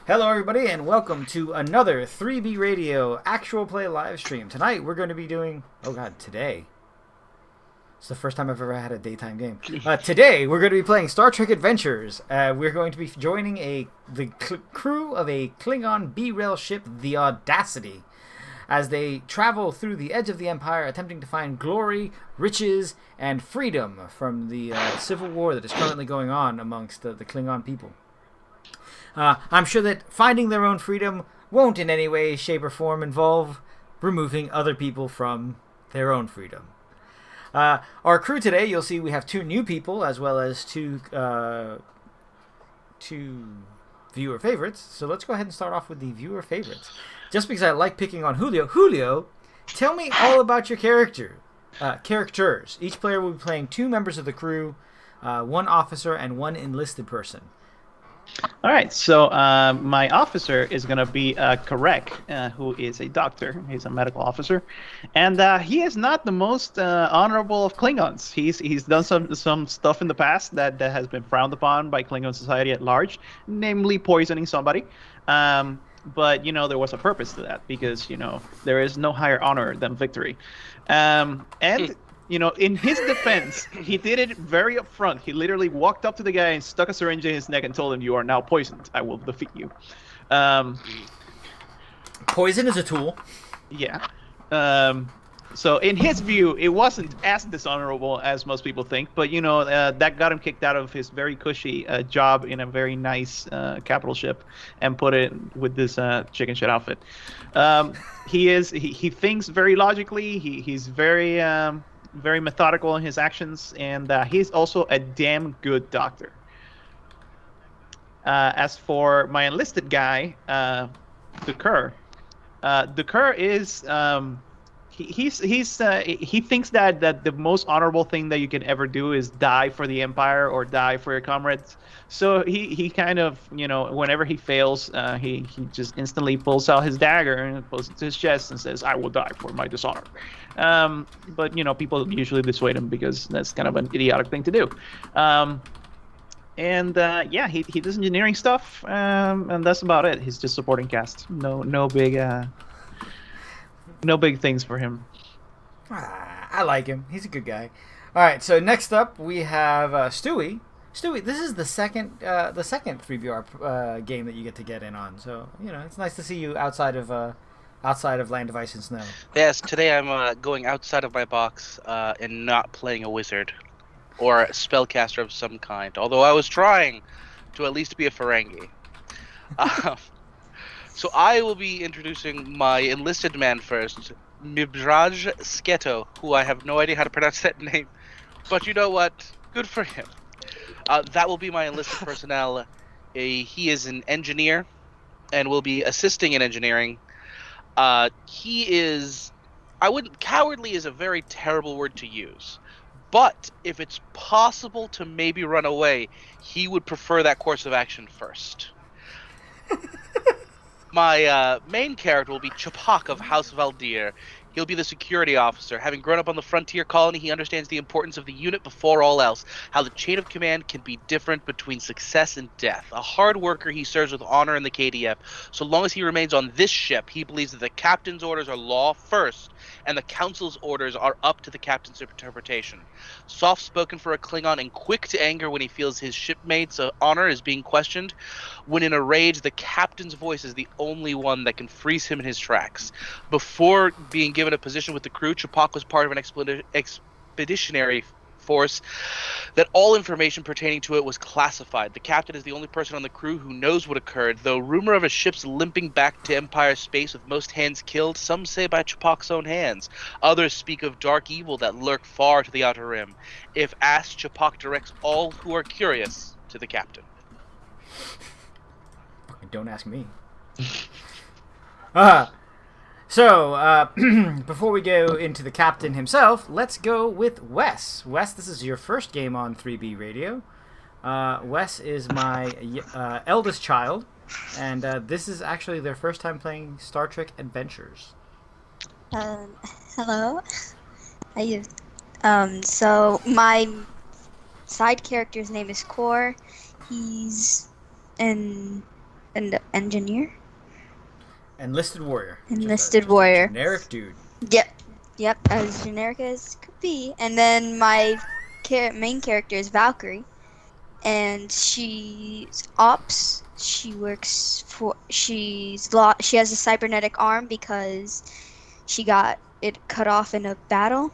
Hello, everybody, and welcome to another 3B Radio actual play live stream. Tonight, we're going to be doing... Oh, God, today. It's the first time I've ever had a daytime game. Today, we're going to be playing Star Trek Adventures. We're going to be joining the crew of a Klingon B-rail ship, the Audacity, as they travel through the edge of the Empire, attempting to find glory, riches, and freedom from the civil war that is currently going on amongst the Klingon people. I'm sure that finding their own freedom won't in any way, shape, or form involve removing other people from their own freedom. Our crew today, you'll see we have two new people as well as two viewer favorites. So let's go ahead and start off with the viewer favorites. Just because I like picking on Julio. Julio, tell me all about your characters. Each player will be playing two members of the crew, one officer and one enlisted person. All right, so my officer is going to be Karek, who is a doctor. He's a medical officer, and he is not the most honorable of Klingons. He's done some stuff in the past that has been frowned upon by Klingon society at large, namely poisoning somebody. But, there was a purpose to that because, there is no higher honor than victory. In his defense, he did it very upfront. He literally walked up to the guy and stuck a syringe in his neck and told him, "You are now poisoned. I will defeat you." Poison is a tool. Yeah. So in his view, it wasn't as dishonorable as most people think, but that got him kicked out of his very cushy job in a very nice capital ship and put it with this chicken shit outfit. He thinks very logically. He's very methodical in his actions, and he's also a damn good doctor. As for my enlisted guy, Dukur is he thinks that the most honorable thing that you can ever do is die for the Empire or die for your comrades. So he kind of, whenever he fails, he just instantly pulls out his dagger and pulls it to his chest and says, "I will die for my dishonor." But people usually dissuade him because that's kind of an idiotic thing to do. He does engineering stuff, and that's about it. He's just supporting cast. No big things for him. I like him. He's a good guy. All right, so next up we have Stewie. Stewie, this is the second 3VR game that you get in on. So it's nice to see you outside of Land of Ice and Snow. Yes, today I'm going outside of my box and not playing a wizard or a spellcaster of some kind. Although I was trying to at least be a Ferengi. So I will be introducing my enlisted man first, Mibraj Sketo, who I have no idea how to pronounce that name. But you know what? Good for him. That will be my enlisted personnel. He is an engineer and will be assisting in engineering. Cowardly is a very terrible word to use. But if it's possible to maybe run away, he would prefer that course of action first. My main character will be Chapak of House Valdir. He'll be the security officer. Having grown up on the frontier colony, he understands the importance of the unit before all else, how the chain of command can be different between success and death. A hard worker, he serves with honor in the KDF. So long as he remains on this ship, he believes that the captain's orders are law first, and the council's orders are up to the captain's interpretation. Soft-spoken for a Klingon and quick to anger when he feels his shipmates' honor is being questioned. When in a rage, the captain's voice is the only one that can freeze him in his tracks. Before being given a position with the crew, Chapak was part of an expeditionary force that all information pertaining to it was classified. The captain is the only person on the crew who knows what occurred, though rumor of a ship's limping back to Empire space with most hands killed, some say by Chapak's own hands. Others speak of dark evil that lurk far to the outer rim. If asked, Chapak directs all who are curious to the captain. Don't ask me. So, before we go into the captain himself, let's go with Wes. Wes, this is your first game on 3B Radio. Wes is my eldest child, and this is actually their first time playing Star Trek Adventures. Hello. How you? So my side character's name is Core. He's an engineer. Enlisted warrior. Enlisted just warrior. A generic dude. Yep, as generic as could be. And then my main character is Valkyrie, and she's ops. She works for. She has a cybernetic arm because she got it cut off in a battle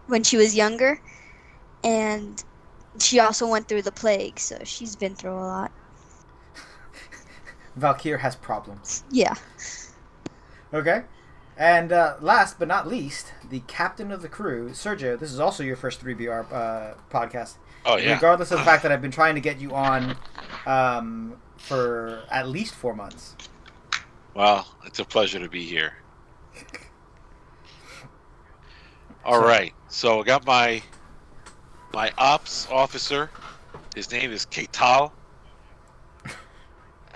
when she was younger, and she also went through the plague, so she's been through a lot. Valkyrie has problems. Yeah. Okay. And last but not least, the captain of the crew, Sergio. This is also your first 3BR podcast. Oh, yeah. Regardless of the fact that I've been trying to get you on for at least 4 months. Well, it's a pleasure to be here. All right. So I got my ops officer. His name is Ketal.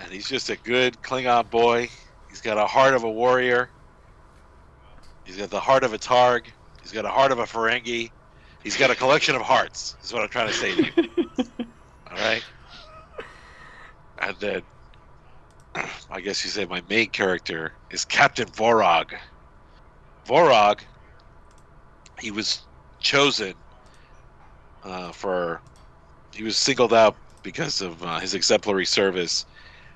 And he's just a good Klingon boy. He's got a heart of a warrior. He's got the heart of a Targ. He's got a heart of a Ferengi. He's got a collection of hearts, is what I'm trying to say to you. All right? And then, I guess you say my main character is Captain Vorog. Vorog, he was chosen he was singled out because of his exemplary service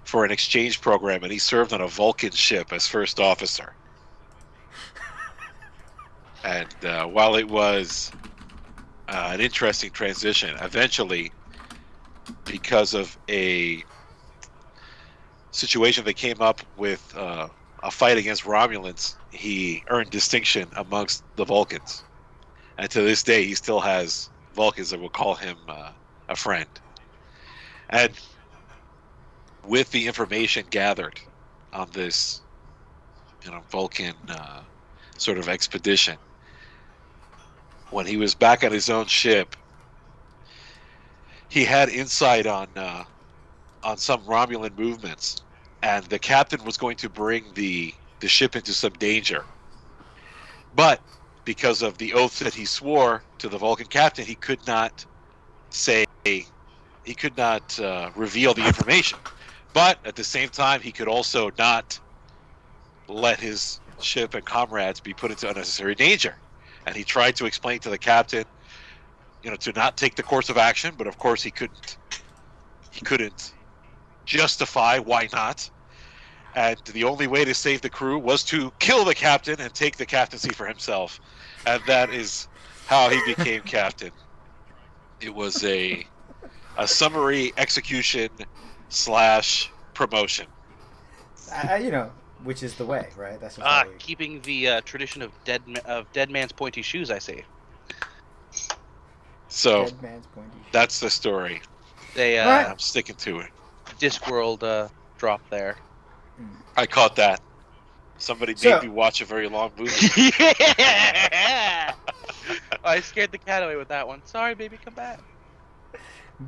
for an exchange program, and he served on a Vulcan ship as first officer. And while it was an interesting transition, eventually, because of a situation that came up with a fight against Romulans, he earned distinction amongst the Vulcans. And to this day, he still has Vulcans that will call him a friend. And with the information gathered on this, Vulcan sort of expedition, when he was back on his own ship, he had insight on some Romulan movements, and the captain was going to bring the ship into some danger. But because of the oath that he swore to the Vulcan captain, he could not reveal the information. But at the same time, he could also not let his ship and comrades be put into unnecessary danger. And he tried to explain to the captain, to not take the course of action, but of course he couldn't justify why not. And the only way to save the crew was to kill the captain and take the captaincy for himself. And that is how he became captain. It was a summary execution / promotion. Which is the way, right? That's just keeping the tradition of dead man's pointy shoes, I see. So dead man's pointy shoes. That's the story. I'm sticking to it. Discworld drop there. I caught that. Somebody made me watch a very long movie. Yeah! I scared the cat away with that one. Sorry, baby, come back.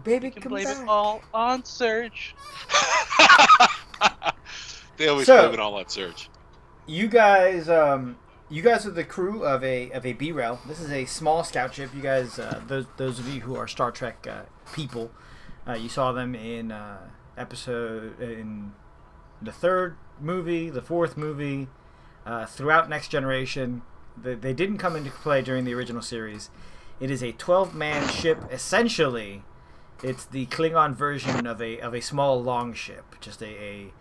Baby, You can come blame back. it all on Surge. They always blame it all on Surge. You guys are the crew of a B-Rail. This is a small scout ship. You guys, those of you who are Star Trek people, you saw them in in the third movie, the fourth movie, throughout Next Generation. They didn't come into play during the original series. It is a 12-man ship. Essentially, it's the Klingon version of a small longship, just a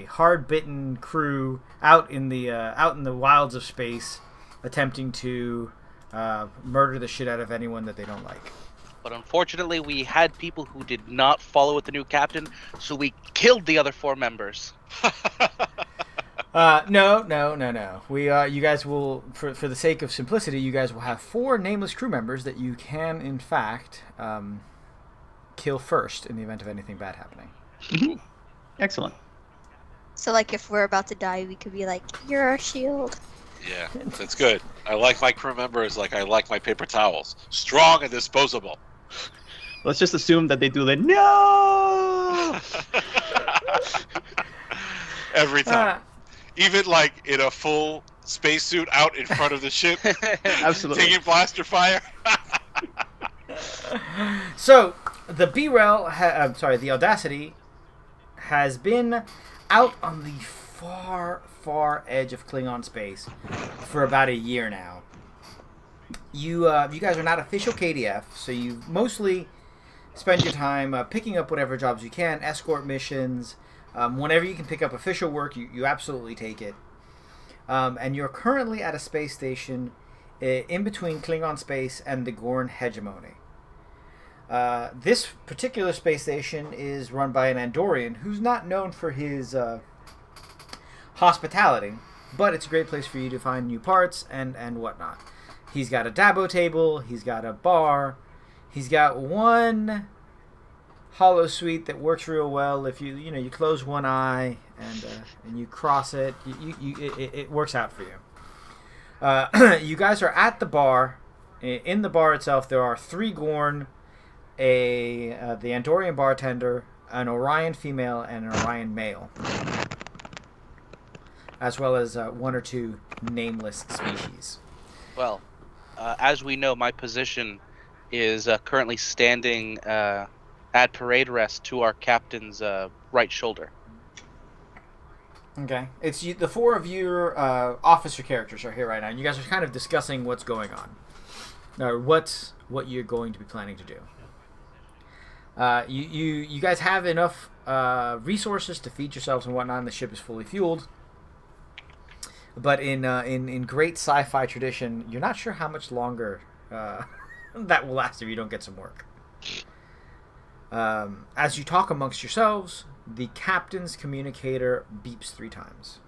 hard-bitten crew out in the wilds of space, attempting to murder the shit out of anyone that they don't like. But unfortunately, we had people who did not follow with the new captain, so we killed the other 4 members. No. You guys will, for the sake of simplicity, you guys will have 4 nameless crew members that you can, in fact, kill first in the event of anything bad happening. Mm-hmm. Excellent. So, if we're about to die, we could be like, "You're our shield." Yeah, that's good. I like my crew members like I like my paper towels. Strong and disposable. Let's just assume that they do the no. Every time. Even in a full spacesuit out in front of the ship. Absolutely. Taking blaster fire. So, the B-Rail, the Audacity, has been out on the far, far edge of Klingon space for about a year now. You guys are not official KDF, so you mostly spend your time picking up whatever jobs you can, escort missions. Whenever you can pick up official work, you absolutely take it. And you're currently at a space station in between Klingon space and the Gorn hegemony. This particular space station is run by an Andorian who's not known for his hospitality, but it's a great place for you to find new parts and whatnot. He's got a Dabo table, he's got a bar, he's got one hollow suite that works real well. If you close one eye and you cross it, it works out for you. You guys are at the bar. In the bar itself, there are 3 Gorn, the Andorian bartender, an Orion female, and an Orion male, as well as 1 or 2 nameless species. Well, as we know, my position is currently standing at parade rest to our captain's right shoulder. Okay. It's the 4 of your officer characters are here right now. You guys are kind of discussing what's going on, or what you're going to be planning to do. You guys have enough resources to feed yourselves and whatnot, and the ship is fully fueled. But in great sci-fi tradition, you're not sure how much longer that will last if you don't get some work. As you talk amongst yourselves, the captain's communicator beeps 3 times.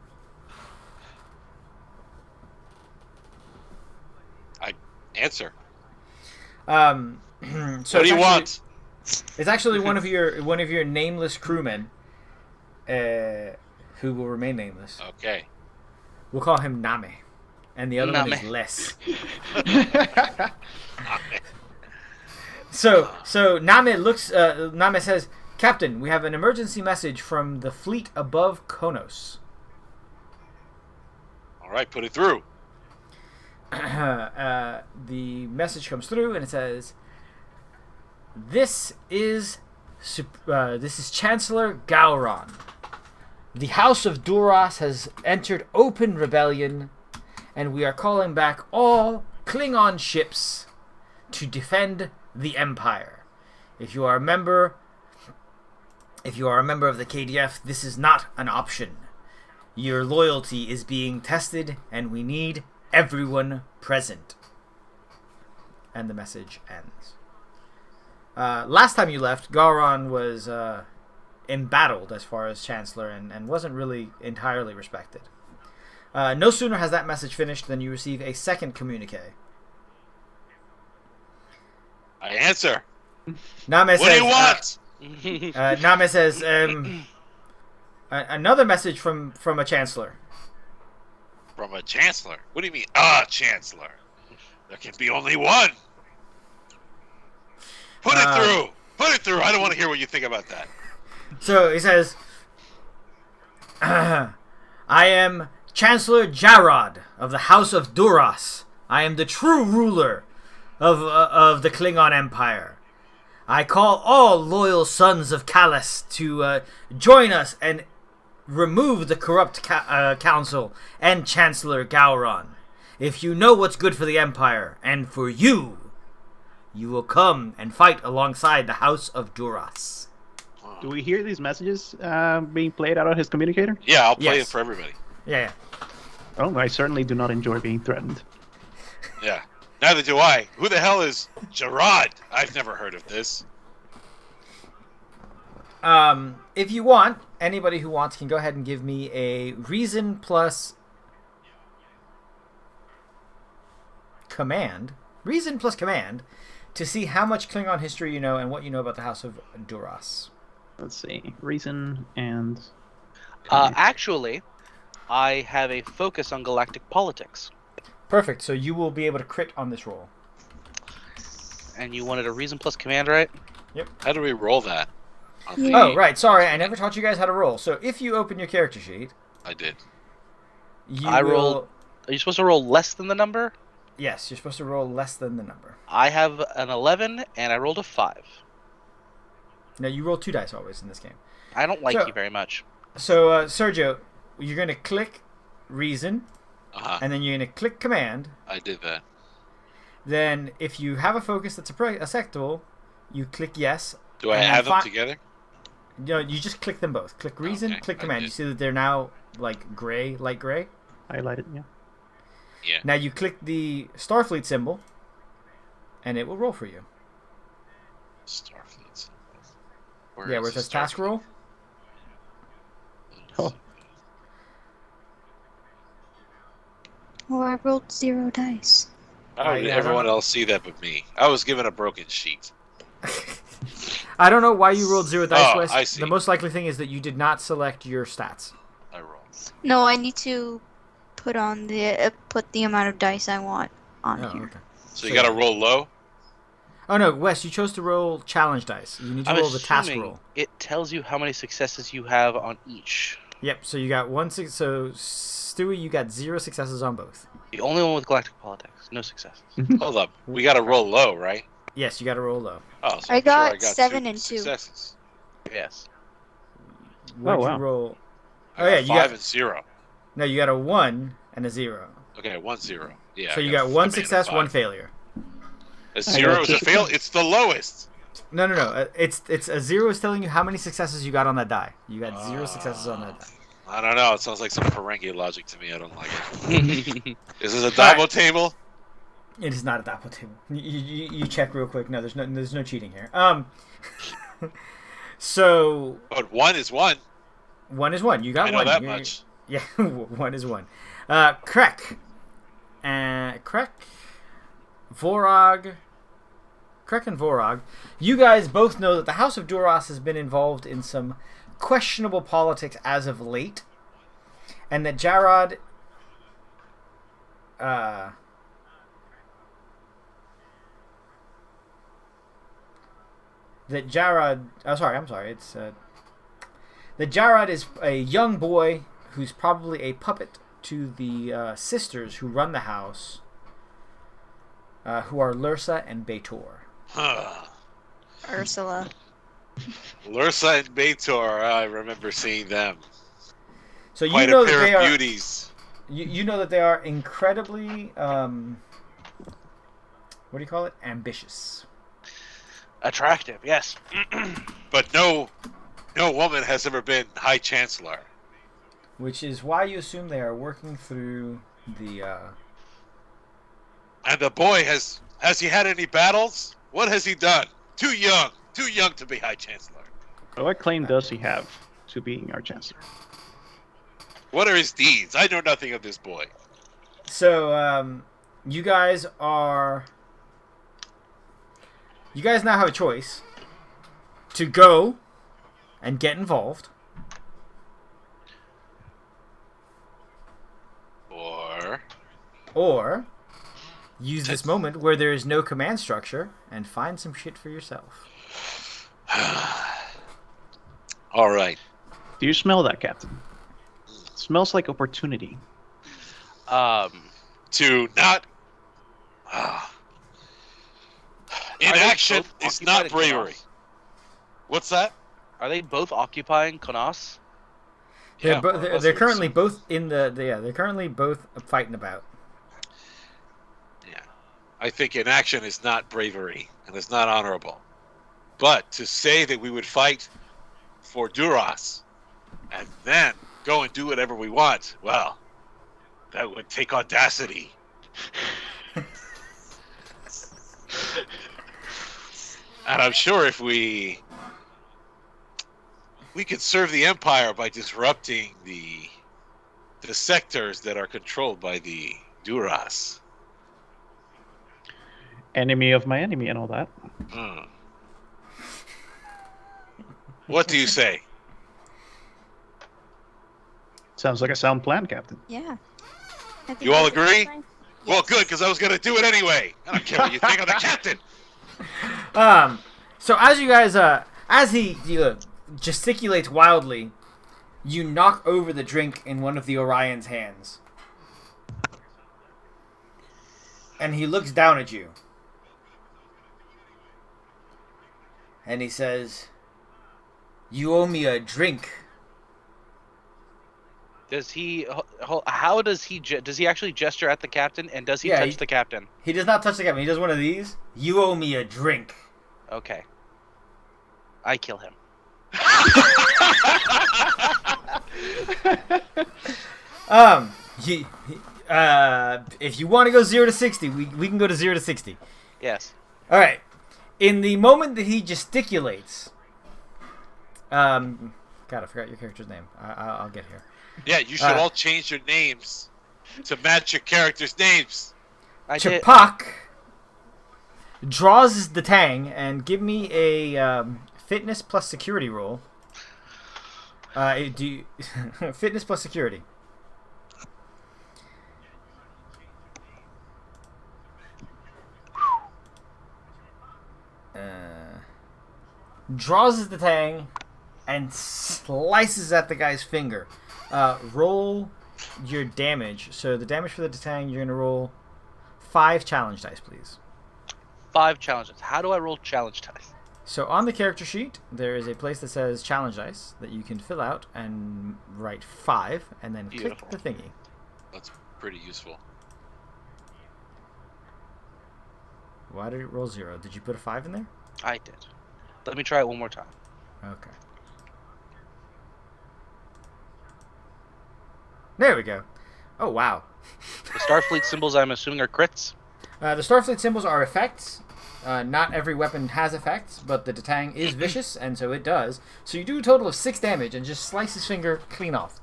I answer. So What do you want? It's actually one of your nameless crewmen, who will remain nameless. Okay. We'll call him Name, and the other one is Name. Les. So Name says, "Captain, we have an emergency message from the fleet above Konos." All right, put it through. The message comes through, and it says, This is Chancellor Gowron. The House of Duras has entered open rebellion, and we are calling back all Klingon ships to defend the Empire. If you are a member of the KDF, this is not an option. Your loyalty is being tested, and we need everyone present. And the message ends. Last time you left, Gowron was embattled as far as Chancellor and wasn't really entirely respected. No sooner has that message finished than you receive a second communique. I answer. Name What says, do you want? Name says, another message from a Chancellor. From a chancellor? What do you mean, a chancellor? There can be only one. Put it through. Put it through. I don't want to hear what you think about that. So he says, I am Chancellor Jarrod of the House of Duras. I am the true ruler of the Klingon Empire. I call all loyal sons of Kallus to join us and remove the corrupt council and Chancellor Gowron. If you know what's good for the Empire and for you, you will come and fight alongside the House of Duras. Do we hear these messages being played out of his communicator? Yeah, I'll play Yes. it for everybody. Yeah. Oh, I certainly do not enjoy being threatened. Yeah. Neither do I. Who the hell is Gerard? I've never heard of this. If you want, anybody who wants can go ahead and give me a reason plus command. Reason plus command to see how much Klingon history you know and what you know about the House of Duras. Let's see. Reason and... Actually, I have a focus on galactic politics. Perfect. So you will be able to crit on this roll. And you wanted a reason plus command, right? How do we roll that? On the... Oh, right. Sorry, I never taught you guys how to roll. So if you open your character sheet, I did. I rolled. Are you supposed to roll less than the number? Yes, you're supposed to roll less than the number. I have an 11, and I rolled a 5. Now, you roll 2 dice always in this game. I don't like So- you very much. So, Sergio, you're going to click reason, Uh-huh. and then you're going to click command. I did that. Then, if you have a focus that's a sectoral, you click yes. Do I And then have them together? No, you just click them both. Click reason, Okay, click I command. You did. see that they're now like gray, light gray. Highlighted, yeah. Yeah. Now you click the Starfleet symbol, and it will roll for you. Starfleet. Where it is says the task Starfleet? roll. Oh. Oh, I rolled 0 dice. How did everyone else see that but me? I was given a broken sheet. I don't know why you rolled 0 dice, Oh, Wes. I see. The most likely thing is that you did not select your stats. I rolled. No, I need to put on the put the amount of dice I want on Oh, here. okay. So you got to roll low? Oh no, Wes, you chose to roll challenge dice. You need to I'm roll the task assuming roll. it tells you how many successes you have on each. Yep. So you got so Stewie, you got 0 successes on both. The only one with galactic politics, no successes. Hold up. We got to roll low, right? Yes, you got to roll low. Oh, so I I'm got sure I got 7 2 and 2. successes. Yes. What did wow. you roll? I Oh, yeah, got you 5 got- and 0. No, you got a 1 and a 0. Okay, 1 0. Yeah. So I you got 1 command of success, 1 5. failure. A 0 is a fail. It's the lowest. No. It's a 0 is telling you how many successes you got on that die. You got 0 successes on that die. I don't know. It sounds like some Ferengi logic to me. I don't like it. Is this a All right. Dabo table? It is not a Dapple table. You check real quick. No, there's no cheating here. So But 1 is 1. 1 is 1. You got I know 1. that You're- much. Yeah, 1 is 1. Krek. Krek. Vorog. Krek and Vorog. You guys both know that the House of Duras has been involved in some questionable politics as of late. And that Jarod... that Jarod... Oh, I'm sorry. It's... that Jarod is a young boy who's probably a puppet to the sisters who run the house, who are Lursa and Betor. Huh. Ursula. Lursa and Betor, I remember seeing them. So you Quite know a that pair they of are beauties. you know that they are incredibly what do you call it? Ambitious. Attractive, yes. But no woman has ever been High Chancellor. Which is why you assume they are working through the And the boy has he had any battles? What has he done? Too young to be High Chancellor. What claim does he have to being our chancellor? What are his deeds? I know nothing of this boy. So you guys now have a choice to go and get involved, or use this moment where there is no command structure and find some shit for yourself. All right. Do you smell that, Captain? It smells like opportunity. To not Are they inaction both is not occupied in bravery. Konos? What's that? Are they both occupying Konos? They're, Yeah, bo- more or they're, less they're it currently seems. both in they're currently both fighting about. Yeah. I think inaction is not bravery and it's not honorable. But to say that we would fight for Duras and then go and do whatever we want, well, that would take audacity. And I'm sure if we could serve the Empire by disrupting the sectors that are controlled by the Duras. Enemy of my enemy and all that. What do you say? Sounds like a sound plan, Captain. Yeah. I think You all that's a good agree? plan. Well, Yes. good, because I was going to do it anyway. I don't care what you think. I'm the captain. So as you guys as he gesticulates wildly, you knock over the drink in one of the Orion's hands. And he looks down at you. And he says, You owe me a drink. Does he? How does he? Does he actually gesture at the captain? And does he Yeah, touch the captain? He does not touch the captain. He does one of these. You owe me a drink. Okay. I kill him. If you want to go 0 to 60, we can go to 0 to 60. Yes. All right. In the moment that he gesticulates, God, I forgot your character's name. I'll get here. Yeah, you should all change your names to match your characters' names. Chapak draws the tang and give me a fitness plus security roll. Fitness plus security. Draws the tang and slices at the guy's finger. Roll your damage. So the damage for the tang, you're going to roll 5 challenge dice, please. 5 challenges. How do I roll challenge dice? So on the character sheet, there is a place that says challenge dice that you can fill out and write 5, and then Beautiful. click the thingy. That's pretty useful. Why did it roll 0? Did you put a 5 in there? I did. Let me try it one more time. Okay. There we go. Oh, wow. The Starfleet symbols, I'm assuming, are crits. The Starfleet symbols are effects. Not every weapon has effects, but the Detang is vicious, and so it does. So you do a total of 6 damage and just slice his finger clean off.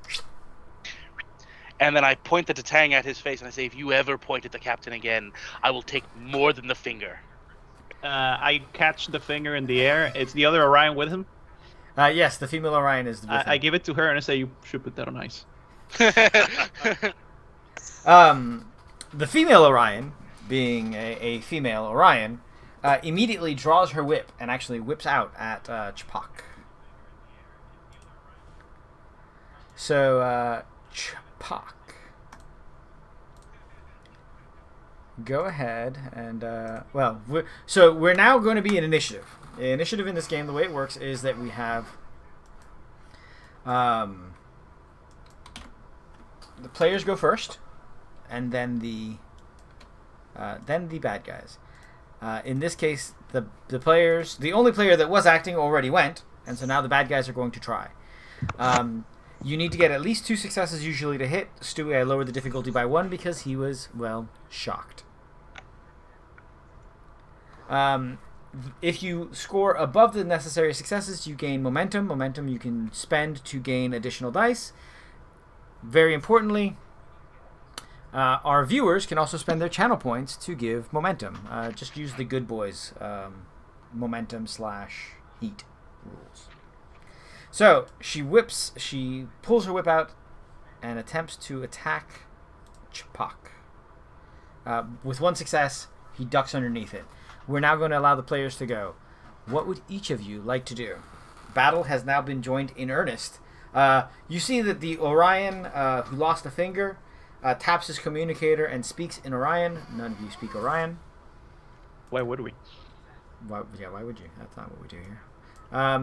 And then I point the Tatang at his face and I say, if you ever point at the captain again, I will take more than the finger. I catch the finger in the air. It's the other Orion with him. Yes, the female Orion is with I him. give it to her and I say, you should put that on ice. The female Orion, being a female Orion, immediately draws her whip and actually whips out at Chapak. So, Chapak. Go ahead and, we're now going to be in initiative. Initiative in this game, the way it works is that we have the players go first, and then the bad guys. In this case, the only player that was acting already went, and so now the bad guys are going to try. You need to get at least 2 successes usually to hit. Stewie, I lowered the difficulty by 1 because he was, shocked. If you score above the necessary successes, you gain momentum. Momentum you can spend to gain additional dice. Very importantly, our viewers can also spend their channel points to give momentum. Just use the good boys momentum/heat rules. So she pulls her whip out and attempts to attack Chapak. With 1 success, he ducks underneath it. We're now going to allow the players to go. What would each of you like to do? Battle has now been joined in earnest. You see that the Orion who lost a finger taps his communicator and speaks in Orion. None of you speak Orion. Why would we? Why would you? That's not what we do here.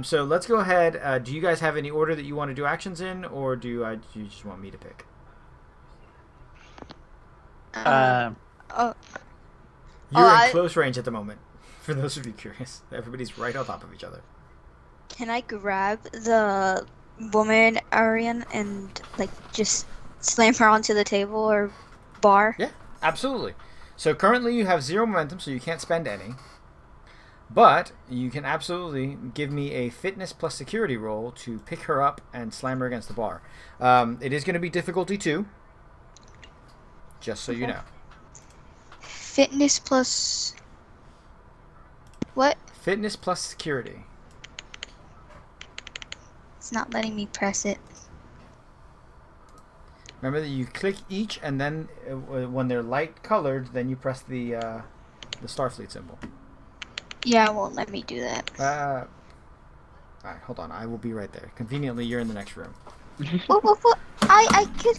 So let's go ahead. Do you guys have any order that you want to do actions in, or do you just want me to pick? You're in close range at the moment. For those of you curious, everybody's right on top of each other. Can I grab the woman Arian and just slam her onto the table or bar? Yeah, absolutely. So currently you have 0 momentum, so you can't spend any. But you can absolutely give me a fitness plus security roll to pick her up and slam her against the bar. It is going to be difficulty 2, just so you know. Fitness plus... What? Fitness plus security. It's not letting me press it. Remember that you click each, and then when they're light colored, then you press the Starfleet symbol. Yeah, it won't let me do that. Alright, hold on. I will be right there. Conveniently, you're in the next room. What? I could...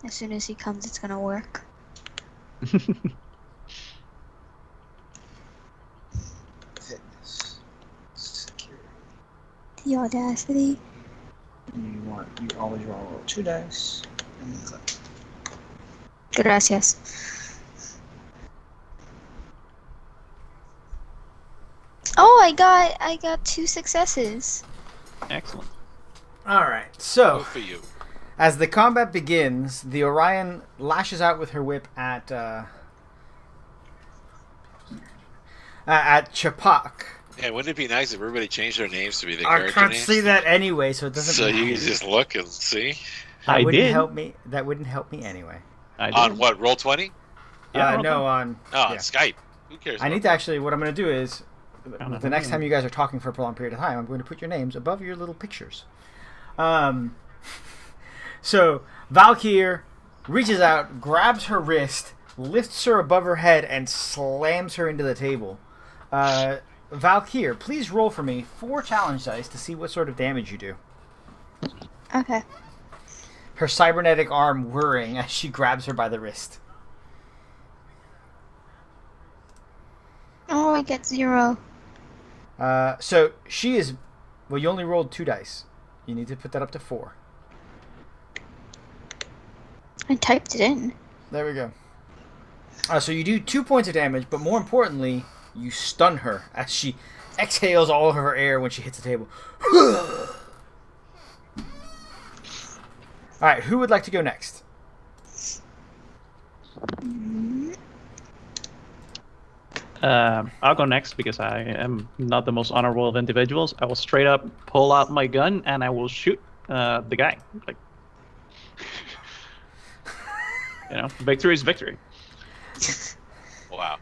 As soon as he comes, it's gonna work. The audacity. You always roll 2 dice. And then click. Gracias. Oh, I got 2 successes. Excellent. All right. Good So, for you. as the combat begins, the Orion lashes out with her whip at Chapak. Yeah, wouldn't it be nice if everybody changed their names to be the I character can't names? see that anyway, so it doesn't. So you matter. can just look and see. That I wouldn't did. help me. That wouldn't help me anyway. I did. On what, Roll 20? Yeah, No, on. Oh, on Yeah. Skype. Who cares? I need to actually. What I'm going to do is, no, the next no. time you guys are talking for a prolonged period of time, I'm going to put your names above your little pictures. So Valkyr reaches out, grabs her wrist, lifts her above her head, and slams her into the table. Valkyr, please roll for me 4 challenge dice to see what sort of damage you do. Okay. Her cybernetic arm whirring as she grabs her by the wrist. Oh, I get 0. So she is. Well, you only rolled 2 dice. You need to put that up to 4. I typed it in. There we go. So you do 2 points of damage, but more importantly, you stun her as she exhales all of her air when she hits the table. Alright, who would like to go next? I'll go next because I am not the most honorable of individuals. I will straight up pull out my gun and I will shoot the guy. Like, victory is victory. Wow.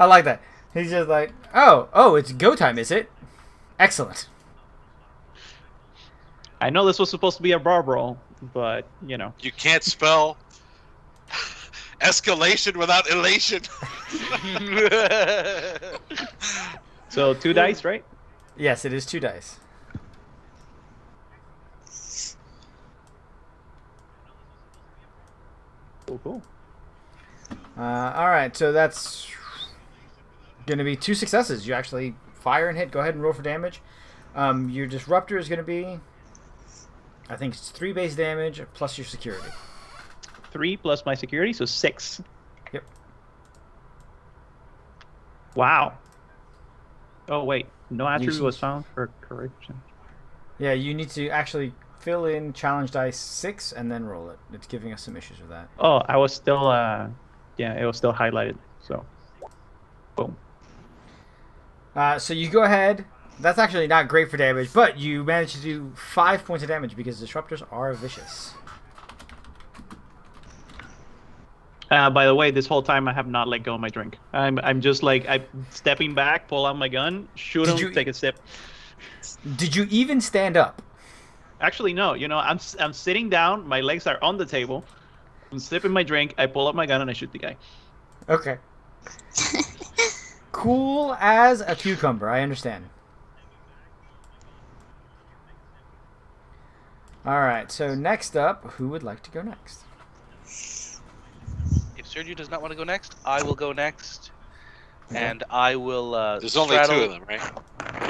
I like that. He's just like, oh, it's go time, is it? Excellent. I know this was supposed to be a bar brawl, but You can't spell escalation without elation. So 2 dice, right? Yes, it is 2 dice. Cool. Alright, so that's going to be 2 successes. You actually fire and hit. Go ahead and roll for damage. Your disruptor is going to be, I think it's 3 base damage plus your security. 3 plus my security, so 6. Yep. Wow. Oh wait, no attribute see- was found for correction. Yeah, you need to actually fill in challenge dice 6 and then roll it. It's giving us some issues with that. Oh, I was still, it was still highlighted. So, boom. So you go ahead. That's actually not great for damage, but you manage to do 5 points of damage because disruptors are vicious. By the way, this whole time I have not let go of my drink. I'm just like I'm stepping back, pull out my gun, shoot Did him, you- take a sip. Did you even stand up? Actually, no. I'm sitting down. My legs are on the table. I'm sipping my drink. I pull up my gun and I shoot the guy. Okay. Cool as a cucumber, I understand. Alright, so next up, who would like to go next? If Sergio does not want to go next, I will go next. And I will There's only straddle- 2 of them, right?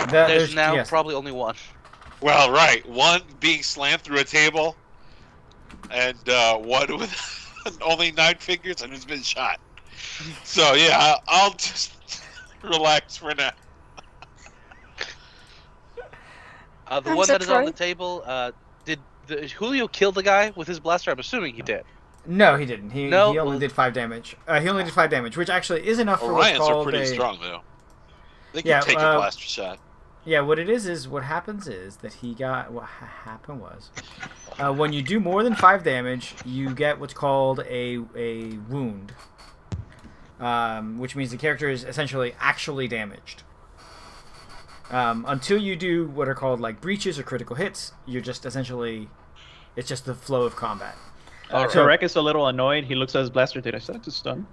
There's now yes. probably only one. Well, right. One being slammed through a table, and one with only 9 fingers and has been shot. So yeah, I'll just relax for now. The I'm one so that is on the sorry. table, did Julio kill the guy with his blaster? I'm assuming he did. No, he didn't. He No, only well- did 5 damage. He only did 5 damage, which actually is enough for what's Orions are called pretty a... strong though. They can Yeah, take a blaster shot. Yeah, what it is what happens is that he got... What happened was... when you do more than 5 damage, you get what's called a wound. Which means the character is essentially actually damaged. Until you do what are called like breaches or critical hits, you're just essentially... It's just the flow of combat. Karek is a little annoyed. He looks at his blaster. Did I set it to stun?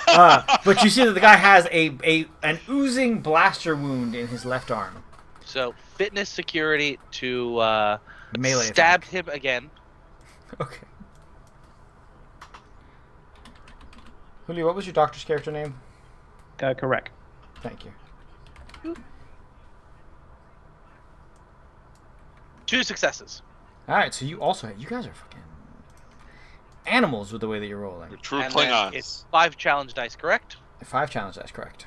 But you see that the guy has an oozing blaster wound in his left arm. So fitness security to Melee stab him again. Okay. Julio, what was your doctor's character name? Correct. Thank you. 2 successes. All right, so you guys are fucking animals with the way that you're rolling. We're true And then Klingons. it's 5 challenge dice, correct? 5 challenge, that's correct.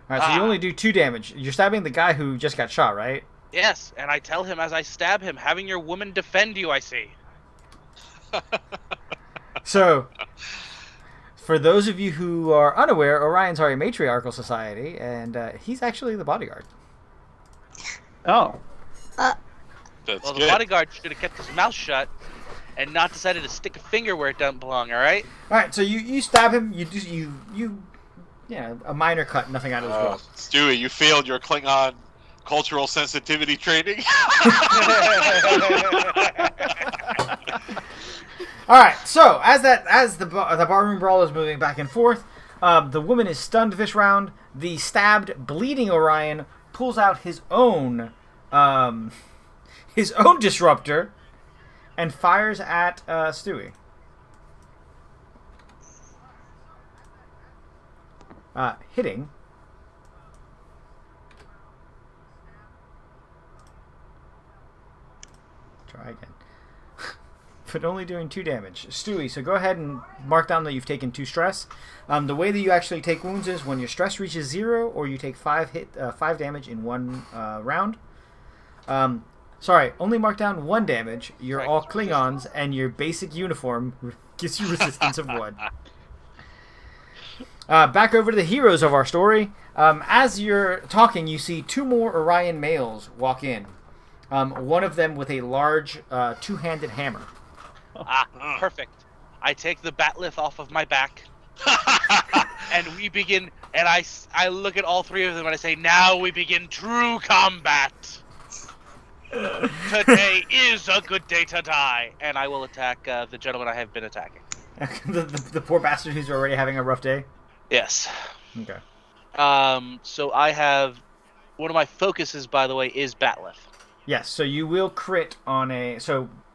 All right, so you only do 2 damage. You're stabbing the guy who just got shot, right? Yes, and I tell him as I stab him, having your woman defend you, I see. So, for those of you who are unaware, Orions are a matriarchal society, and he's actually the bodyguard. Oh. That's Well, the good. bodyguard should have kept his mouth shut and not decided to stick a finger where it doesn't belong, alright? All right, so you stab him. A minor cut, nothing out of his will. Stewie, you failed your Klingon cultural sensitivity training. All right, so as the barroom brawl is moving back and forth, the woman is stunned this round. The stabbed, bleeding Orion pulls out his own disruptor and fires at Stewie. Hitting. Try again. But only doing 2 damage. Stewie, so go ahead and mark down that you've taken 2 stress. The way that you actually take wounds is when your stress reaches 0 or you take 5 damage in 1 round. Sorry, only mark down 1 damage. You're all Klingons and your basic uniform gives you resistance of 1. Back over to the heroes of our story. As you're talking, you see 2 more Orion males walk in. One of them with a large 2-handed hammer. Perfect. I take the batleth off of my back, and we begin, and I look at all 3 of them and I say, now we begin true combat. Today is a good day to die. And I will attack the gentleman I have been attacking. the poor bastard who's already having a rough day? Yes. Okay. So I have, one of my focuses, by the way, is batleth. Yes, so you will crit on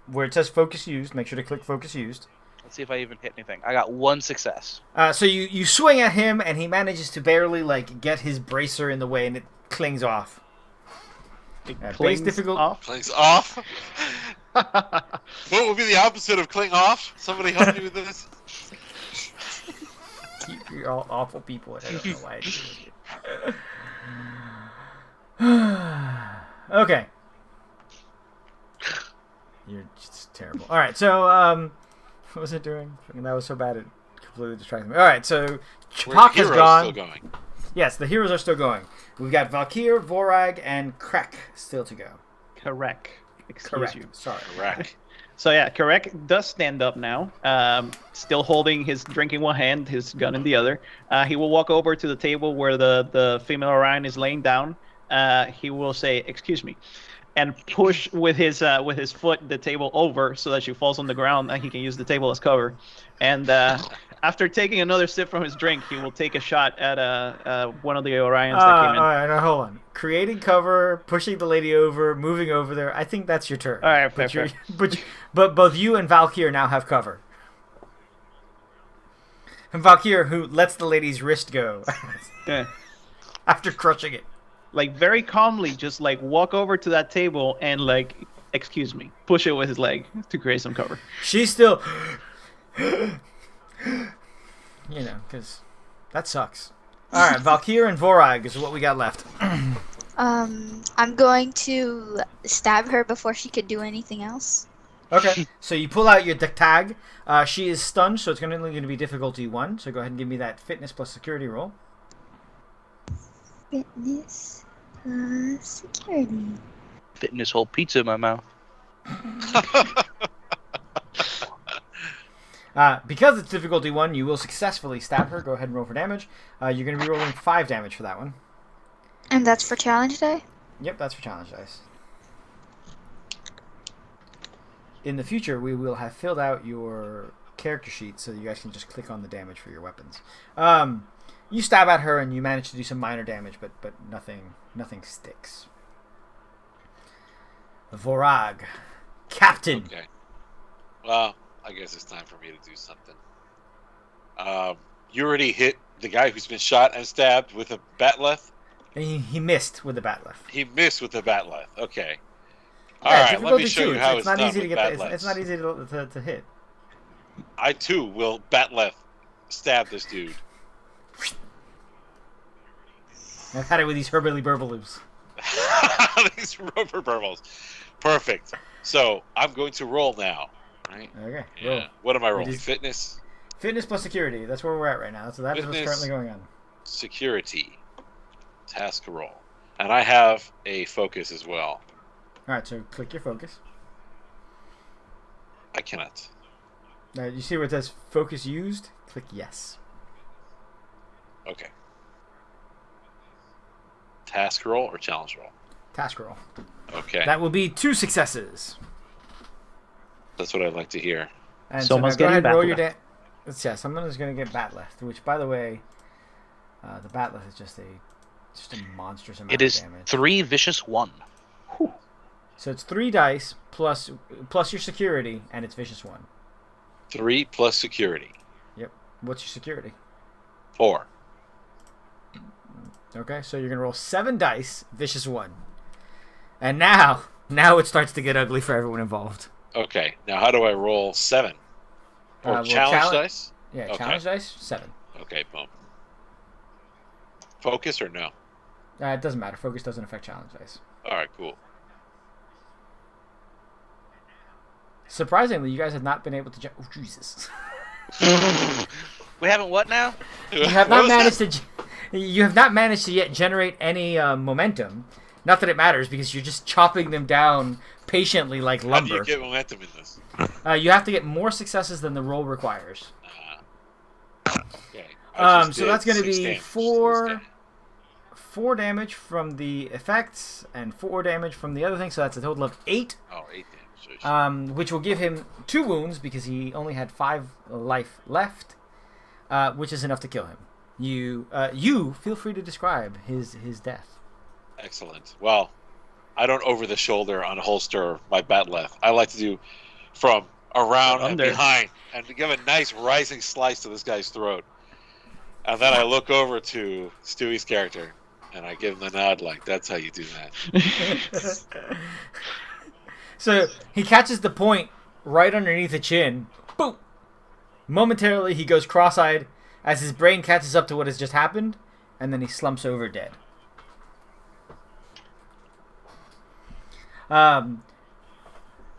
where it says focus used, make sure to click focus used. Let's see if I even hit anything. I got 1 success. So you swing at him, and he manages to barely get his bracer in the way, and it clings off. Clings difficult. off? Kling's off. What would be the opposite of Kling off? Somebody help me with this. You're all awful people, and I don't know why I do it. Okay. You're just terrible. All right, so what was it doing? That was so bad it completely distracted me. All right, so Chpak has gone. Still going. Yes, the heroes are still going. We've got Valkyr, Vorog, and Krek still to go. Correct. Excuse Correct. you. Sorry. Correct. So yeah, Karek does stand up now, still holding his drink in one hand, his gun in the other. He will walk over to the table where the female Orion is laying down. He will say, "Excuse me," and push with his foot the table over so that she falls on the ground and he can use the table as cover. And after taking another sip from his drink, he will take a shot at one of the Orions that came in. All right, now hold on. Creating cover, pushing the lady over, moving over there. I think that's your turn. All right, but, fair. but both you and Valkyr now have cover. And Valkyr, who lets the lady's wrist go Yeah. after crushing it. Like very calmly, just like walk over to that table and excuse me, push it with his leg to create some cover. She's still, because that sucks. All right, Valkyr and Vorog is what we got left. I'm going to stab her before she could do anything else. Okay, so you pull out your tag. She is stunned, so it's only going to be difficulty 1. So go ahead and give me that fitness plus security roll. Fitness plus security. Fitting this whole pizza in my mouth. Because it's difficulty 1, you will successfully stab her. Go ahead and roll for damage. You're going to be rolling 5 damage for that one. And that's for challenge day? Yep, that's for challenge dice. In the future, we will have filled out your character sheet so you guys can just click on the damage for your weapons. You stab at her and you manage to do some minor damage, but nothing sticks. Vorog, Captain. Okay. Well, I guess it's time for me to do something. You already hit the guy who's been shot and stabbed with a batleth. And he missed with the batleth. He missed with the batleth. Okay. All Yeah, right, let difficulty me show 2. you how it's not done easy to with get. batleths. It's not easy to hit. I too will batleth stab this dude. I've had it with these herbally burbaloops. These rubber burbles. Perfect. So I'm going to roll now. Right? Okay. Yeah. Roll. What am I rolling? is- Fitness, Fitness plus security. That's where we're at right now. So that's what's Fitness. currently going on. security, task roll, and I have a focus as well. All right. So click your focus. I cannot. You see where it says focus used? Click yes. Okay. Task roll or challenge roll? Task roll. Okay. That will be 2 successes. That's what I'd like to hear. And Someone's so now go ahead getting and roll your batleth. yeah, someone is going to get batleth, which, by the way, the batleth is just a monstrous amount It of is damage. 3 vicious 1. So it's 3 dice plus your security, and it's vicious 1. 3 plus security. Yep. What's your security? 4. Okay, so you're going to roll 7 dice, vicious 1. And now it starts to get ugly for everyone involved. Okay. Now how do I roll 7? Or Well, challenge dice? Yeah, Okay. challenge dice, 7. Okay, boom. Focus or no? It doesn't matter. Focus doesn't affect challenge dice. All right, cool. Surprisingly, you guys have not been able to... Oh, Jesus. We haven't what now? You have not managed to... You have not managed to yet generate any momentum. Not that it matters, because you're just chopping them down patiently like How do you lumber. get momentum in this? You have to get more successes than the roll requires. Okay. I just So did that's going to 6 be damage to this 4 guy. damage from the effects and 4 damage from the other thing. So that's a total of 8, Oh, 8 damage. which will give him 2 wounds because he only had 5 life left, which is enough to kill him. You feel free to describe his death. Excellent. Well, I don't over the shoulder unholster my batleth. I like to do from around and Under. behind and to give a nice rising slice to this guy's throat. And then I look over to Stewie's character and I give him the nod like, that's how you do that. So he catches the point right underneath the chin. Boom! Momentarily, he goes cross-eyed as his brain catches up to what has just happened, and then he slumps over dead.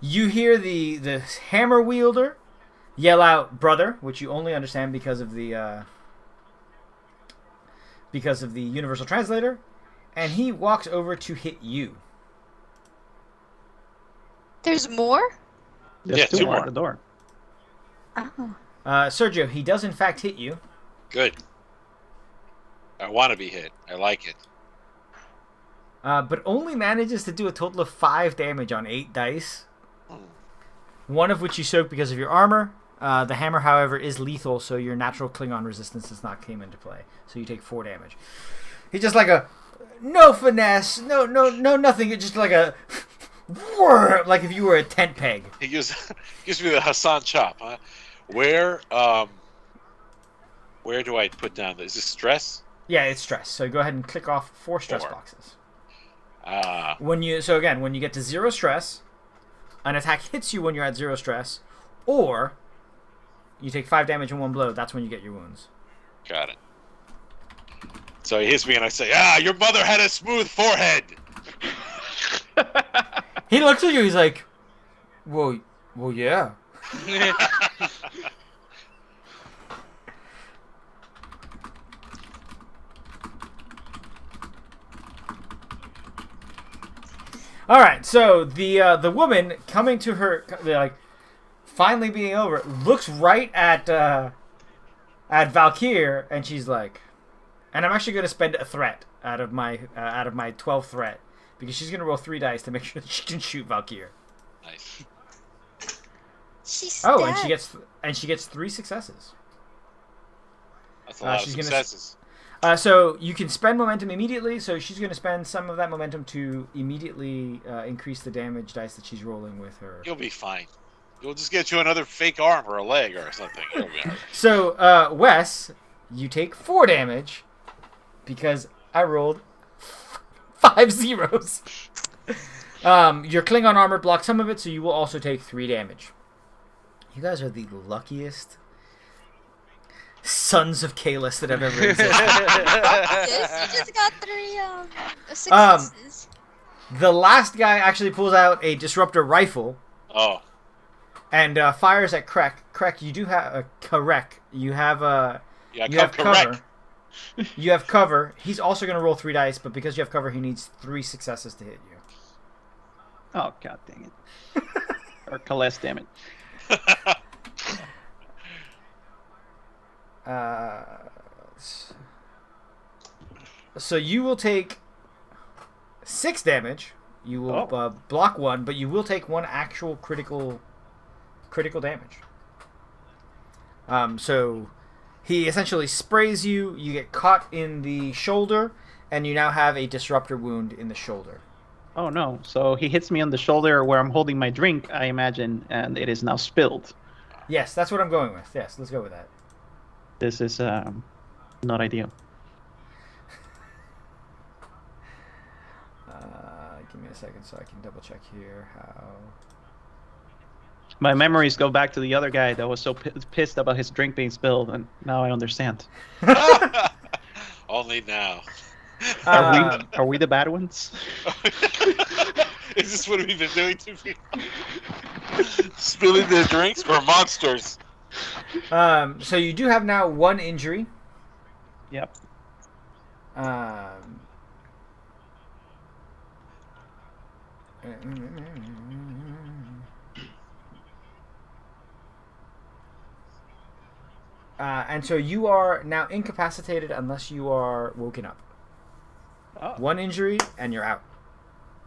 You hear the hammer wielder yell out "brother," which you only understand because of the universal translator, and he walks over to hit you. There's more? There's Yeah, 2 2 more more. at the door. Oh. Sergio, he does in fact hit you. Good. I want to be hit. I like it. But only manages to do a total of 5 damage on 8 dice. One of which you soak because of your armor. The hammer, however, is lethal, so your natural Klingon resistance does not come into play. So you take 4 damage. He's just like a no finesse, no nothing. It's just like a like if you were a tent peg. He gives me the Hassan chop. Huh? Where do I put down? Is this stress? Yeah, it's stress. So go ahead and click off 4 stress 4. boxes. Ah, When you get to 0 stress, an attack hits you when you're at 0 stress, or you take 5 damage in one blow. That's when you get your wounds. got it. So he hits me and I say, your mother had a smooth forehead. He looks at you. He's like, well, yeah. All right, so the woman coming to her, like, finally being over, looks right at Valkyr, and she's like, and I'm actually going to spend a threat out of my 12 threat because she's going to roll 3 dice to make sure that she can shoot Valkyr. Nice. She's Oh, dead. and she gets 3 successes. That's a lot of she's gonna- successes. So you can spend momentum immediately. So she's going to spend some of that momentum to immediately increase the damage dice that she's rolling with her. You'll be fine. You'll just get you another fake arm or a leg or something. You'll be all right. So Wes, you take 4 damage because I rolled 5 zeros. Your Klingon armor blocks some of it, so you will also take 3 damage. You guys are the luckiest sons of Kalis that have ever existed. Yes, you just got 3 successes. The last guy actually pulls out a disruptor rifle. Oh. And fires at Krek. Krek, you do have a Karek. You have Correct. cover. You have cover. He's also going to roll 3 dice, but because you have cover, he needs 3 successes to hit you. Oh, god dang it. Or Celeste, damn it. So you will take 6 damage. You will block 1, but you will take 1 actual critical damage. So he essentially sprays you. You get caught in the shoulder, and you now have a disruptor wound in the shoulder. Oh no! So he hits me on the shoulder where I'm holding my drink, I imagine, and it is now spilled. Yes, that's what I'm going with. Yes, let's go with that. This is not ideal. Give me a second so I can double check here how. My memories go back to the other guy that was so pissed about his drink being spilled, and now I understand. Only now. Are we the bad ones? Is this what we've been doing to people? Spilling their drinks? We're monsters. So you do have now 1 injury. Yep. And so you are now incapacitated unless you are woken up. Oh. 1 injury and you're out.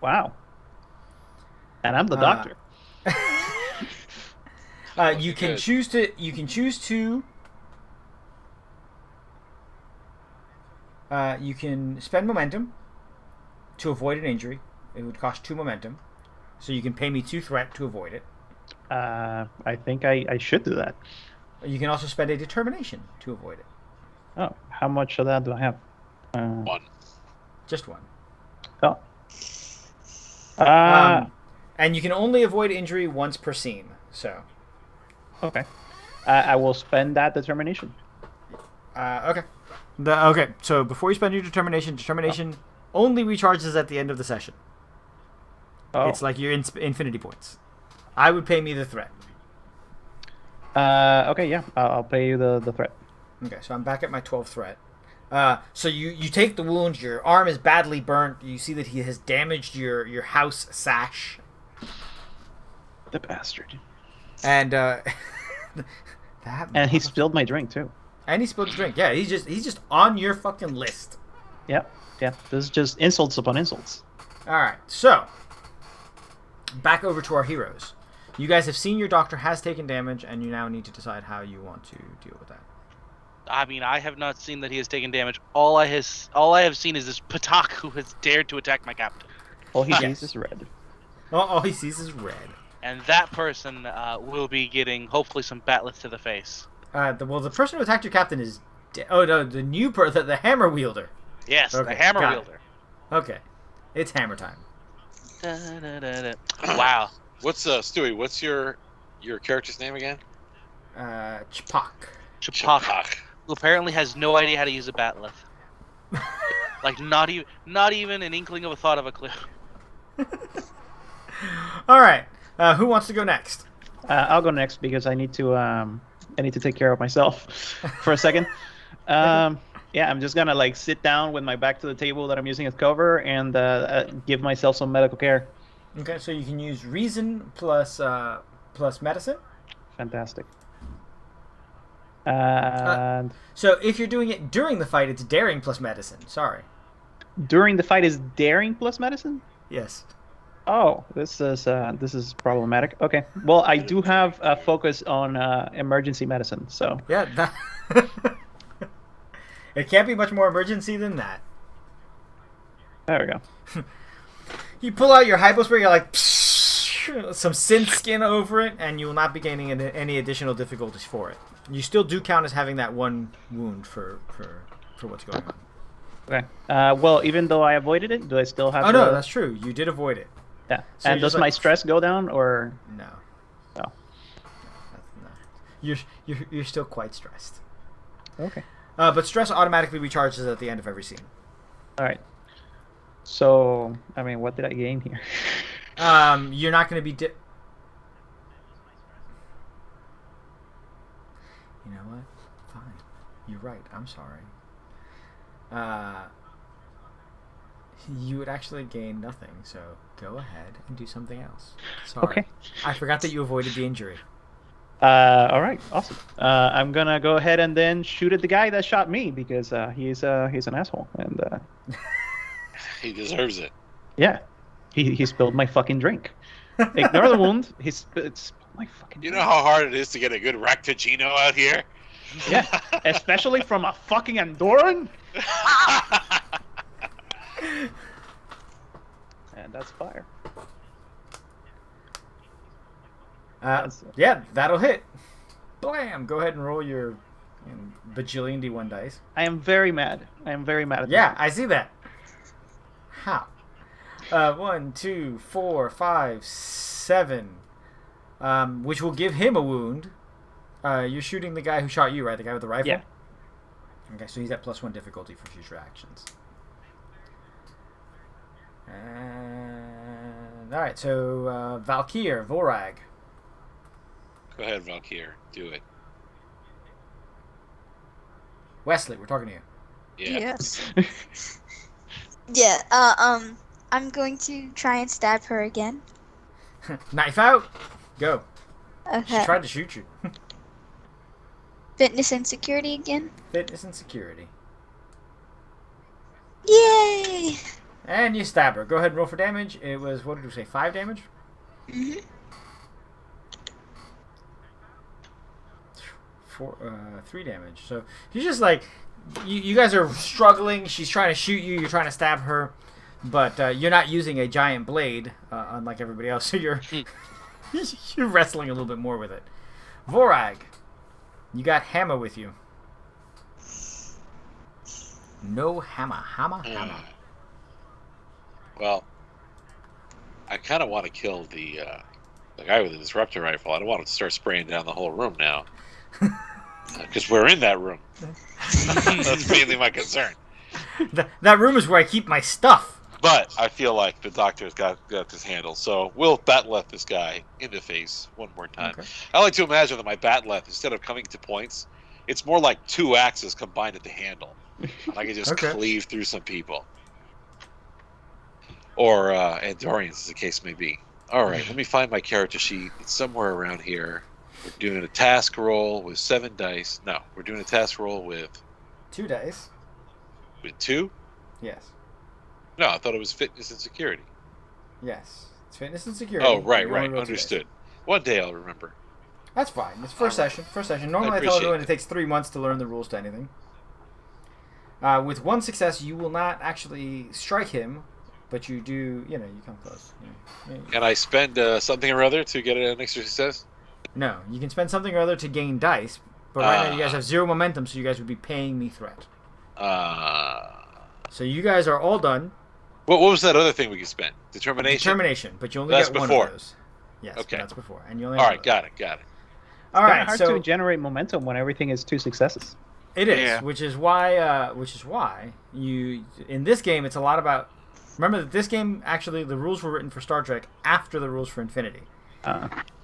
Wow. And I'm the doctor. You can choose to. You can spend momentum to avoid an injury. It would cost 2 momentum, so you can pay me 2 threat to avoid it. I think I should do that. You can also spend a determination to avoid it. Oh, how much of that do I have? 1. Just 1. Oh. And you can only avoid injury once per scene. So. Okay. I will spend that determination. Okay. Okay. So before you spend your determination only recharges at the end of the session. Oh. It's like your infinity points. I would pay me the threat. Okay, yeah. I'll pay you the threat. Okay, so I'm back at my 12th threat. So you take the wound. Your arm is badly burnt. You see that he has damaged your house sash. The bastard. And and he spilled my drink too. And he spilled the drink. Yeah, he's just on your fucking list. Yep. Yeah. This is just insults upon insults. All right. So back over to our heroes. You guys have seen your doctor has taken damage, and you now need to decide how you want to deal with that. I mean, I have not seen that he has taken damage. All I have seen is this Patak who has dared to attack my captain. All he sees is red. All he sees is red. And that person will be getting, hopefully, some batleth to the face. The person who attacked your captain is... Oh, no, the new person, the hammer wielder. Yes, Okay, the hammer got it. wielder. Okay. It's hammer time. Wow. What's Stewie? What's your character's name again? Chpak. Chapak, who apparently has no idea how to use a batleth. Like, not even an inkling of a thought of a clue. All right. Who wants to go next? I'll go next because I need to take care of myself for a second. Yeah, I'm just gonna like sit down with my back to the table that I'm using as cover and give myself some medical care. Okay, so you can use reason plus medicine. Fantastic. And So if you're doing it during the fight, it's daring plus medicine. Sorry. during the fight is daring plus medicine? Yes. Oh, this is problematic. Okay. Well, I do have a focus on emergency medicine, so. Yeah. It can't be much more emergency than that. There we go. You pull out your hypospray, you're like, some synth skin over it, and you will not be gaining any additional difficulties for it. You still do count as having that one wound for what's going on. Okay. Well, even though I avoided it, do I still have? Oh no, that's true. You did avoid it. Yeah. So And you're does just my like- stress go down or? No. Oh. No. You're still quite stressed. Okay. But stress automatically recharges at the end of every scene. All right. So, I mean, what did I gain here? You're not going to be. You know what? Fine. You're right. I'm sorry. You would actually gain nothing. So go ahead and do something else. Sorry. Okay. I forgot that you avoided the injury. All right, awesome. I'm gonna go ahead and then shoot at the guy that shot me because he's an asshole and He deserves it. yeah, he spilled my fucking drink. Ignore the wound. He spilled my fucking. You drink. know how hard it is to get a good Ractagino out here? Yeah, especially from a fucking Andorran. And that's fire. Yeah, that'll hit. Blam! Go ahead and roll your bajillion D1 dice. I am very mad. I am very mad at Yeah, this. I see that. How? 1, 2, 4, 5, 7. Which will give him a wound. You're shooting the guy who shot you, right? The guy with the rifle? Yeah. Okay, so he's at +1 difficulty for future actions. And alright, so Valkyr, Vorag. Go ahead, Valkyr. Do it. Wesley, we're talking to you. Yeah. Yes. Yeah. I'm going to try and stab her again. Knife out. Go. She Okay. tried to shoot you. Fitness and security again. Fitness and security. Yay! And you stab her. Go ahead and roll for damage. It was, what did we say, 5 damage? Mhm. 3 damage. So she's just like, you guys are struggling. She's trying to shoot you. You're trying to stab her. But you're not using a giant blade, unlike everybody else. So you're you're wrestling a little bit more with it. Vorag, you got hammer with you. No hammer. Hammer. Well, I kind of want to kill the guy with the disruptor rifle. I don't want him to start spraying down the whole room now. Because we're in that room. That's mainly my concern. That room is where I keep my stuff. But I feel like the doctor's got this handled. So we'll bat-leth this guy in the face one more time. Okay. I like to imagine that my bat-leth, instead of coming to points, it's more like 2 axes combined at the handle. And I can just Okay. cleave through some people. Or Andorians, as the case may be. Alright, let me find my character sheet. It's somewhere around here. We're doing a task roll with 7 dice. No, we're doing a task roll with 2 dice. 2? Yes. No, I thought it was fitness and security. Yes. It's fitness and security. Oh, right, You only right. roll 2 dice. Understood. One day I'll remember. That's fine. It's first session. Normally I tell appreciate everyone it. it takes 3 months to learn the rules to anything. With 1 success, you will not actually strike him, but you do, you come close. Can I spend something or other to get an extra success? No, you can spend something or other to gain dice, but right now you guys have 0 momentum, so you guys would be paying me threat. So you guys are all done. What was that other thing we could spend? Determination? Determination, but you only That's get one before. of those. Yes, Okay. but that's before. And you only All have right, one of got it. those. All It's right, hard so to generate momentum when everything is 2 successes. it is, Yeah. which is why you in this game it's a lot about. Remember that this game actually the rules were written for Star Trek after the rules for Infinity,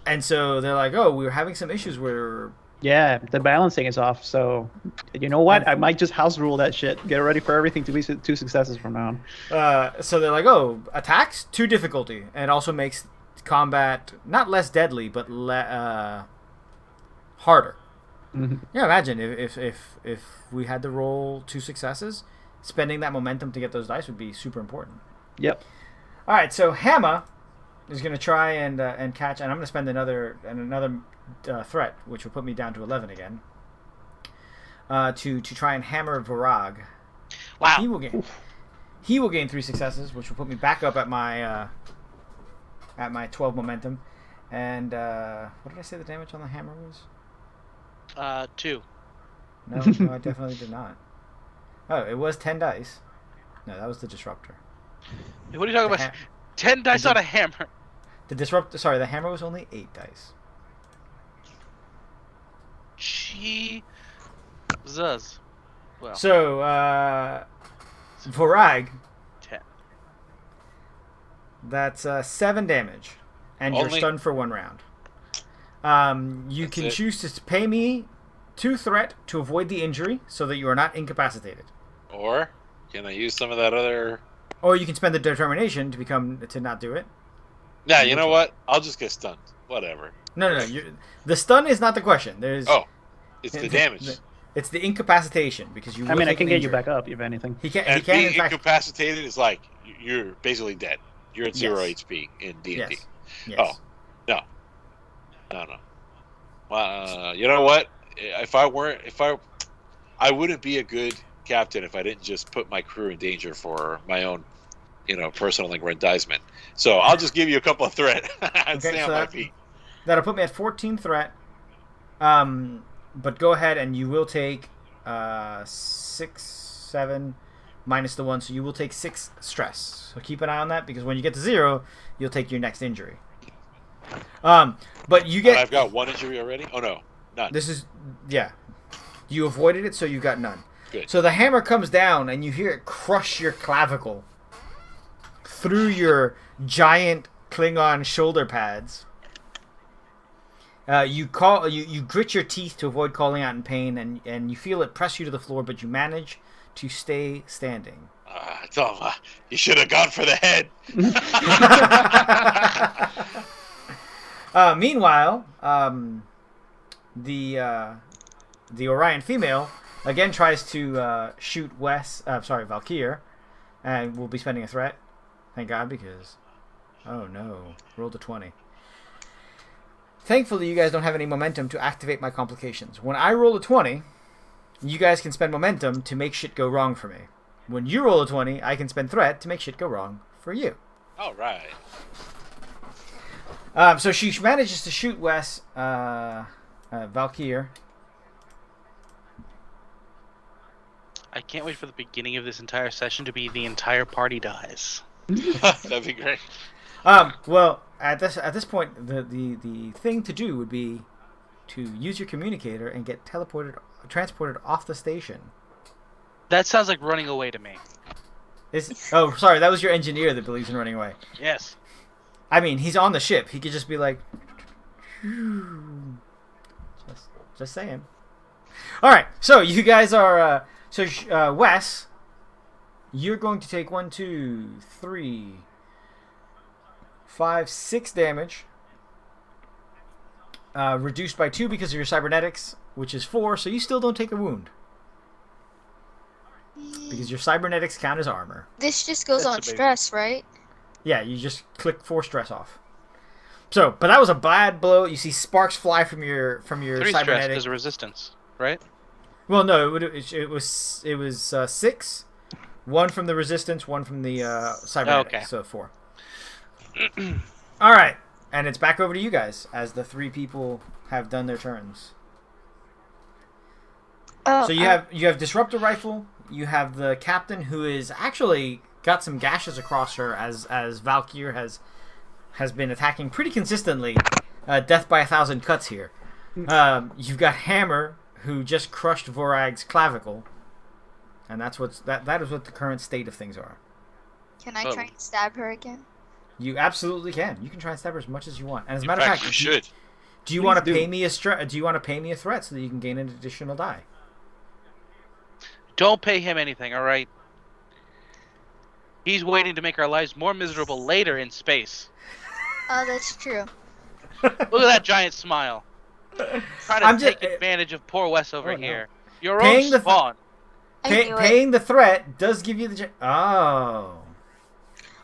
and so they're like, oh, we were having some issues where. Yeah, the balancing is off. So, you know what? I might just house rule that shit. Get ready for everything to be 2 successes from now on. So they're like, oh, attacks 2 difficulty, and it also makes combat not less deadly but harder. Mhm. Yeah, imagine if we had to roll 2 successes, spending that momentum to get those dice would be super important. Yep. All right, so Hammer is going to try and catch, and I'm going to spend another threat, which will put me down to 11 again. To try and hammer Vorog. Wow. He will gain 3 successes, which will put me back up at my 12 momentum. And what did I say the damage on the hammer was? 2. No, I definitely did not. Oh, it was 10 dice. No, that was the disruptor. What are you talking The about? 10 dice on a hammer. The hammer was only 8 dice. Jesus. Well, So, Vorog, 10. that's 7 damage, and you're Only? stunned for 1 round. You That's can it. choose to pay me 2 threat to avoid the injury, so that you are not incapacitated. Or can I use some of that other? Or you can spend the determination to not do it. Yeah, you know what? I'll just get stunned. Whatever. No. The stun is not the question. There's Oh, it's the damage. It's the incapacitation because you. I will mean, I take can an get you injury. back up if anything. He can. And He can. being In fact, incapacitated is like you're basically dead. You're at 0 Yes. HP in D&D. yes. Yes. Oh. No. You know what? I wouldn't be a good captain if I didn't just put my crew in danger for my own, personal aggrandizement. So I'll just give you a couple of threat and stay on my feet. That'll put me at 14 threat. But go ahead and you will take 6, 7 minus the 1, so you will take 6 stress. So keep an eye on that because when you get to 0, you'll take your next injury. But you And get. I've got 1 injury already. Oh no, none. This is You avoided it, so you got none. Good. So the hammer comes down, and you hear it crush your clavicle through your giant Klingon shoulder pads. You grit your teeth to avoid calling out in pain, and you feel it press you to the floor, but you manage to stay standing. Tom, you should have gone for the head. Meanwhile, the Orion female again tries to shoot Valkyr, and will be spending a threat. Thank God, because oh no, rolled a 20. Thankfully, you guys don't have any momentum to activate my complications. When I roll a 20, you guys can spend momentum to make shit go wrong for me. When you roll a 20, I can spend threat to make shit go wrong for you. All right. So she manages to shoot Valkyr. I can't wait for the beginning of this entire session to be the entire party dies. That'd be great. Well, at this point, the thing to do would be to use your communicator and get transported off the station. That sounds like running away to me. Sorry, that was your engineer that believes in running away. Yes. I mean, he's on the ship. He could just be like, just saying. All right, so you guys are. Wes, you're going to take 1, 2, 3, 5, 6 damage. Reduced by 2 because of your cybernetics, which is 4. So you still don't take a wound because your cybernetics count as armor. This just goes That's on amazing. stress, right? Yeah, you just click 4 stress off. So, but that was a bad blow. You see sparks fly from your 3 stress cybernetic. because of resistance, right? Well, no, it was 6. 1 from the resistance, 1 from the cybernetic. Okay. So 4. All right, and it's back over to you guys as the 3 people have done their turns. Oh, So you have disruptor rifle. You have the captain who is actually got some gashes across her as Valkyr has been attacking pretty consistently. Death by 1,000 cuts here. You've got Hammer who just crushed Vorag's clavicle, and that is what the current state of things are. Can I try and stab her again? You absolutely can. You can try and stab her as much as you want. And as a In matter of fact, fact, you should. do you want to pay me Do you want to pay me a threat so that you can gain an additional die? Don't pay him anything, all right? He's waiting to make our lives more miserable later in space. Oh, that's true. Look at that giant smile. Trying to I'm take just- advantage of poor Wes over Oh, no. here. Your Paying own the spawn. I knew it. Paying the threat does give you the oh.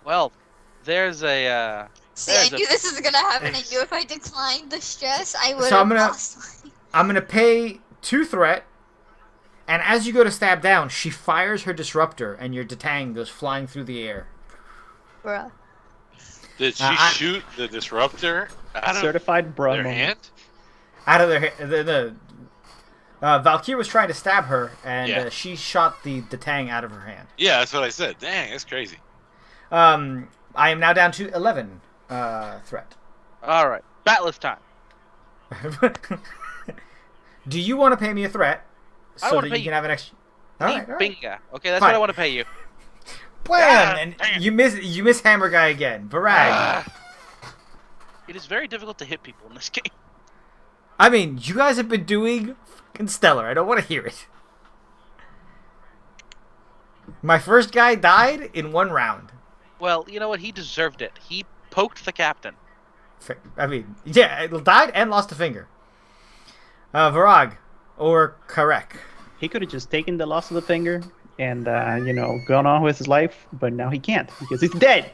Well, there's a See, I there's knew this was gonna happen. I knew if I declined the stress, I would So have I'm gonna- lost. I'm gonna pay 2 threat, and as you go to stab down, she fires her disruptor, and your detang goes flying through the air. Bruh. Did she I- shoot the disruptor out of Certified their bruh. hand? Out of their Valkyrie was trying to stab her, and Yeah. she shot the tang out of her hand. Yeah, that's what I said. Dang, that's crazy. I am now down to 11 threat. All right, batless time. Do you want to pay me a threat I so wanna that pay you you- can have an extra? All right. Binga. Okay, that's Fine. what I want to pay you. Blam! And you miss Hammer Guy again. Varag. It is very difficult to hit people in this game. I mean, you guys have been doing fucking stellar. I don't want to hear it. My first guy died in 1 round. Well, you know what? He deserved it. He poked the captain. I mean, yeah, died and lost a finger. Vorog or Karek. He could have just taken the loss of the finger and gone on with his life, but now he can't because he's dead.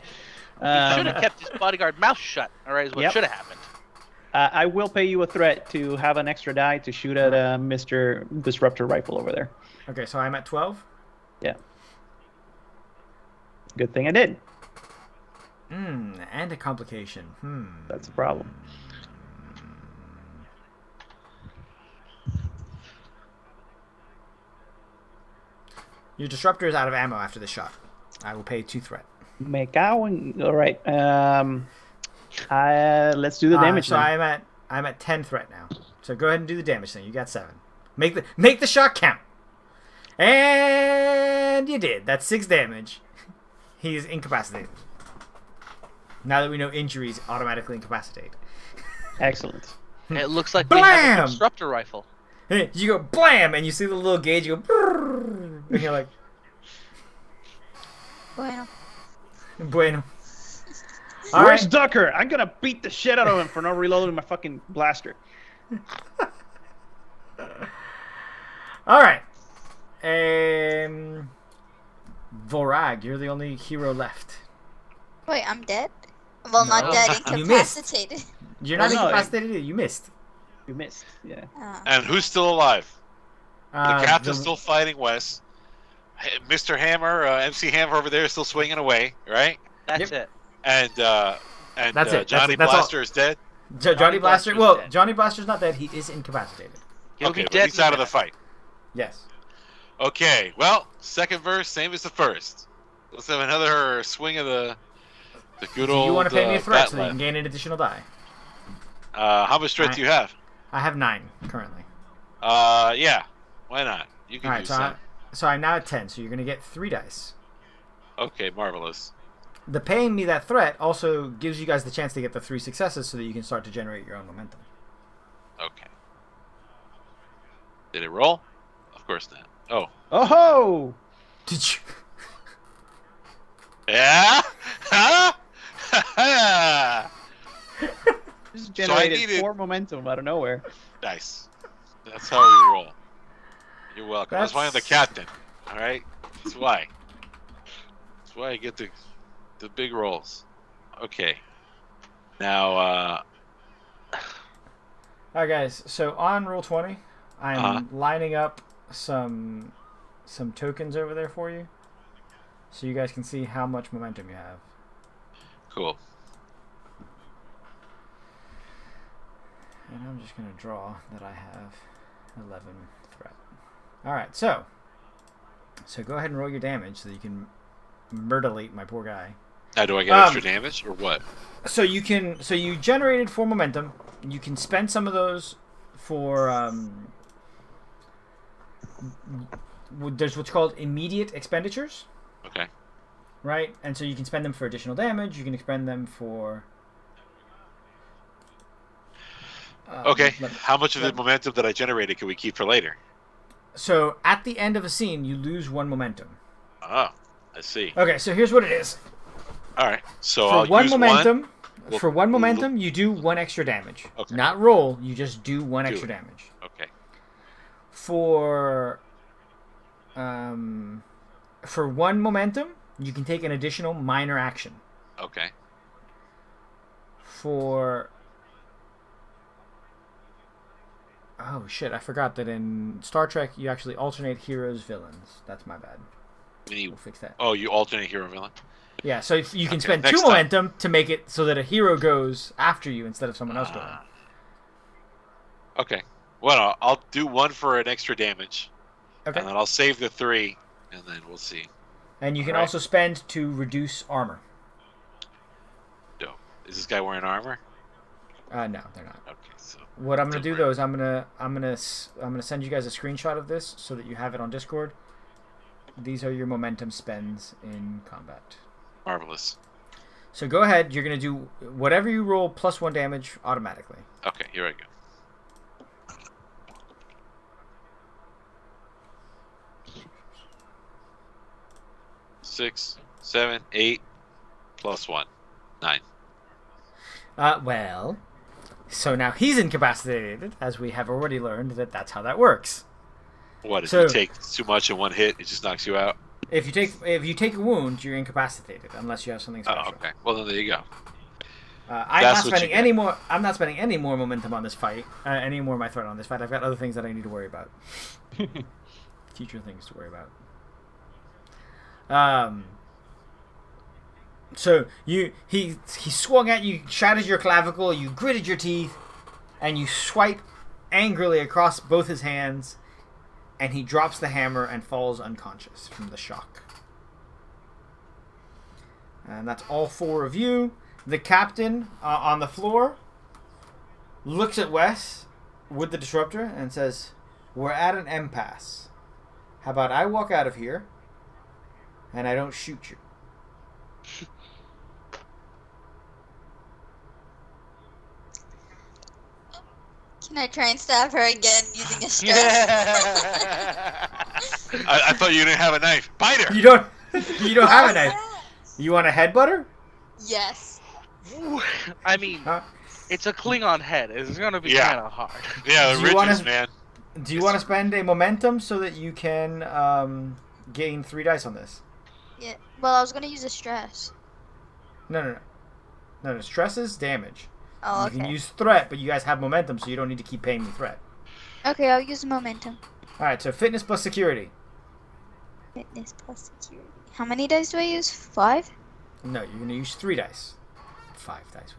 He should have kept his bodyguard mouth shut. All right, is what Yep. should have happened. I will pay you a threat to have an extra die to shoot at Mr. Disruptor Rifle over there. Okay, so I'm at 12. Yeah. Good thing I did. And a complication. That's a problem. Your disruptor is out of ammo after the shot. I will pay 2 threat. All right. Let's do the damage. So then. I'm at 10 threat now. So go ahead and do the damage thing. You got 7. Make the shot count. And you did. That's 6 damage. He's incapacitated. Now that we know injuries automatically incapacitate. Excellent. It looks like we have Blam! a disruptor rifle. You go blam, and you see the little gauge. You go, brrr, and you're like, Bueno. bueno. All Where's right. Ducker? I'm gonna beat the shit out of him for not reloading my fucking blaster. All right. Vorag, you're the only hero left. Wait, I'm dead? Well, not No. dead, You missed. incapacitated. You're not No, incapacitated either. You missed. You missed. Yeah. Oh. And who's still alive? The captain's the- still fighting Wes. Mr. Hammer, MC Hammer over there is still swinging away, right? That's Yep. it. And That's it. Johnny That's all. Blaster is dead. Johnny Blaster. Blaster's Well, dead. Johnny Blaster's not dead. He is incapacitated. He'll Okay, be but dead. he's out of the fight. Yes. Okay, well, second verse, same as the first. Let's have another swing of the good Do old. you want to pay me a threat bat so that you can left. gain an additional die? How much threat do you have? I have 9 currently. Yeah, why not? You can All right, use so, some. so I'm now at 10. So you're gonna get 3 dice. Okay, marvelous. The paying me that threat also gives you guys the chance to get the 3 successes so that you can start to generate your own momentum. Okay. Did it roll? Of course not. Oh. Oh ho! Did you? Yeah? Huh? Just So I generated needed- 4 momentum out of nowhere. Nice. That's how we roll. You're welcome. That's why I'm the That's- captain. All right. That's why. That's why I get the big rolls. Okay. Now, All right, guys. So on roll 20, I'm Uh-huh. lining up some tokens over there for you, so you guys can see how much momentum you have. cool. And I'm just gonna draw that I have 11 threat. All right, so go ahead and roll your damage so that you can murderate my poor guy. Now, do I get extra damage or what? So you generated 4 momentum. You can spend some of those for there's what's called immediate expenditures, Okay. right? And so you can spend them for additional damage. You can expend them for Okay. let- How much of the let- momentum that I generated can we keep for later? So at the end of a scene, you lose 1 momentum. Oh, I see. Okay, so here's what it is. All right. So For I'll one use momentum, We'll- for one we'll- momentum, you do 1 extra damage. Okay. Not roll. You just do 1 Do extra it. damage. Okay. For 1 momentum, you can take an additional minor action. Okay. For oh shit, I forgot that in Star Trek you actually alternate heroes villains. That's my bad. When We'll fix that. Oh, you alternate hero villain. Yeah, so if you can Okay, spend next 2 time. momentum to make it so that a hero goes after you instead of someone else going. Okay. Well, I'll do one for an extra damage, Okay. and then I'll save the 3, and then we'll see. And you can Alright. also spend to reduce armor. Dope. Is this guy wearing armor? No, they're not. Okay, so What I'm gonna do Don't though is I'm gonna send you guys a screenshot of this so that you have it on Discord. These are your momentum spends in combat. marvelous. So go ahead. You're gonna do whatever you roll plus 1 damage automatically. Okay, here I go. 6, 7, 8, plus 1, 9. Well, so now he's incapacitated, as we have already learned that that's how that works. What if So- you take too much in one hit? It just knocks you out. If you take a wound, you're incapacitated unless you have something special. Oh, okay. Well, then there you go. I'm That's not what spending you any more. I'm not spending any more momentum on this fight. Any more of my threat on this fight. I've got other things that I need to worry about. Future things to worry about. So he swung at you, shattered your clavicle. You gritted your teeth, and you swipe angrily across both his hands, and he drops the hammer and falls unconscious from the shock. And that's all 4 of you. The captain on the floor looks at Wes with the disruptor and says, "We're at an impasse. How about I walk out of here and I don't shoot you?" Can I try and stab her again using a stress? I thought you didn't have a knife. Bite her! You don't have a knife. You want a headbutt her? Yes. I mean, Huh? it's a Klingon head. It's gonna be Yeah. kind of hard. Yeah, the Do you wanna- ridges, man. Do you want to spend a momentum so that you can gain 3 dice on this? Yeah. Well, I was gonna use a stress. No. Stress is damage. Oh, You can okay. use threat, but you guys have momentum, so you don't need to keep paying me threat. Okay, I'll use momentum. All right, so fitness plus security. Fitness plus security. How many dice do I use? 5? No, you're gonna use 3 dice. 5 dice.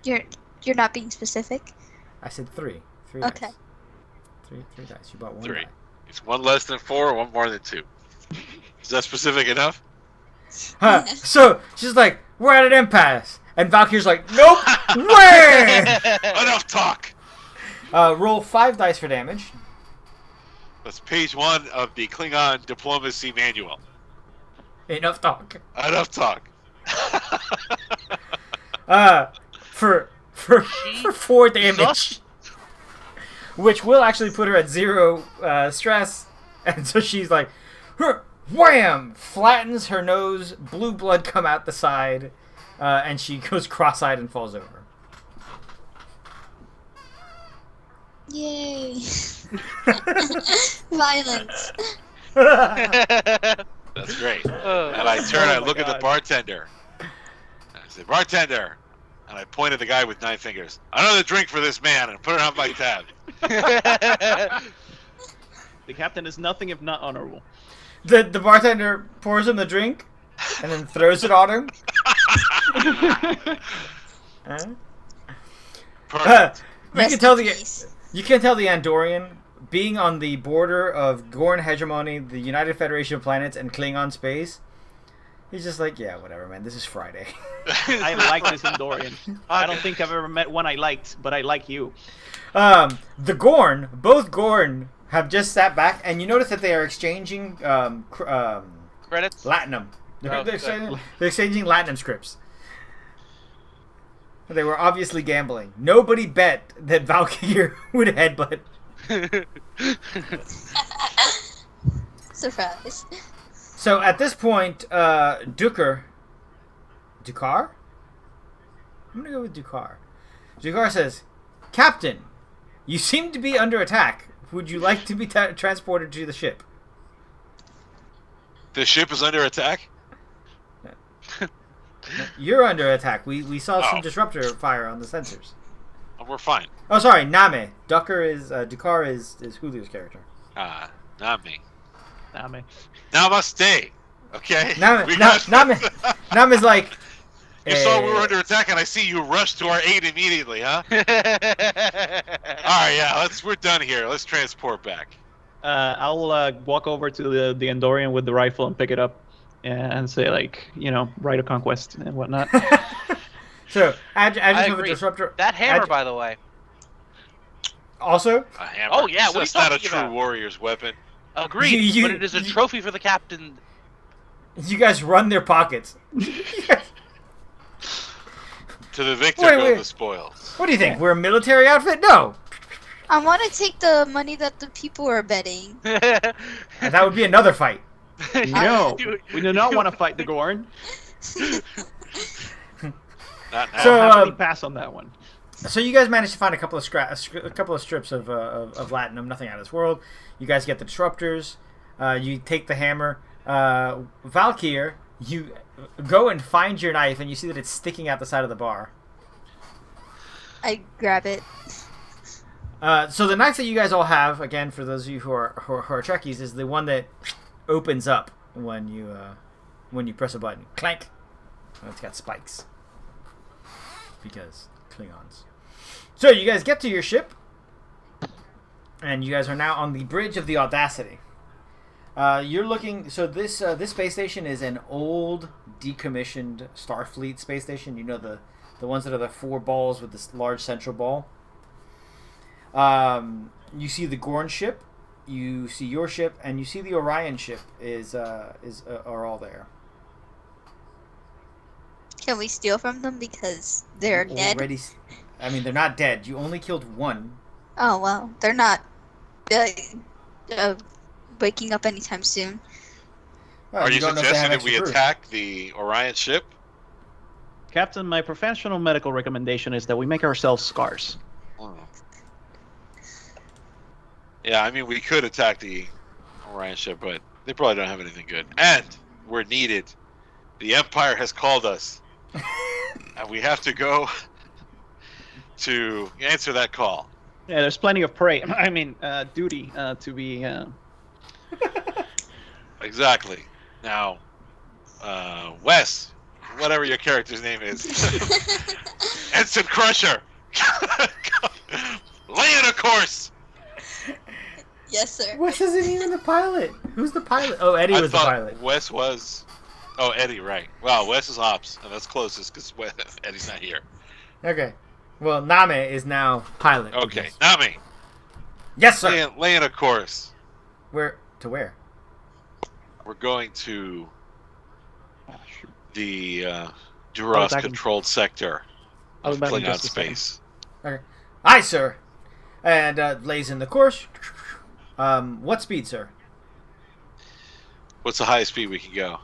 You're not being specific. I said 3. 3 Okay. dice. Three dice. You bought 1 3. die. It's 1 less than 4 or 1 more than 2. Is that specific enough? Huh. So she's like, "We're at an impasse," and Valkyrie's like, "Nope, where?" Enough talk! Roll 5 dice for damage. That's page 1 of the Klingon diplomacy manual. Enough talk. Enough talk. For 4 damage, which will actually put her at 0 stress, and so she's like, wham! Flattens her nose, blue blood come out the side, and she goes cross-eyed and falls over. Yay. Violence. That's great. And I turn, I my look at the God. bartender. And I say, "Bartender!" And I point at the guy with 9 fingers. "Another drink for this man," and put it on my tab. The captain is nothing if not honorable. The bartender pours him the drink, and then throws it on him. Perfect. You Rest can tell in the peace. Andorian, being on the border of Gorn hegemony, the United Federation of Planets, and Klingon space. He's just like, yeah, whatever, man. This is Friday. I like this Andorian. I don't think I've ever met one I liked, but I like you. The Gorn, both Gorn, have just sat back, and you notice that they are exchanging Credits? Latinum. Oh, They're exchanging Latinum scripts. They were obviously gambling. Nobody bet that Valkyrie would headbutt. Surprise. So at this point, Dukar? I'm gonna go with Dukar. Dukar says, "Captain, you seem to be under attack. Would you like to be transported to the ship?" The ship is under attack? You're under attack. We saw some Oh. disruptor fire on the sensors. Oh, we're fine. Oh, sorry, Name. Dukar is Julio's character. Not me. Nah, man. Namaste. Okay? Name We got- is like, You saw we were under attack, and I see you rush to our aid immediately, huh? All right, yeah, we're done here. Let's transport back. I'll walk over to the Andorian with the rifle and pick it up and say, like, right of conquest and whatnot. So, add I yourself a agree. disruptor. That hammer, by the way. Also, A hammer. Oh, yeah, what are you That's not a talking true about? warrior's weapon. Agreed, but it is a trophy for the captain. you guys run their pockets. To the victor Wait, go wait. the spoils. What do you think? We're a military outfit? No. I want to take the money that the people are betting. That would be another fight. No, we do not want to fight the Gorn. Not now. So, I'll happily pass on that one. So you guys managed to find a couple of strips of latinum, nothing out of this world. You guys get the disruptors. You take the hammer. Valkyr, you go and find your knife, and you see that it's sticking out the side of the bar. I grab it. So the knife that you guys all have, again, for those of you who are Trekkies, is the one that opens up when you press a button. Clank. And it's got spikes. Because Klingons. So you guys get to your ship, and you guys are now on the bridge of the Audacity. You're looking. So this space station is an old, decommissioned Starfleet space station. You know the ones that are the 4 balls with this large central ball. You see the Gorn ship, you see your ship, and you see the Orion ship are all there. Can we steal from them because they're dead? I mean, they're not dead. You only killed one. Oh well, they're not waking up anytime soon. Well, Are you don't know if they have suggesting that we extra proof. attack the Orion ship? Captain, my professional medical recommendation is that we make ourselves scars. Oh. Yeah, I mean, we could attack the Orion ship, but they probably don't have anything good. And we're needed. The Empire has called us. And we have to go to answer that call. Yeah, there's plenty of prey. I mean, duty to be. Exactly. Now, Wes, whatever your character's name is, Ensign Crusher, lay in a course. Yes, sir. Wes isn't even the pilot. Who's the pilot? Oh, Eddie was the pilot. Wes was. Oh, Eddie, right. Wow, Wes is ops, and that's closest because Eddie's not here. Okay. Well, Name is now pilot. Okay, Nami, Yes, sir. lay in a course. Where? We're going to the Duras-controlled sector I'll of be back in Klingon just a second. space. Okay. Aye, sir. And lays in the course. What speed, sir? What's the highest speed we can go?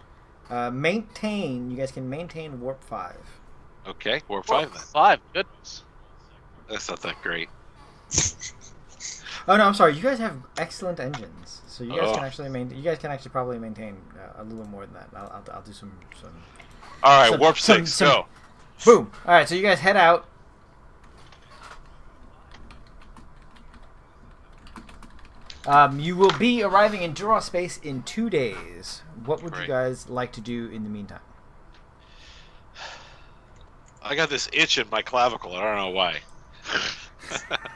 Maintain. You guys can maintain warp 5. Okay, warp 5 then. 5, goodness. That's not that great. Oh no, I'm sorry. You guys have excellent engines, so you guys Oh. can actually You guys can actually probably maintain a little more than that. I'll do some. All right, Some- warp some- 6, some- go. Boom. All right, so you guys head out. You will be arriving in Duras space in 2 days. What would you Right. guys like to do in the meantime? I got this itch in my clavicle. I don't know why.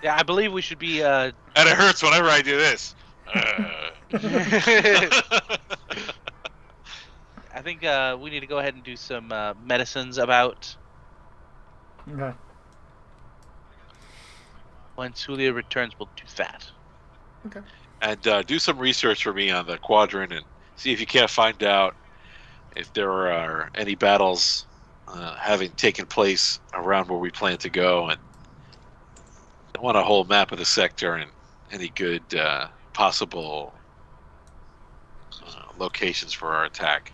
Yeah, I believe we should be. And it hurts whenever I do this. I think we need to go ahead and do some medicines about Okay. when Julia returns. We'll do that. Okay. And do some research for me on the quadrant and see if you can't find out if there are any battles having taken place around where we plan to go. And I want a whole map of the sector and any good possible locations for our attack.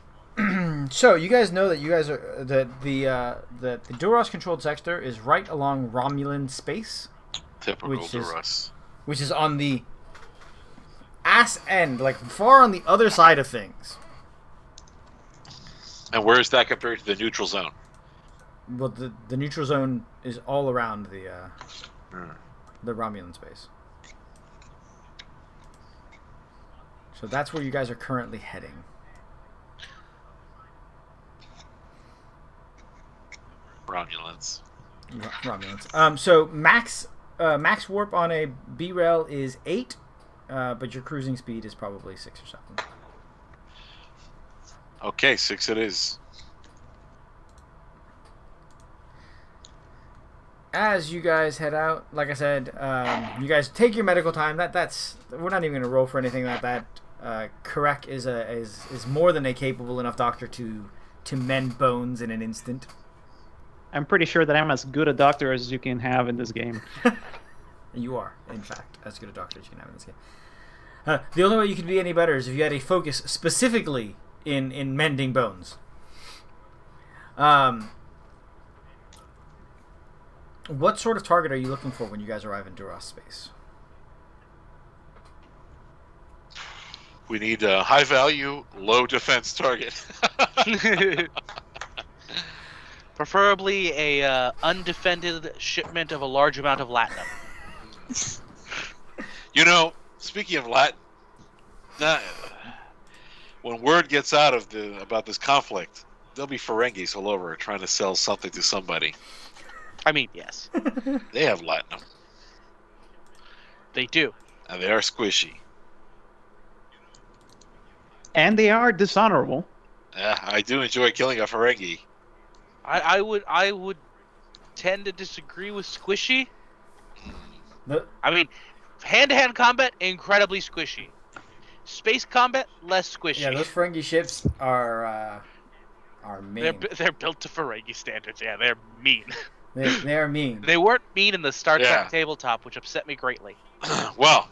So you guys know that the Duras controlled sector is right along Romulan space, Typical Which is- Duras. which is on the ass end, like far on the other side of things. And where is that compared to the neutral zone? Well, the neutral zone is all around the Hmm. Romulan space. So that's where you guys are currently heading. Romulans. Romulans. So max warp on a B rail is 8, but your cruising speed is probably 6 or 7. Okay, 6 it is. As you guys head out, like I said, you guys take your medical time. That's we're not even going to roll for anything like that. Karek is more than a capable enough doctor to mend bones in an instant. I'm pretty sure that I'm as good a doctor as you can have in this game. You are, in fact, as good a doctor as you can have in this game. The only way you could be any better is if you had a focus specifically in mending bones. What sort of target are you looking for when you guys arrive in Duras space? We need a high value, low defense target. Preferably a undefended shipment of a large amount of latinum. You know, speaking of Latin, when word gets out about this conflict, there'll be Ferengis all over trying to sell something to somebody. I mean, yes. They have latinum. They do. And they are squishy. And they are dishonorable. I do enjoy killing a Ferengi. I would tend to disagree with squishy. I mean, hand-to-hand combat, incredibly squishy. Space combat, less squishy. Yeah, those Ferengi ships are mean. They're built to Ferengi standards. Yeah, they're mean. They are mean. They weren't mean in the Star Trek tabletop, which upset me greatly. Well,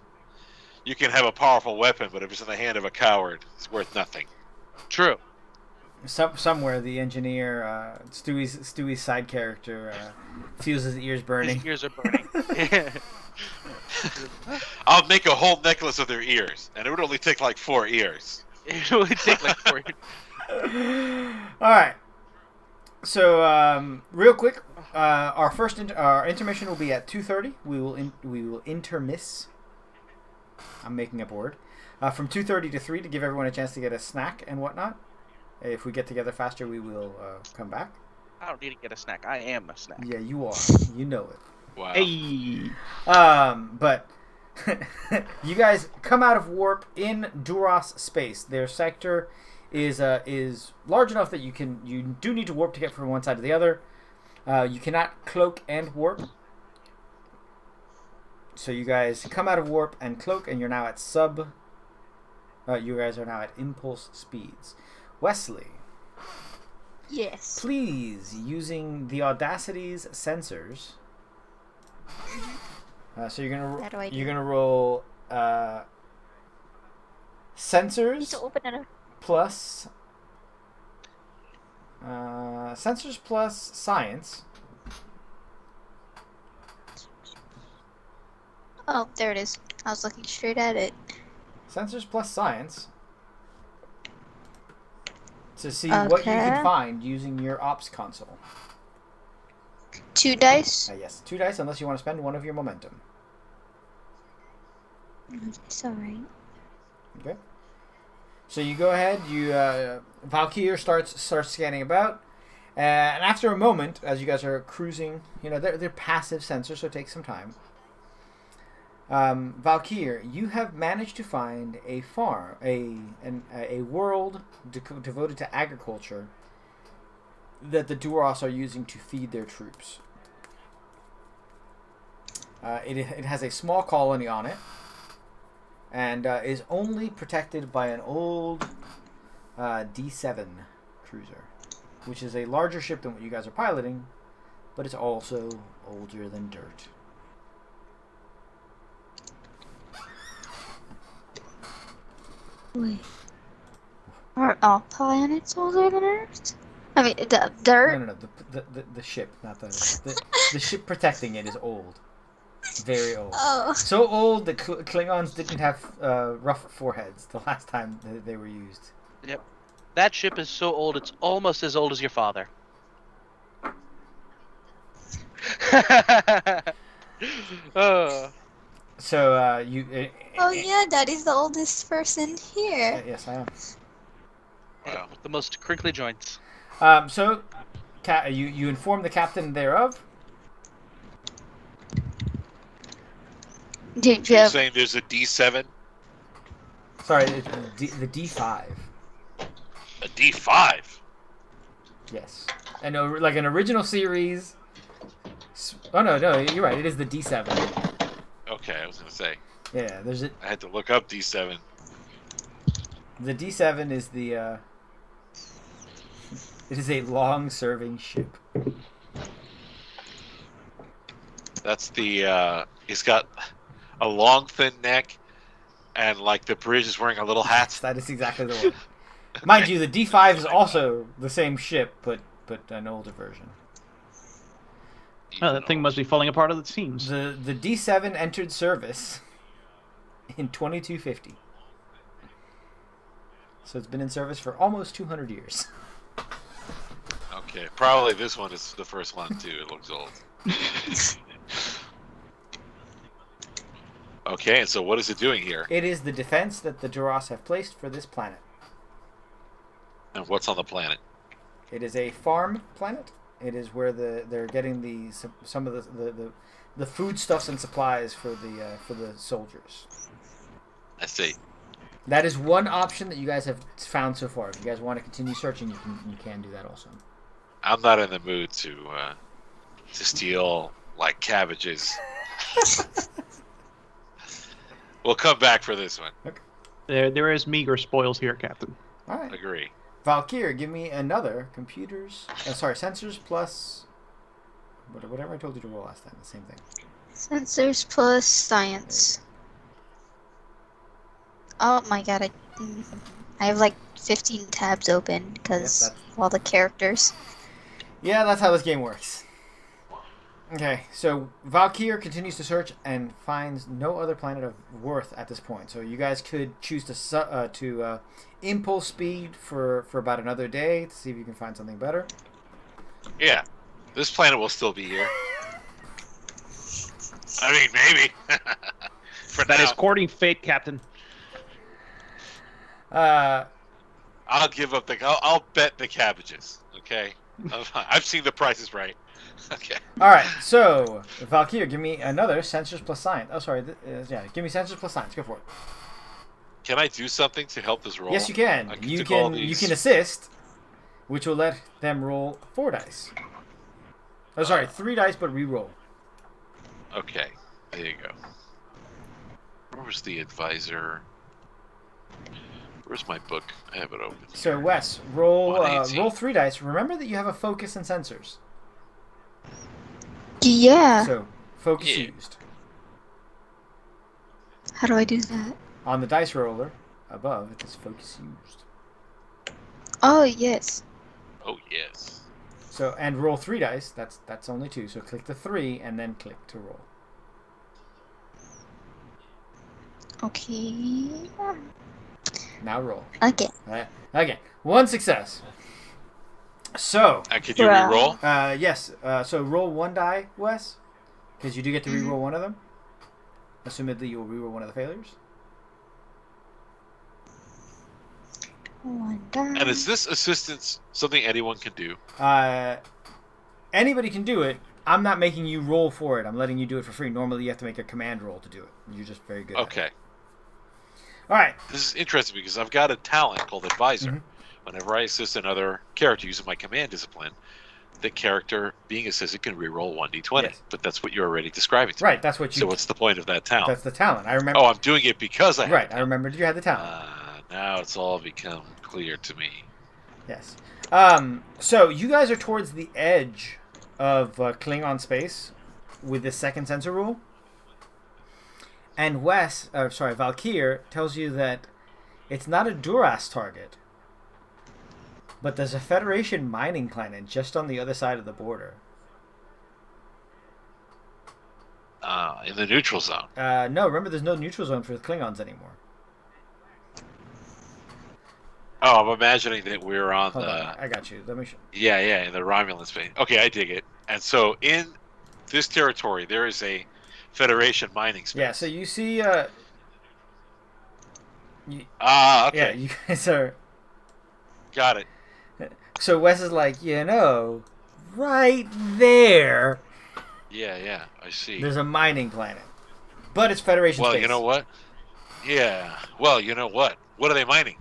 you can have a powerful weapon, but if it's in the hand of a coward, it's worth nothing. True. Somewhere the engineer, Stewie's side character, feels his ears burning. His ears are burning. I'll make a whole necklace of their ears, and it would only take like 4 ears. It would take like 4 years. All right. So real quick, our intermission will be at 2:30. We will intermiss. I'm making up a word. From 2:30 to 3 to give everyone a chance to get a snack and whatnot. If we get together faster, we will come back. I don't need to get a snack. I am a snack. Yeah, you are. You know it. Wow. Hey. But you guys come out of warp in Duras space. Their sector is large enough that you do need to warp to get from one side to the other. You cannot cloak and warp. So you guys come out of warp and cloak, and you're now at you guys are now at impulse speeds. Wesley. Yes. Please, using the Audacity's sensors. So you're gonna roll sensors Need to open it up. plus sensors plus science. Oh, there it is. I was looking straight at it. Sensors plus science. To see what you can find using your ops console. 2 dice. Yes, 2 dice unless you want to spend 1 of your momentum. It's alright. Okay. So you go ahead. You Valkyr starts scanning about, and after a moment, as you guys are cruising, they're passive sensors, so it takes some time. Valkyr, you have managed to find a farm, a world devoted to agriculture that the Duras are using to feed their troops. It has a small colony on it, and is only protected by an old D7 cruiser, which is a larger ship than what you guys are piloting, but it's also older than dirt. Wait. Are all planets older than Earth? I mean, the dirt? No. The ship, not the ship protecting it is old. Very old. Oh. So old that Klingons didn't have rough foreheads the last time they were used. Yep. That ship is so old, it's almost as old as your father. So you. Oh yeah, Daddy's the oldest person here. Yes, I am. Wow. The most crinkly joints. So, you inform the captain thereof. Do you So you're have saying there's a D7, Sorry, it's the D5. a D5. Yes, and like an original series. Oh no, you're right. It is the D7. Okay, I was gonna say Yeah, there's a, I had to look up D7. the D7 is the. It is a long-serving ship. That's the. He's got a long, thin neck, and like the bridge is wearing a little hat. That is exactly the one. Mind you, the D5 is also the same ship, but an older version. Oh, that thing must be falling apart at the seams. The D7 entered service in 2250. So it's been in service for almost 200 years. Okay, probably this one is the first one too. It looks old. Okay, and so what is it doing here? It is the defense that the Duras have placed for this planet. And what's on the planet? It is a farm planet. It is where they're getting some of the foodstuffs and supplies for the soldiers. I see. That is one option that you guys have found so far. If you guys want to continue searching, you can do that also. I'm not in the mood to steal like cabbages. We'll come back for this one. Okay. There is meager spoils here, Captain. All right. Agree. Valkyr, give me another sensors plus whatever I told you to roll last time. The same thing. sensors plus science? Oh my god, I have like 15 tabs open because Yep, of all the characters. Yeah, that's how this game works. Okay, so Valkyr continues to search and finds no other planet of worth at this point. So you guys could choose to impulse speed for about another day to see if you can find something better. Yeah, this planet will still be here. I mean, maybe. For That now, is courting fate, Captain. I'll give up I'll bet the cabbages. Okay, I've seen the prices right. Okay. All right, so Valkyr, give me another sensors plus science. Oh, sorry, give me sensors plus science. Go for it. Can I do something to help this roll? Yes, you can. I You took all can these. assist, which will let them roll 4 dice. Oh, sorry, 3 dice, but re-roll. Okay, there you go. Where's the advisor? Where's my book? I have it open. So Wes, roll 118. 3 dice. Remember that you have a focus and sensors. Yeah. So focus Yeah. used How do I do that? on the dice roller above. It says focus used. Oh yes. Oh yes. So and roll 3 dice. That's only 2. So click the 3 and then click to roll. Okay. Now roll. Okay. Again, 1 success. So And can you Bruh. re-roll? yes. So roll 1 die, Wes, because you do get to Mm-hmm. re-roll one of them. Assumedly, you'll re-roll one of the failures. One die. And is this assistance something anyone can do? Anybody can do it. I'm not making you roll for it. I'm letting you do it for free. Normally, you have to make a command roll to do it. You're just very good. At it. Okay. All right. This is interesting because I've got a talent called Advisor. Mhm. Whenever I assist another character using my command discipline, the character being assisted can re-roll 1d20. Yes. But that's what you're already describing to me. Right. That's what you. So what's the point of that talent? That's the talent. I remember. Oh, I'm doing it because I have right. the I remembered you had the talent. Now it's all become clear to me. Yes. So you guys are towards the edge of Klingon space with the second sensor rule. And Valkyr tells you that it's not a Duras target, but there's a Federation mining planet just on the other side of the border. In the neutral zone. No, remember there's no neutral zone for the Klingons anymore. Oh, I'm imagining that we're on Hold the... on, I got you. Let me show. Yeah, in the Romulan space. Okay, I dig it. And so in this territory, there is a Federation mining space. Yeah, so you see... okay. Yeah, you guys are... Got it. So Wes is like, right there, Yeah, I see. there's a mining planet. But it's Federation Well, space. you know what? Yeah. Well, you know what? What are they mining?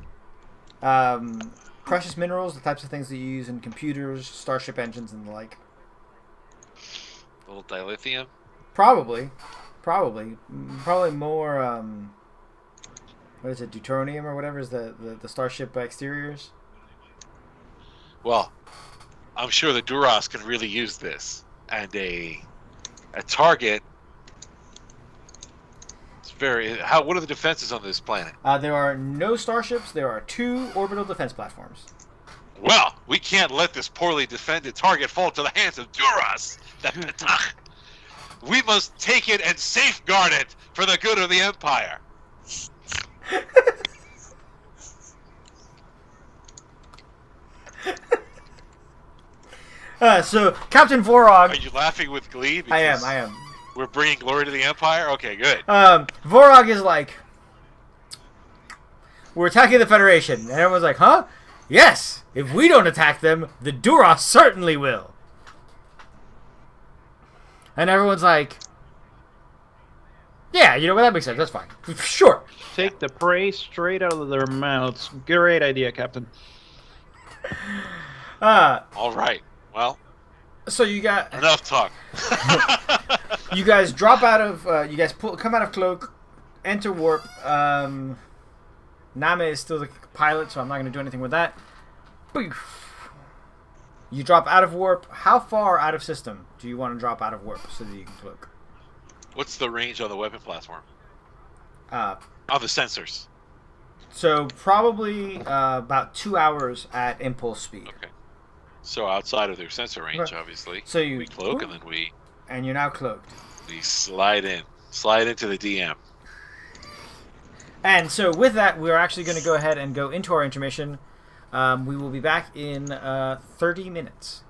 Precious minerals, the types of things that you use in computers, starship engines, and the like. A little dilithium? Probably more. What is it? Deuteronium or whatever is the starship exteriors. Well, I'm sure the Duras can really use this. And a target. It's very. What are the defenses on this planet? There are no starships. There are 2 orbital defense platforms. Well, we can't let this poorly defended target fall to the hands of Duras. We must take it and safeguard it for the good of the Empire. So Captain Vorog. Are you laughing with glee? I Because am. We're bringing glory to the Empire? Okay, good. Vorog is like, we're attacking the Federation. And everyone's like, huh? Yes! If we don't attack them, the Duras certainly will. And everyone's like, yeah, you know what, that makes sense. That's fine. Sure. Take the prey straight out of their mouths. Great idea, Captain. All right. Well, so you got enough talk. you guys drop out of you guys come out of cloak, enter warp. Name is still the pilot, so I'm not going to do anything with that. You drop out of warp. How far out of system do you want to drop out of warp so that you can cloak? What's the range on the weapon platform? Uh, On the sensors. So probably about 2 hours at impulse speed. Okay. So outside of their sensor range, Right. obviously. So you we cloak and then and you're now cloaked. we slide into the DM. And so with that, we're actually going to go ahead and go into our intermission. We will be back in 30 minutes.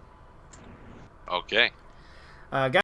Okay. Guys.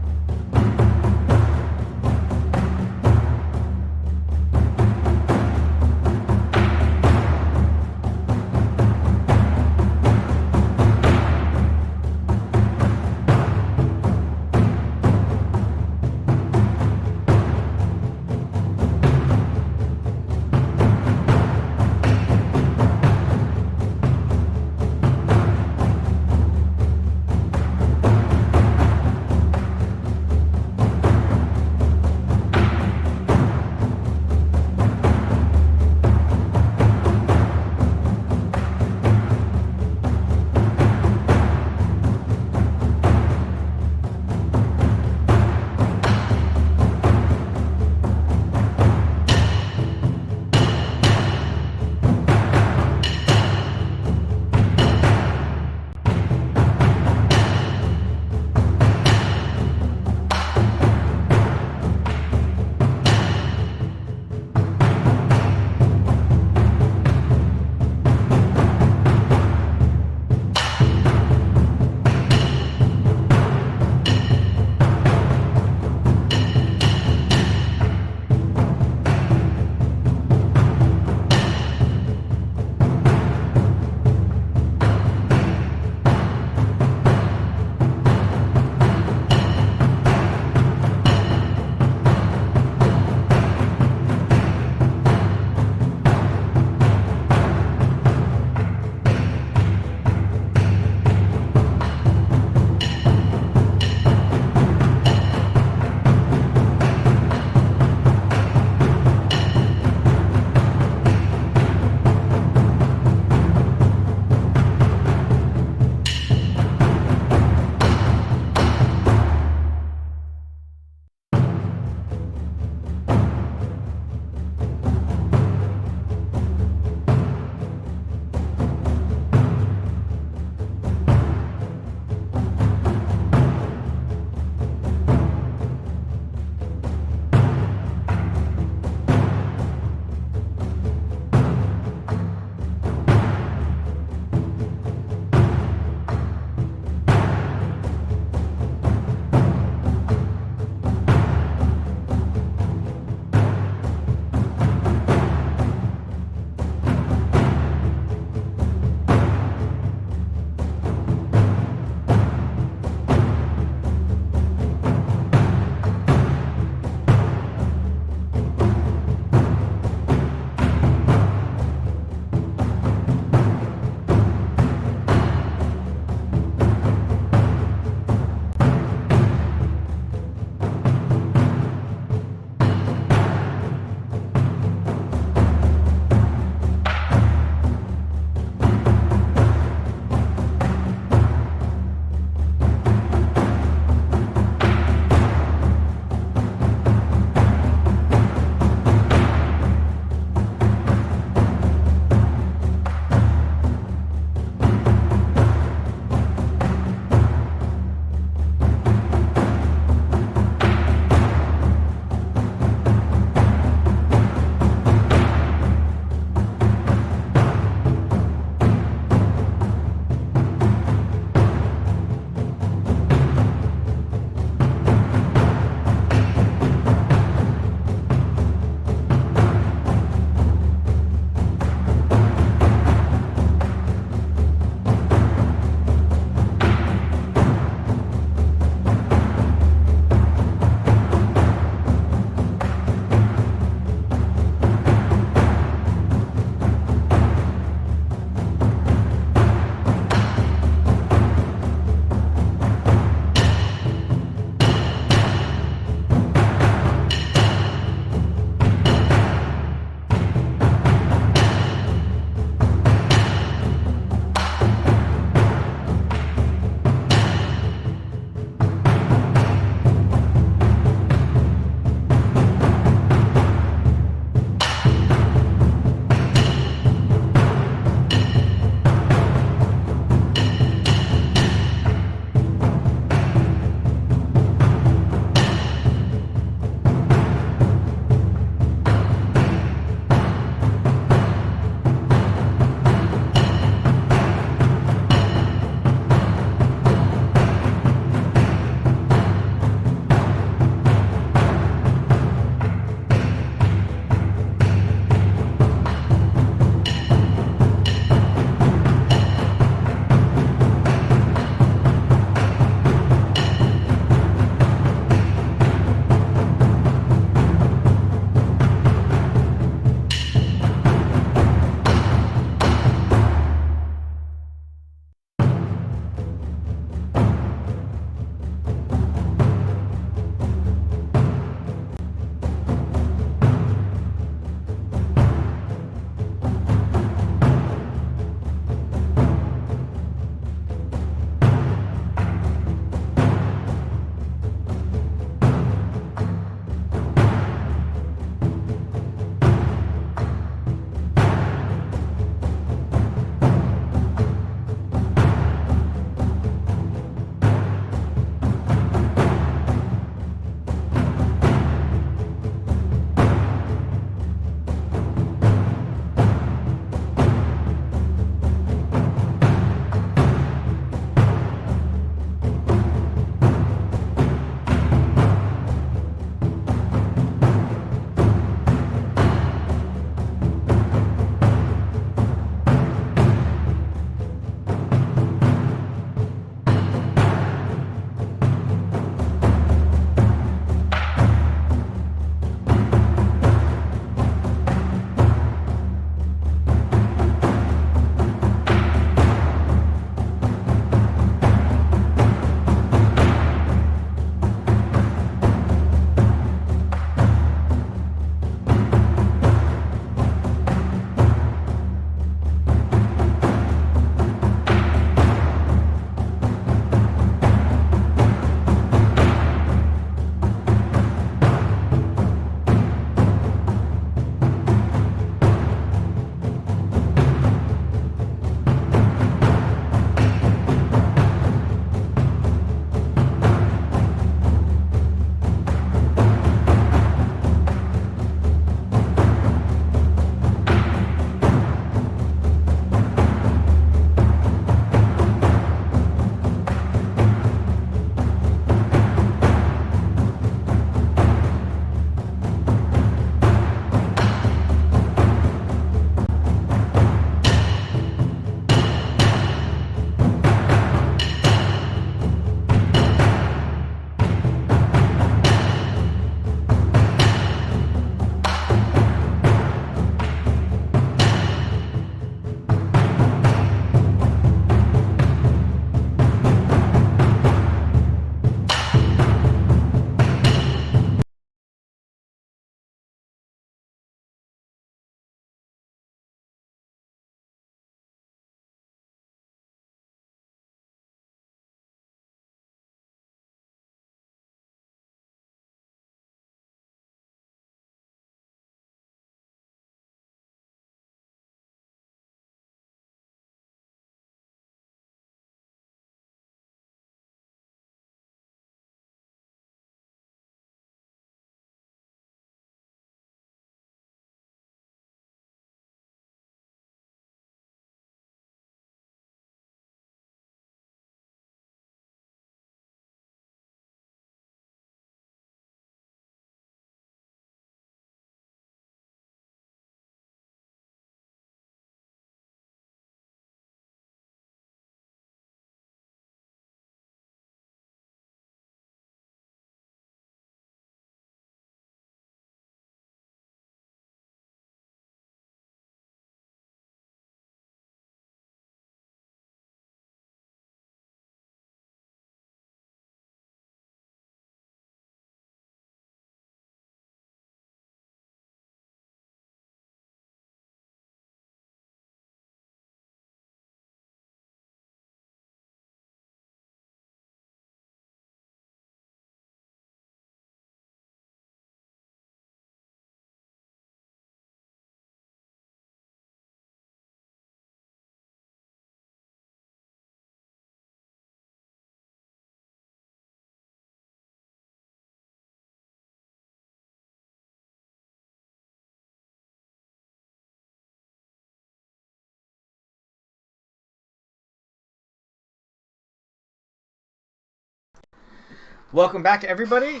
Welcome back, everybody.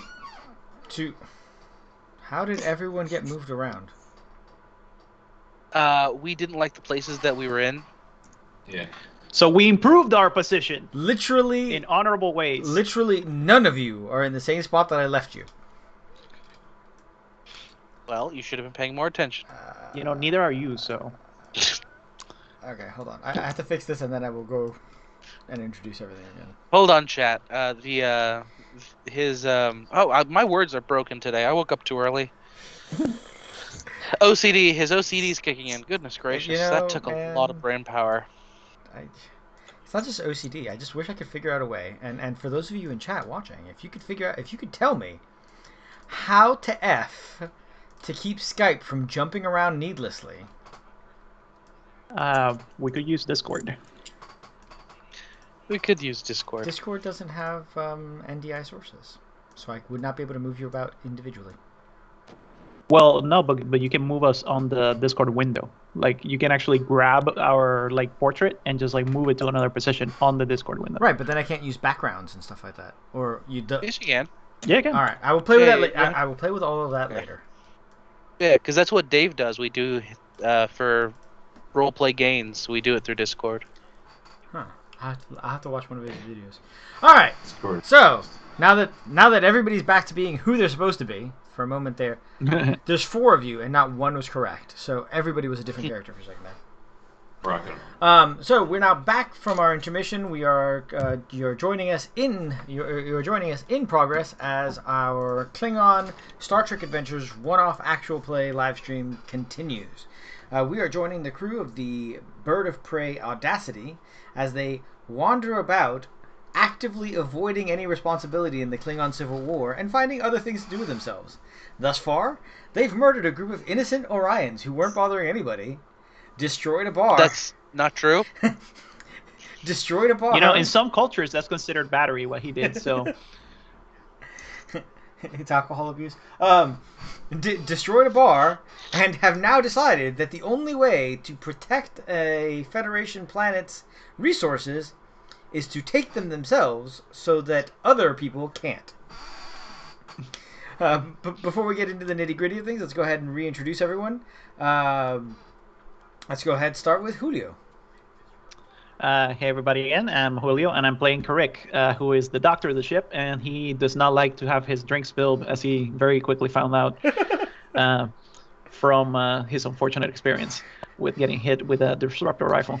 How did everyone get moved around? We didn't like the places that we were in. Yeah. So we improved our position Literally, in honorable ways. literally none of you are in the same spot that I left you. Well, you should have been paying more attention. Neither are you, so. Okay, hold on. I have to fix this, and then I will go and introduce everything again. Hold on, chat. My words are broken today. I woke up too early. His OCD's kicking in. Goodness gracious, that took a lot of brain power. It's not just OCD. I just wish I could figure out a way. And for those of you in chat watching, if you could tell me how to keep Skype from jumping around needlessly. We could use Discord. We could use Discord. Discord doesn't have NDI sources, so I would not be able to move you about individually. Well, no, but you can move us on the Discord window. Like, you can actually grab our portrait and just move it to another position on the Discord window. Right, but then I can't use backgrounds and stuff like that. Or you do. Yes, you can. Yeah, you can. All right, I will play with that. Yeah. I will play with all of that later. Yeah, because that's what Dave does. We do for roleplay games. We do it through Discord. Huh. I'll have to watch one of his videos. All right. So now that everybody's back to being who they're supposed to be, for a moment there, there's 4 of you, and not one was correct. So everybody was a different character for a second there. So we're now back from our intermission. We are you're joining us in progress as our Klingon Star Trek Adventures one-off actual play live stream continues. We are joining the crew of the Bird of Prey Audacity as they wander about, actively avoiding any responsibility in the Klingon Civil War and finding other things to do with themselves. Thus far, they've murdered a group of innocent Orions who weren't bothering anybody, destroyed a bar. That's not true. Destroyed a bar. In some cultures, that's considered battery, what he did, so... It's alcohol abuse. Destroyed a bar and have now decided that the only way to protect a Federation planet's resources is to take them themselves so that other people can't. Before we get into the nitty-gritty of things, let's go ahead and reintroduce everyone. Let's go ahead and start with Julio. Hey everybody again, I'm Julio, and I'm playing Karik, who is the doctor of the ship, and he does not like to have his drink spilled, as he very quickly found out from his unfortunate experience with getting hit with a disruptor rifle.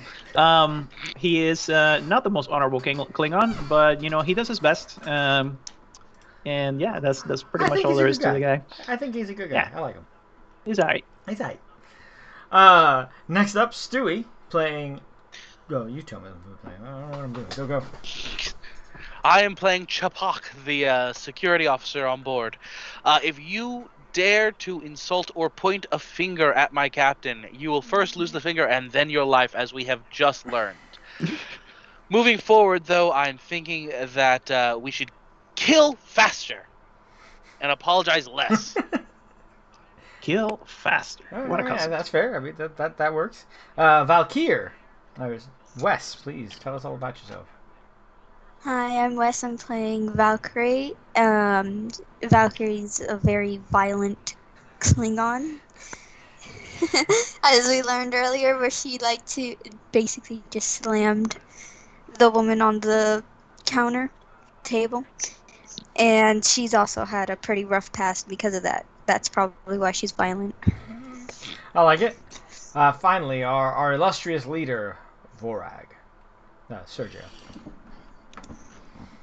He is not the most honorable Klingon, but he does his best. And yeah, that's pretty much all there is to the guy. I think he's a good guy. Yeah. I like him. He's alright. He's alright. Next up, Stewie playing. Go, you tell me what I'm playing. I don't know what I'm doing. Go. I am playing Chapak, the security officer on board. If you dare to insult or point a finger at my captain, you will first lose the finger and then your life, as we have just learned. Moving forward, though, I'm thinking that we should kill faster and apologize less. Kill faster. What a Yeah, concept. that's fair. I mean, that works. Valkyr. Wes, please tell us all about yourself. Hi, I'm Wes. I'm playing Valkyrie. Valkyrie's a very violent Klingon. As we learned earlier, where she liked to basically just slammed the woman on the counter table. And she's also had a pretty rough past because of that. That's probably why she's violent. I like it. Finally, our illustrious leader, Vorog. Sergio.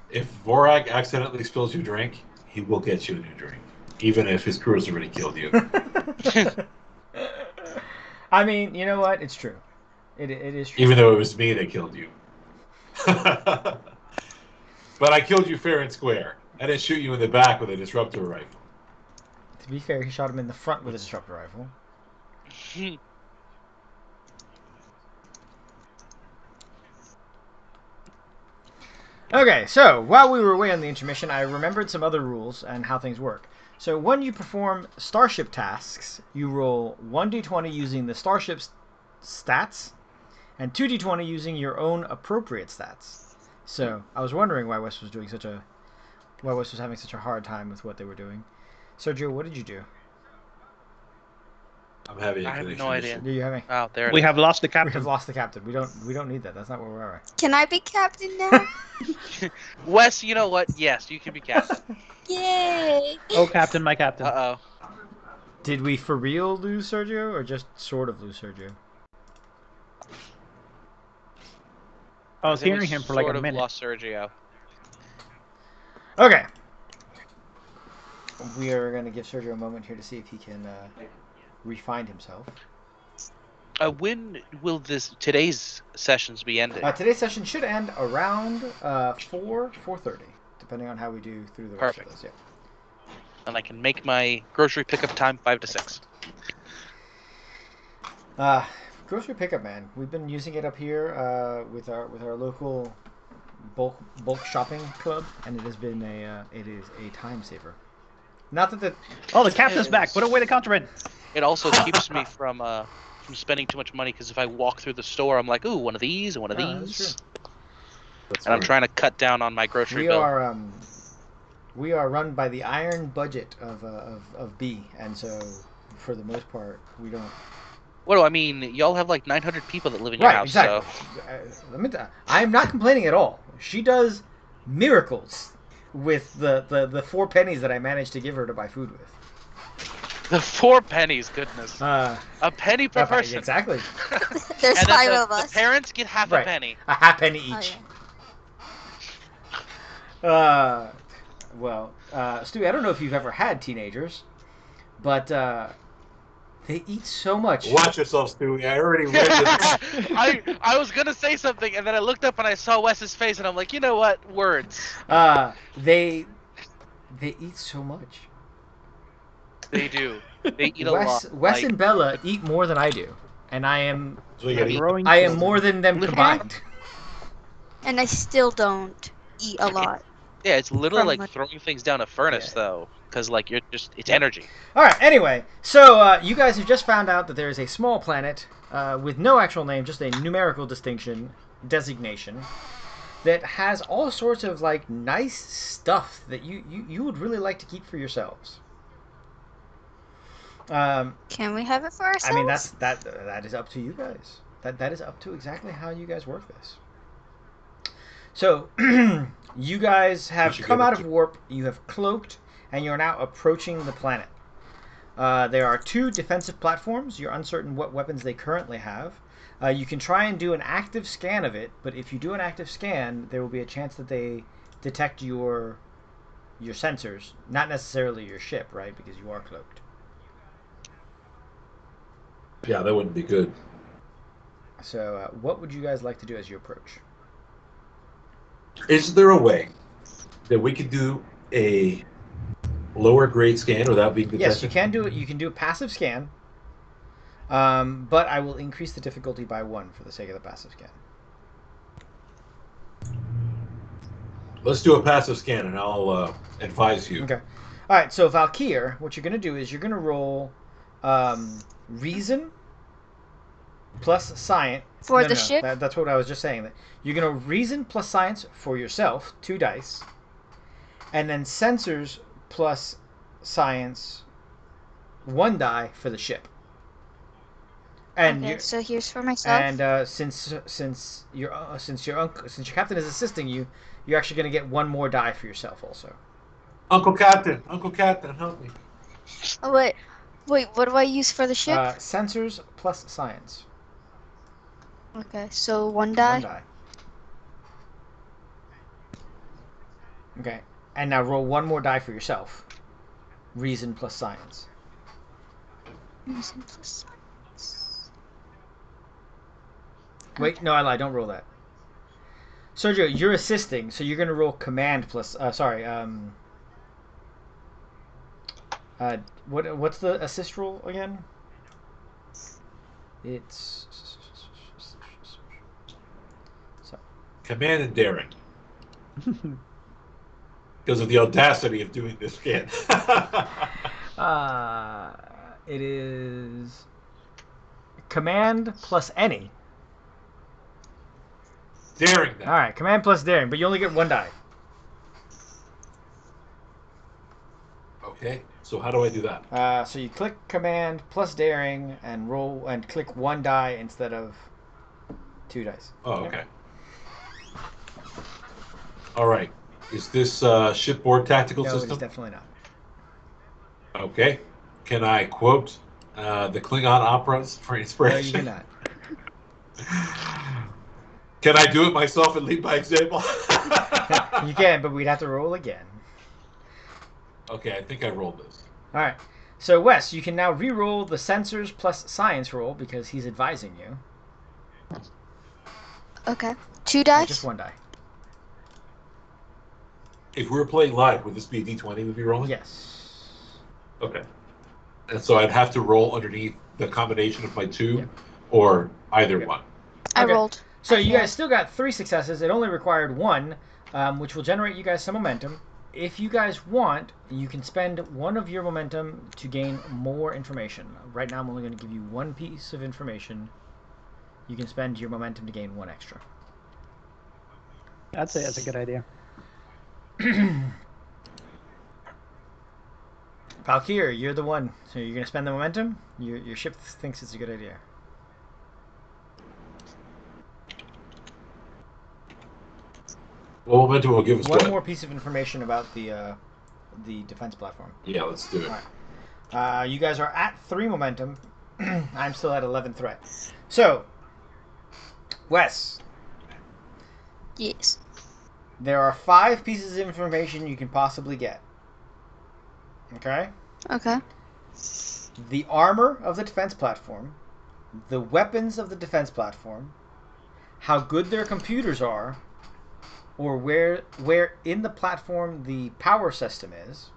If Vorag accidentally spills your drink, he will get you a new drink, even if his crew has already killed you. I mean, you know what? It's true. It is true. Even though it was me that killed you. But I killed you fair and square. I didn't shoot you in the back with a disruptor rifle. To be fair, he shot him in the front with a disruptor rifle. Okay, so while we were away on the intermission, I remembered some other rules and how things work. So when you perform starship tasks, you roll 1d20 using the starship's stats, and 2d20 using your own appropriate stats. So I was wondering why Wes was doing such a why Wes was having such a hard time with what they were doing. Sergio, what did you do? I'm having a I have connection no issue. idea. Do you having? Oh, there it We is. have lost the We have captain. lost the captain. We don't need that. That's not where we are. Can I be captain now? Wes, you know what? Yes, you can be captain. Yay! Oh, captain, my captain. Uh-oh. Did we for real lose Sergio, or just sort of lose Sergio? I was think we hearing him for like sort a of minute. lost Sergio. Okay. We are going to give Sergio a moment here to see if he can refine himself. When will today's sessions be ending? Today's session should end around 4:30, depending on how we do through the rest of Perfect. this. Yeah. And I can make my grocery pickup time 5 to 6. Grocery pickup, man. We've been using it up here with our local bulk shopping club, and it has been it is a time saver. Not that Oh, the captain's back. Put away the contraband. It also keeps me from spending too much money, because if I walk through the store, I'm like, ooh, one of these and one of Oh, that's these. That's And I'm right. trying to cut down on my grocery we bill. are run by the iron budget of B, and so for the most part we don't. What do I mean? Y'all have like 900 people that live in your Right, house, exactly. I am not complaining at all. She does miracles with the 4 pennies that I managed to give her to buy food with. so the 4 pennies, goodness, a penny per person. Exactly. There's And then 5 the, of the us. parents get half Right. a penny. A half penny Oh, each. yeah. Well, Stewie, I don't know if you've ever had teenagers, but they eat so much. Watch yourself, Stewie. I already read this. I was gonna say something, and then I looked up and I saw Wes's face, and I'm like, you know what? Words. They eat so much. They do. They eat a Wes lot. Wes like, and Bella eat more than I do, and I am So you gotta eat. Growing I am children. more than them combined. And I still don't eat a lot. Yeah, it's literally From like what- throwing things down a furnace, Yeah. though, because like it's Yep. energy. All right. Anyway, so you guys have just found out that there is a small planet with no actual name, just a numerical designation that has all sorts of like nice stuff that you would really like to keep for yourselves. Can we have it for ourselves? I mean, that is up to you guys. That is up to exactly how you guys work this. So, you guys have should come get out it of to- warp. You have cloaked, and you're now approaching the planet. There are 2 defensive platforms. You're uncertain what weapons they currently have. You can try and do an active scan of it, but if you do an active scan, there will be a chance that they detect your sensors, not necessarily your ship, right? Because you are cloaked. Yeah, that wouldn't be good. So, what would you guys like to do as you approach? Is there a way that we could do a lower grade scan without being detected? Yes, you can do it. You can do a passive scan, but I will increase the difficulty by 1 for the sake of the passive scan. Let's do a passive scan, and I'll advise you. Okay. All right. So Valkyr, what you're going to do is you're going to roll reason plus science. For the ship? That's what I was just saying. That you're going to reason plus science for yourself, 2 dice, and then sensors plus science, 1 die for the ship. And Okay, you so here's for myself. and since your captain is assisting you, you're actually going to get 1 more die for yourself also. Uncle Captain, help me. Oh, wait, what do I use for the ship? Sensors plus science. Okay, so 1 1 die. die. Okay, and now roll 1 more die for yourself. Reason plus science. Reason plus science. Wait, no, I lied. Don't roll that. Sergio, you're assisting, so you're going to roll command plus. What's the assist roll again? It's Command and daring. Because of the audacity of doing this scan. it is command plus any. Daring then. All right, command plus daring, but you only get 1 die. Okay. So how do I do that? So you click Command plus Daring and roll and click 1 die instead of 2 dice. Oh, okay. All right. Is this shipboard tactical No, it is system? definitely not. Okay. Can I quote the Klingon operas for No, inspiration? you cannot. Can I do it myself and lead by example? You can, but we'd have to roll again. Okay, I think I rolled this. All right. So Wes, you can now re-roll the sensors plus science roll because he's advising you. Okay. 2 dice? Just 1 die. If we were playing live, would this be a D20 we'd be rolling? Yes. Okay. And so I'd have to roll underneath the combination of my 2 Yep. or either Yep. one. I Okay. rolled. So I you failed. guys still got 3 successes. It only required 1, which will generate you guys some momentum. If you guys want, you can spend 1 of your momentum to gain more information. Right now I'm only going to give you 1 piece of information. You can spend your momentum to gain 1 extra. I'd say that's a good idea. Valkyr, you're the one. So you're going to spend the momentum? Your ship thinks it's a good idea. Well, momentum will give us 1 what? more piece of information about the defense platform. Yeah, let's do it. All right. You guys are at 3 momentum. I'm still at 11 threat. So, Wes, Yes. there are 5 pieces of information you can possibly get. Okay? Okay. The armor of the defense platform, the weapons of the defense platform, how good their computers are, or where in the platform the power system is,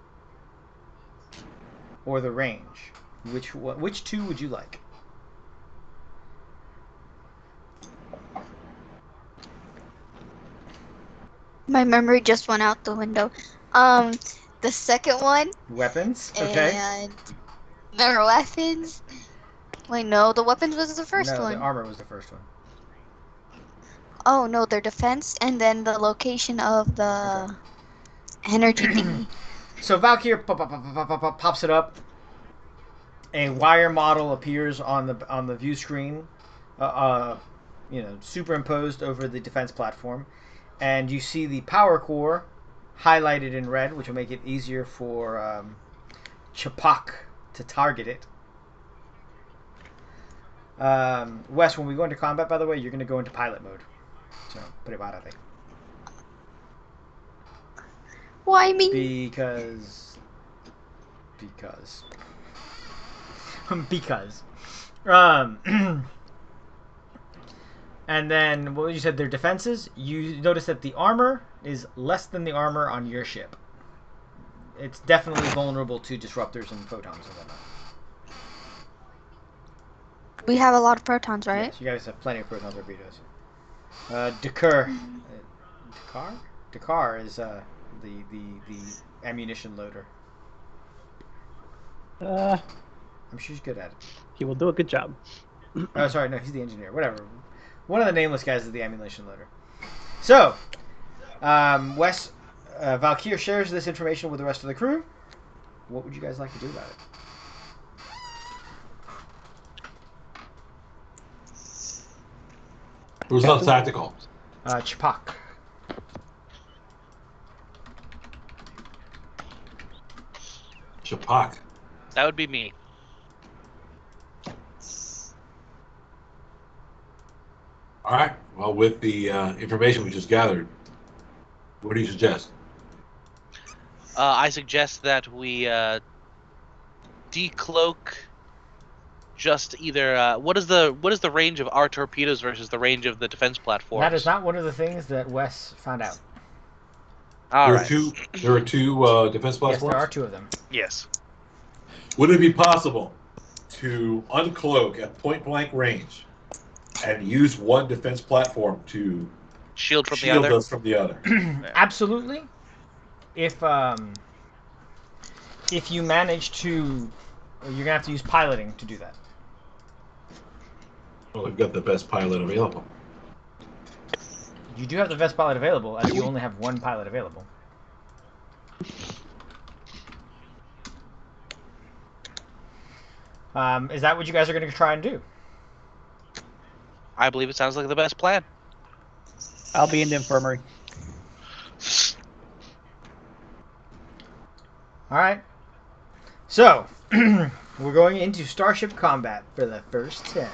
or the range. Which 2 would you like? My memory just went out the window. The second one Weapons? Okay. and their weapons. Wait, no, the weapons was the first No, one. the armor was the first one. Oh no, their defense and then the location of the energy thingy. So Valkyr pops it up. A wire model appears on the view screen, superimposed over the defense platform, and you see the power core highlighted in red, which will make it easier for Chapak to target it. Wes, when we go into combat, by the way, you're going to go into pilot mode. So, prepárate. Why me? Because. And then, what you said, their defenses, you notice that the armor is less than the armor on your ship. It's definitely vulnerable to disruptors and photons and whatnot. We have a lot of protons, right? Yes, you guys have plenty of proton torpedoes. Dakar. Dakar is the ammunition loader. I'm sure he's good at it. He will do a good job. Oh, sorry, no, he's the engineer. Whatever. One of the nameless guys is the ammunition loader. So, Wes, Valkyr shares this information with the rest of the crew. What would you guys like to do about it? Who's not tactical? Chapak. Chapak. That would be me. All right. Well, with the information we just gathered, what do you suggest? I suggest that we decloak just either. What is the range of our torpedoes versus the range of the defense platforms? That is not one of the things that Wes found out. All There right. are two defense Yes, platforms. there are 2 of them. Yes. Would it be possible to uncloak at point blank range and use one defense platform to Shield from shield the other. us from the other? Absolutely. If you manage to, you're gonna have to use piloting to do that. Well, we've got the best pilot available. You do have the best pilot available, as you only have 1 pilot available. Is that what you guys are going to try and do? I believe it sounds like the best plan. I'll be in the infirmary. All right. So, we're going into Starship Combat for the first 10.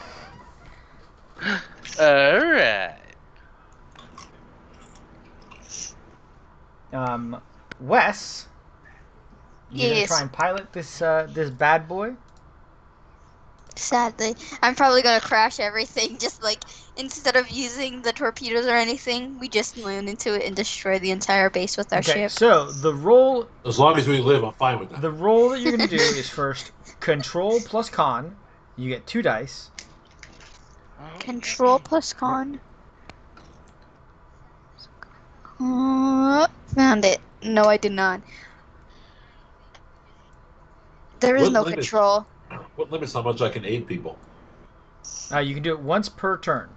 Alright. Wes, you're going to Yes. try and pilot this this bad boy? Sadly, I'm probably gonna crash everything. Just like instead of using the torpedoes or anything, we just land into it and destroy the entire base with our Okay, ship. so the roll As long as we live, I'm fine with that. that you're going to do is first control plus con. You get 2 dice. Control plus con. Found it. No, I did not. There is What no limit? control. What limits how much I can aid people? You can do it once per turn.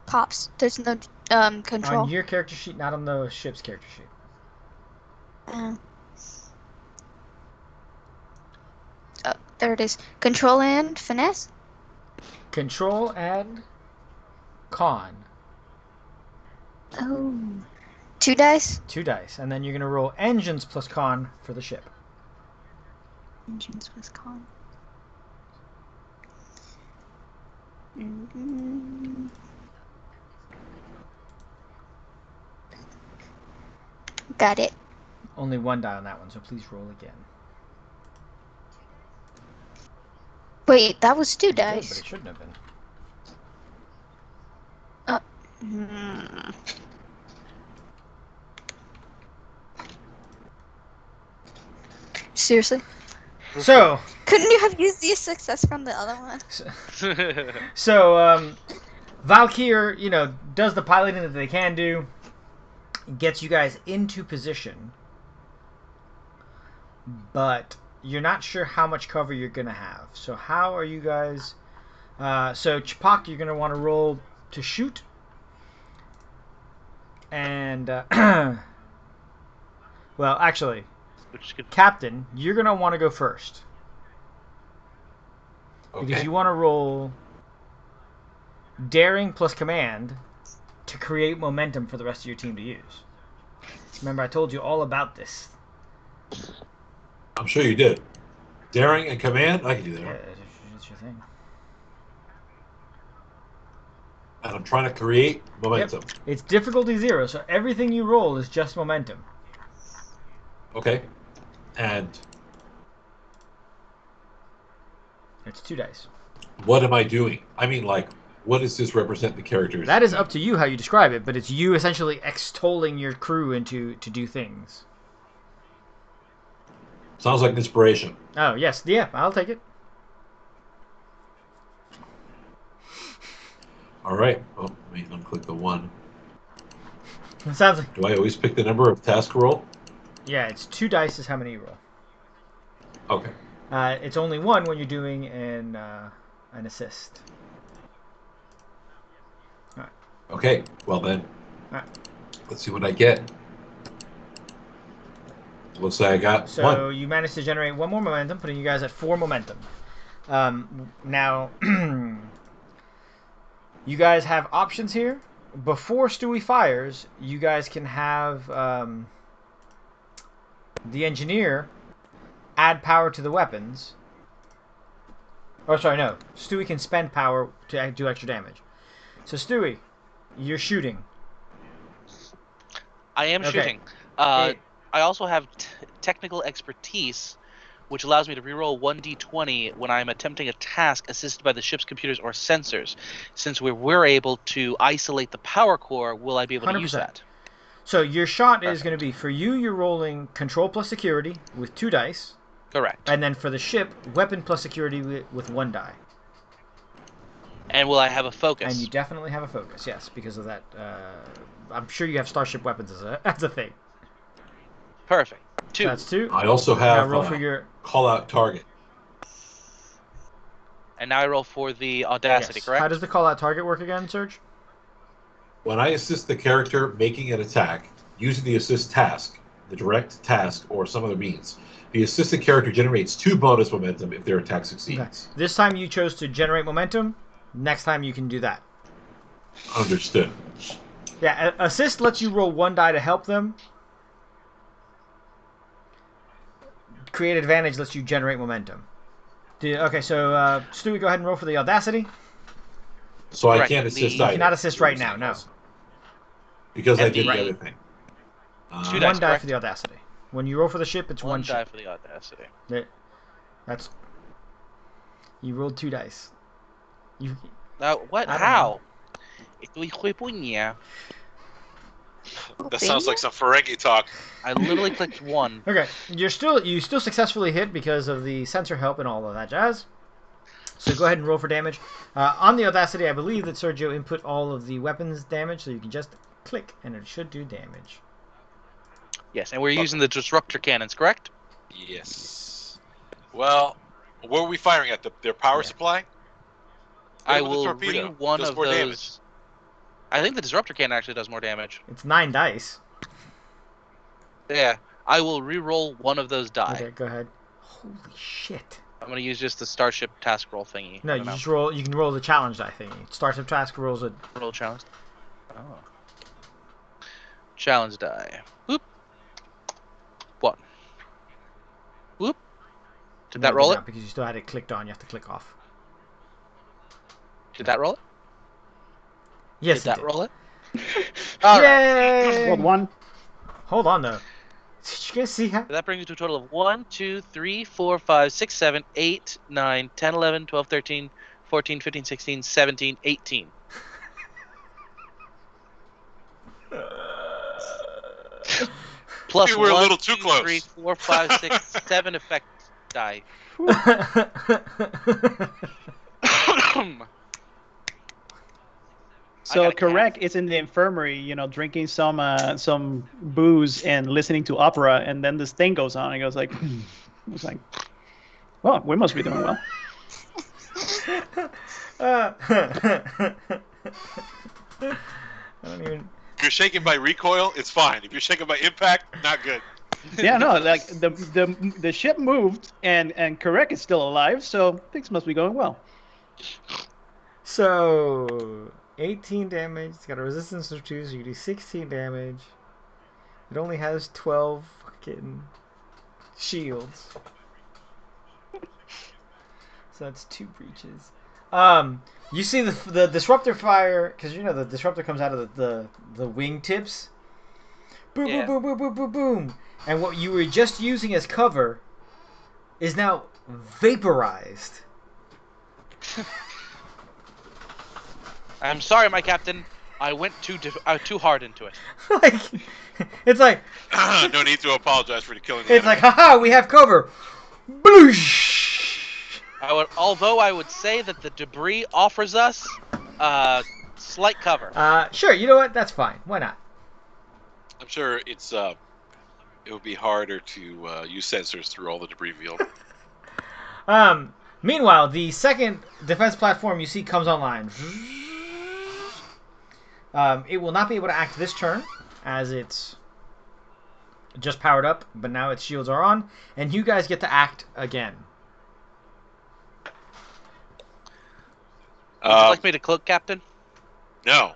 Pops. There's no control. On your character sheet, not on the ship's character sheet. Oh, there it is. Control and finesse. Control and con. Oh. 2 dice. 2 dice. And then you're going to roll engines plus con for the ship. Engines with con. Mm-hmm. Got it. Only 1 die on that one, so please roll again. Wait, that was 2 You did, but dice. it shouldn't have been. Hmm. Seriously? So, Couldn't you have used the success from the other one? Valkyr, does the piloting that they can do, gets you guys into position, but you're not sure how much cover you're going to have. So how are you guys... so Chpak, you're going to want to roll to shoot. And, well, actually, Which could... Captain, you're going to want to go first. Because Okay. you want to roll daring plus command to create momentum for the rest of your team to use. Remember, I told you all about this. I'm sure you did. Daring and command, I can do that. Yeah, one. it's your thing. And I'm trying to create momentum. It's difficulty 0, so everything you roll is just momentum. Okay. And It's 2 dice. what am I doing? I mean, like, what does this represent the characters? That is up to you how you describe it, but it's you essentially extolling your crew to do things. Sounds like an inspiration. Oh, yes. Yeah, I'll take it. All right. Oh, let me unclick the 1. It sounds like... Do I always pick the number of task roll? Yeah, it's 2 dice is how many you roll. Okay. It's only 1 when you're doing an assist. Okay. Well then, Alright. let's see what I get. Looks like I got So 1. you managed to generate 1 more momentum, putting you guys at 4 momentum. Now, you guys have options here. Before Stewie fires, you guys can have the engineer add power to the weapons. Oh, sorry, no. Stewie can spend power to do extra damage. So, Stewie, you're shooting. I am Okay. shooting. Hey. I also have technical expertise, which allows me to reroll 1d20 when I'm attempting a task assisted by the ship's computers or sensors. Since we're able to isolate the power core, will I be able to use 100%. that? So, your shot is Perfect. going to be, for you, you're rolling control plus security with 2 dice. Correct. And then for the ship, weapon plus security with 1 die. And will I have a focus? And you definitely have a focus, yes, because of that. I'm sure you have starship weapons as a thing. Perfect. 2. So that's 2. I also Now have roll for your... call out target. And now I roll for the audacity, Yes. correct? How does the call out target work again, Serge? When I assist the character making an attack using the assist task, the direct task, or some other means. The assistant character generates 2 bonus momentum if their attack succeeds. Okay. This time you chose to generate momentum. Next time you can do that. Understood. Yeah, assist lets you roll 1 die to help them. Create advantage lets you generate momentum. Okay, so Stewie, go ahead and roll for the audacity. So I Correct. can't assist You either. cannot assist right now, no. Because I And did the- the other thing. 2 1 dice, die correct? for the audacity. When you roll for the ship, it's 1 die ship. for the audacity. That's. You rolled 2 dice. You. Now, what? I don't How? Ito'y huipunya. That sounds like some Ferengi talk. I literally clicked 1. Okay, you still successfully hit because of the sensor help and all of that jazz. So go ahead and roll for damage. On the audacity, I believe that Sergio input all of the weapons damage, so you can just click and it should do damage. Yes, and we're using the disruptor cannons, correct? Yes. Well, what are we firing at? Their power supply? I With the will torpedo. read one Does of more those. damage. I think the disruptor cannon actually does more damage. It's 9 dice. Yeah, I will re-roll one of those die. Okay, go ahead. Holy shit! I'm gonna use just the Starship task roll thingy. No, I you don't know. just roll. You can roll the challenge die thingy. Starship task rolls a. Roll challenge. Oh. Challenge die. Whoop. 1. Whoop. Did that No, roll not, it? because you still had it clicked on. You have to click off. Did that roll it? Yes, Did that it did. roll it? All right. Yay! Rolled 1. Hold on though. Did you guys see how? So that brings you to a total of 1, 2, 3, 4, 5, 6, 7, 8, 9, 10, 11, 12, 13, 14, 15, 16, 17, 18. Plus We were a 1, little too 2, close. 3, 4, 5, 6, 7 effect die. So got a cat. Karek is in the infirmary, drinking some booze and listening to opera, and then this thing goes on. And he goes like, it's like, well, we must be doing well. I don't even. If you're shaken by recoil, it's fine. If you're shaken by impact, not good. Yeah, no, like the ship moved, and Karek is still alive, so things must be going well. So 18 damage. It's got a resistance of 2, so you do 16 damage. It only has 12 fucking shields. So that's 2 breaches. You see the disruptor fire, because the disruptor comes out of the wingtips. Boom, Yeah. boom, boom, boom, boom, boom, boom. And what you were just using as cover is now vaporized. I'm sorry, my captain. I went too hard into it. Like, it's like No need to apologize for killing the it's enemy. like, haha, we have cover. Bloosh. Although I would say that the debris offers us slight cover. Sure. You know what? That's fine. Why not? I'm sure it would be harder to use sensors through all the debris field. Meanwhile, the second defense platform you see comes online. It will not be able to act this turn, as it's just powered up, but now its shields are on, and you guys get to act again. Would you like me to cloak, Captain? No.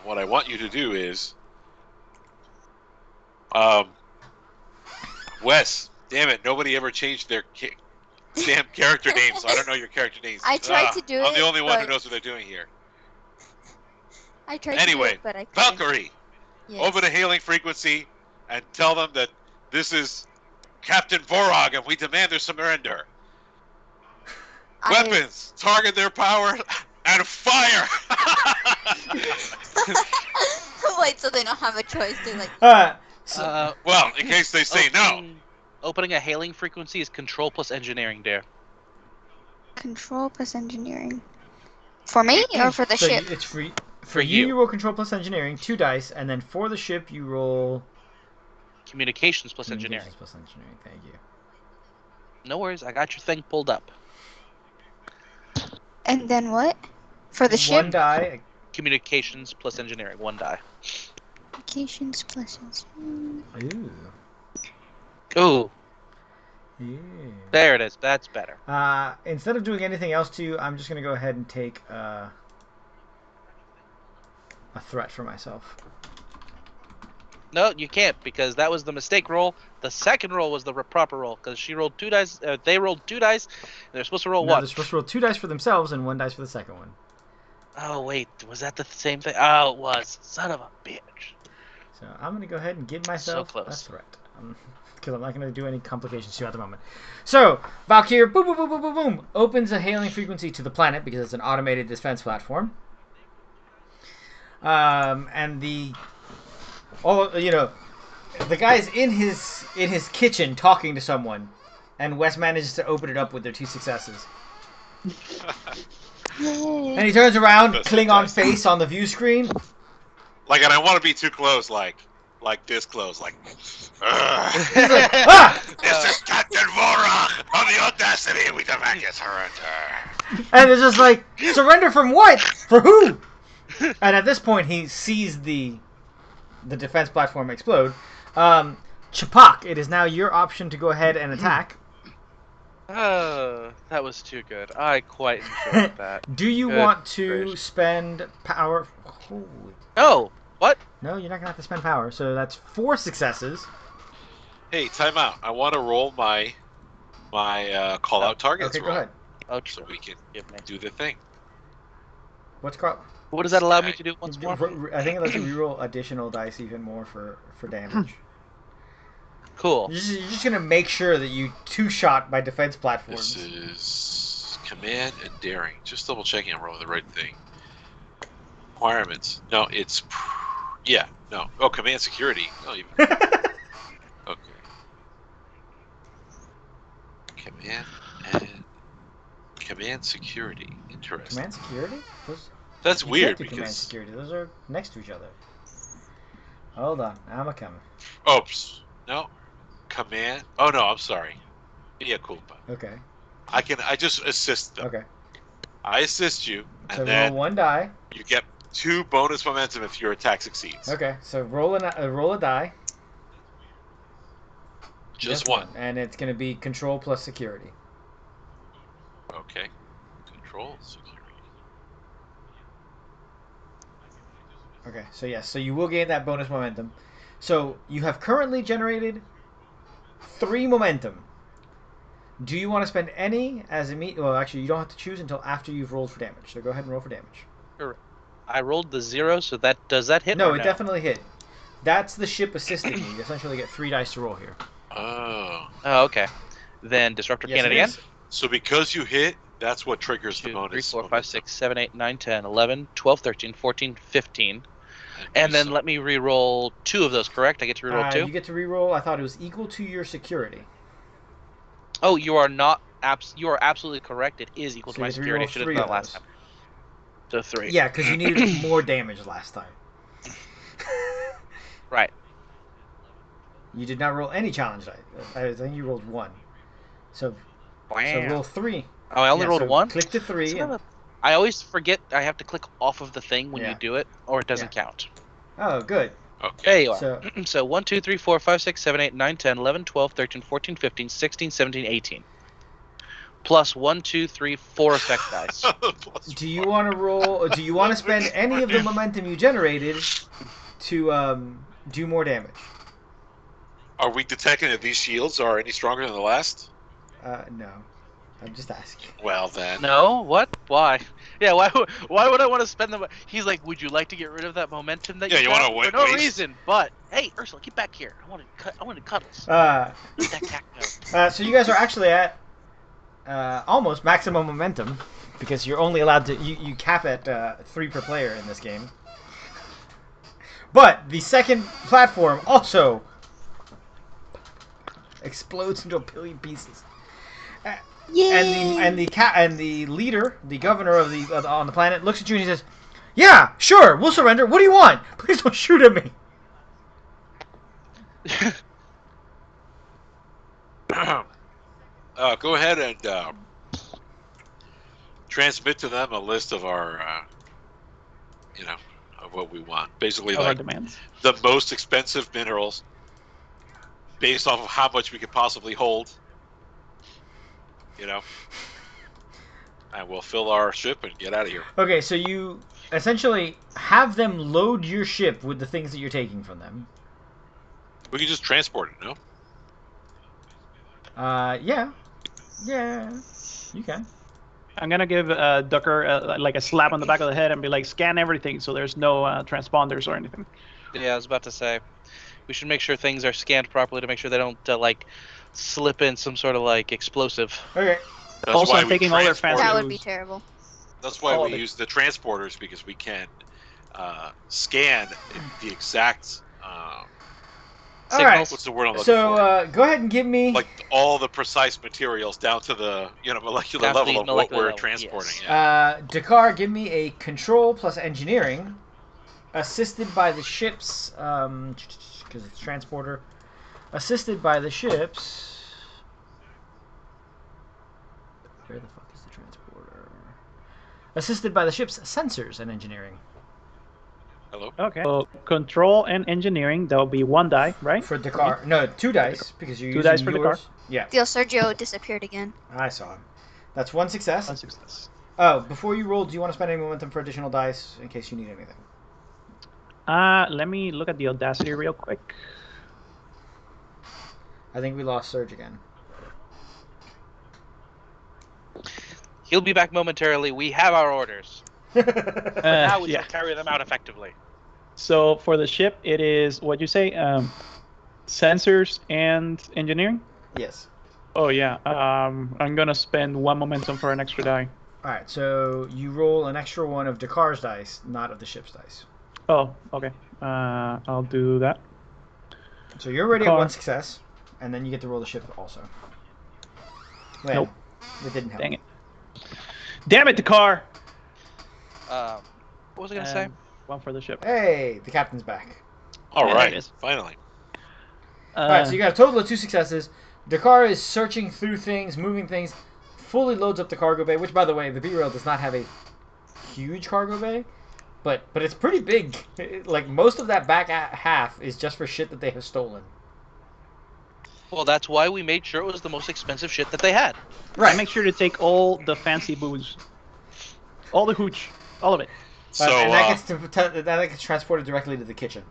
What I want you to do is, Wes. Damn it! Nobody ever changed their damn character names. So I don't know your character names. I tried to do I'm the it, only one who but- knows what they're doing here. I tried Anyway, to do it, but I couldn't. Valkyrie, Yes. over the hailing frequency and tell them that this is Captain Vorog and we demand their surrender. Weapons, target their power, and fire! Wait, so they don't have a choice. They like. Well, in case they say no. Opening a hailing frequency is control plus engineering, Dare. Control plus engineering. For me or for the So ship? it's free. For For you, you. you roll control plus engineering, 2 dice, and then for the ship, you roll Communications plus engineering. communications plus engineering. Thank you. No worries, I got your thing pulled up. And then what? For the 1 ship? die. Communications plus engineering, 1 die. Applications, blessings. Ooh. Ooh, Yeah. there it is. That's better. Instead of doing anything else to you, I'm just going to go ahead and take a threat for myself. No, you can't because that was the mistake roll. The second roll was the proper roll because she rolled 2 dice. They rolled 2 dice. And they're supposed to roll No, one. they're supposed to roll 2 dice for themselves and 1 dice for the second one. Oh wait, was that the same thing? Oh, it was. Son of a bitch. So I'm going to go ahead and give myself So a close. threat. Because I'm not going to do any complications to you at the moment. So, Valkyrie, boom, boom, boom, boom, boom, boom, opens a hailing frequency to the planet because it's an automated defense platform. And the guy's in his kitchen talking to someone, and Wes manages to open it up with their 2 successes. And he turns around, That's Klingon fantastic. face on the view screen. Like, and I want to be too close, like this close, like. Ah! This is Captain Vorog on the Audacity. We demand your surrender. And it's just like, surrender from what? For who? And at this point, he sees the defense platform explode. Chapak, it is now your option to go ahead and attack. That was too good. I quite enjoyed that. Do you Good want to gracious. spend power? Holy. Oh, what? No, you're not gonna have to spend power. So that's 4 successes. Hey, time out. I want to roll my call out targets Okay, go roll, ahead. Oh, so we can give me. do the thing. What's called? What does that allow me to do once more? I think it lets you reroll additional dice even more for damage. Cool. You're just gonna make sure that you 2-shot by defense platforms. This is command and daring. Just double checking I'm rolling the right thing. Requirements. No, it's yeah. No. Oh, command security. No, even. Okay. Command security. Interesting. Command security? That's You weird can't do command because. security. Those are next to each other. Hold on, I'm a coming. Oops. No. Command. Oh no, I'm sorry. Yeah, cool. Okay. I just assist them. Okay. I assist you, and So then roll 1 die. you get 2 bonus momentum if your attack succeeds. Okay. So roll a die. Just one. And it's gonna be control plus security. Okay. Control security. Okay. So yes. So you will gain that bonus momentum. So you have currently generated 3 momentum. Do you want to spend any as immediate? Well, actually, you don't have to choose until after you've rolled for damage. So go ahead and roll for damage. I rolled the 0, so does that hit? No, or it definitely hit. That's the ship assisting you. You essentially get 3 dice to roll here. Oh. Oh, okay. Then disruptor Yes, cannon it again. is. So because you hit, that's what triggers the 2, bonus. 3, 4, 5, 6, 7, 8, 9, 10, 11, 12, 13, 14, 15. And then let me re-roll 2 of those, correct? I get to re-roll 2? You get to re-roll. I thought it was equal to your security. Oh, you are not. You are absolutely correct. It is equal So to my you get to security. I reroll should have 3 done of that last those. time. So 3. Yeah, because you needed more damage last time. Right. You did not roll any challenge dice. I think you rolled 1. So roll 3. Oh, I only rolled 1? Click to 3. I always forget I have to click off of the thing when Yeah. you do it, or it doesn't count. Oh, good. There Okay. you are. So So 1, 2, 3, 4, 5, 6, 7, 8, 9, 10, 11, 12, 13, 14, 15, 16, 17, 18. Plus 1, 2, 3, 4 effect dice. do you want to roll? Do you want to spend any of the momentum you generated to do more damage? Are we detecting that these shields are any stronger than the last? No. I'm just asking. Well then. No? What? Why? Yeah, why would I want to spend the... He's like, would you like to get rid of that momentum that Yeah, you got? wanna wait- For no waste? reason, but... Hey, Ursula, get back here. I wanted cuddles. Eat that cacto. So you guys are actually at almost maximum momentum because you're only allowed to you cap at 3 per player in this game. But the second platform also explodes into a billion pieces. Yay! And the leader, the governor of on the planet, looks at you and he says, "Yeah, sure, we'll surrender. What do you want? Please don't shoot at me." Go ahead and transmit to them a list of our, what we want. Basically, Of our like demands. the most expensive minerals, based off of how much we could possibly hold. You know, and we'll fill our ship and get out of here. Okay, so you essentially have them load your ship with the things that you're taking from them. We can just transport it, no? Yeah, you can. I'm gonna give Ducker like a slap on the back of the head and be like, scan everything so there's no transponders or anything. Yeah, I was about to say, we should make sure things are scanned properly to make sure they don't like slip in some sort of like explosive. Okay. That's Also, why I'm we taking all their transport fancy it. That would be moves. terrible. That's why all we of it. use the transporters, because we can scan the exact. All right. Signals. What's the word I'm looking So for? go ahead and give me. Like all the precise materials down to the molecular Down to level the of what molecular we're level, transporting. yes. Yeah. Dakar, give me a control plus engineering, assisted by the ships, because it's transporter. Assisted by the ships. Where the fuck is the transporter? Assisted by the ship's sensors and engineering. Hello. Okay. So control and engineering, that'll be 1 die, right? For Dakar. No, 2 dice, because you're Two using dice for yours. Dakar. Yeah, Feel Sergio disappeared again. I saw him. That's 1 success. 1 success. Oh, before you roll, do you want to spend any momentum for additional dice in case you need anything? Let me look at the audacity real quick. I think we lost Surge again. He'll be back momentarily. We have our orders. Now we yeah. shall carry them out effectively. So for the ship, it is what you say, sensors and engineering. Yes. Oh yeah. I'm gonna spend 1 momentum for an extra die. Alright, so you roll an extra 1 of Dakar's dice, not of the ship's dice. Oh, okay. I'll do that. So you're already at Dakar. 1 success, and then you get to roll the ship also. Well, Nope. It didn't help. Dang it. Damn it, the car. What was I gonna say? 1 for the ship. Hey, the captain's back. All Yeah, there right. it is. Finally. Alright, so you got a total of 2 successes. Dakar is searching through things, moving things, fully loads up the cargo bay, which, by the way, the B-Rail does not have a huge cargo bay, but it's pretty big. Like, most of that back half is just for shit that they have stolen. Well, that's why we made sure it was the most expensive shit that they had. I make sure to take all the fancy booze, all the hooch, all of it. So and that gets transported directly to the kitchen.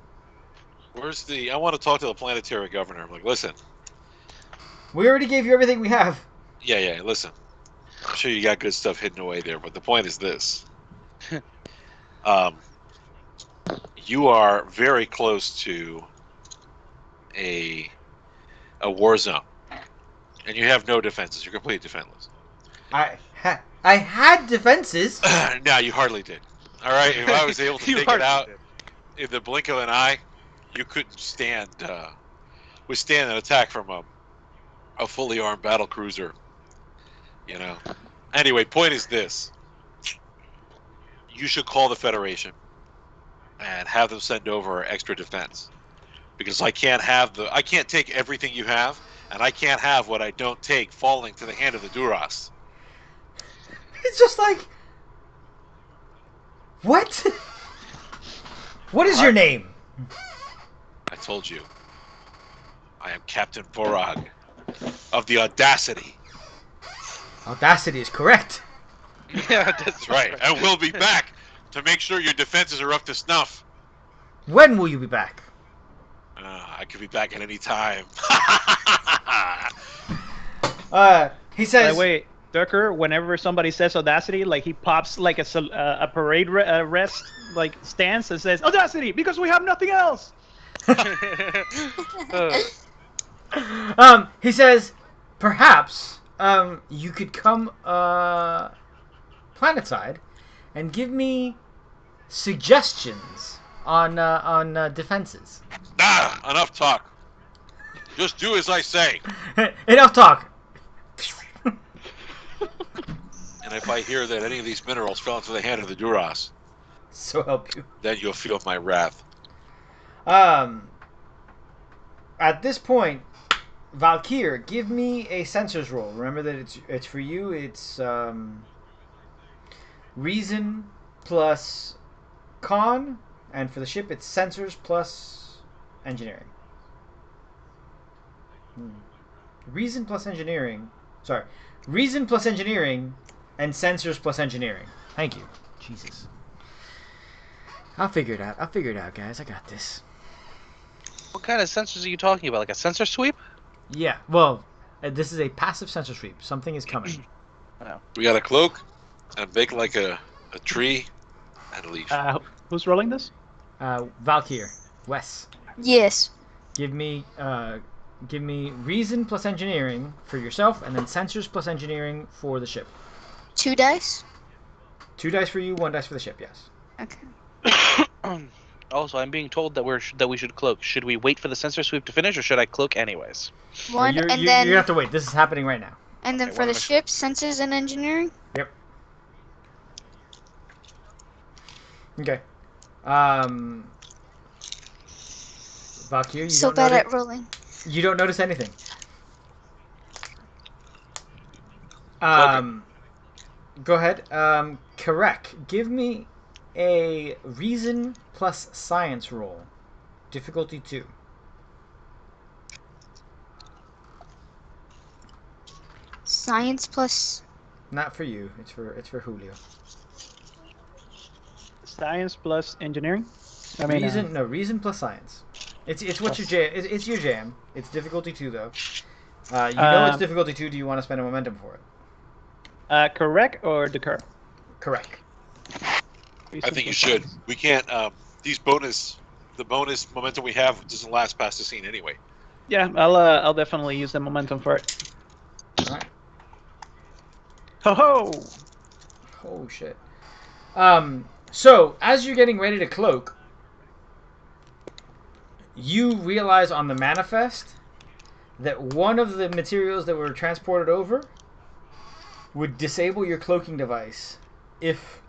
where's the? I want to talk to the planetary governor. I'm like, listen. We already gave you everything we have. Yeah. Listen. I'm sure you got good stuff hidden away there, but the point is this. You are very close to a war zone, and you have no defenses. You're completely defenseless. I had defenses. No, you hardly did. All right, if I was able to You take it hardly out did. in the blink of an eye, you couldn't withstand an attack from a fully armed battle cruiser. You know. Anyway, point is this: you should call the Federation and have them send over extra defense, because I can't take everything you have, and I can't have what I don't take falling to the hand of the Duras. It's just like, what? What is your name? I told you. I am Captain Vorog of the Audacity. Audacity is correct. Yeah, That's right. And we'll be back to make sure your defenses are up to snuff. When will you be back? I could be back at any time. He says. Wait, Ducker, whenever somebody says audacity, like he pops like a parade rest like stance and says audacity because we have nothing else. He says, perhaps you could come planetside and give me suggestions on defenses. Enough talk. Just do as I say. Enough talk. And if I hear that any of these minerals fell into the hand of the Duras, So help you. then you'll feel my wrath. At this point, Valkyr, give me a sensors roll. Remember that it's for you. It's reason plus con, and for the ship, it's sensors plus engineering. Reason plus engineering. Sorry. Reason plus engineering and sensors plus engineering. Thank you. Jesus. I'll figure it out. I'll figure it out, guys. I got this. What kind of sensors are you talking about? Like a sensor sweep? Yeah, well, this is a passive sensor sweep. Something is coming. We got a cloak and make like a tree and a leaf. Who's rolling this? Valkyr. Wes. Yes. Give me reason plus engineering for yourself, and then sensors plus engineering for the ship. 2 dice. 2 dice for you, 1 dice for the ship. Yes. Okay. Also, I'm being told that we should cloak. Should we wait for the sensor sweep to finish, or should I cloak anyways? One, Well, and then you have to wait. This is happening right now. and then Okay, for one the of my- ship, sensors and engineering. Yep. Okay. Valkyr, you So don't bad notice, at rolling. you don't notice anything. Go ahead. Correct. Give me a reason plus science roll. Difficulty 2. Science plus. Not for you. It's for Julio. Science plus engineering. Reason plus science. It's what your jam. It's your jam. It's difficulty 2 though. You know it's difficulty 2. Do you want to spend a momentum for it? Correct or decur? Correct. I think you should. We can't. The bonus momentum we have doesn't last past the scene anyway. Yeah, I'll definitely use the momentum for it. All right. Ho ho! Oh shit. So as you're getting ready to cloak, you realize on the manifest that one of the materials that were transported over would disable your cloaking device if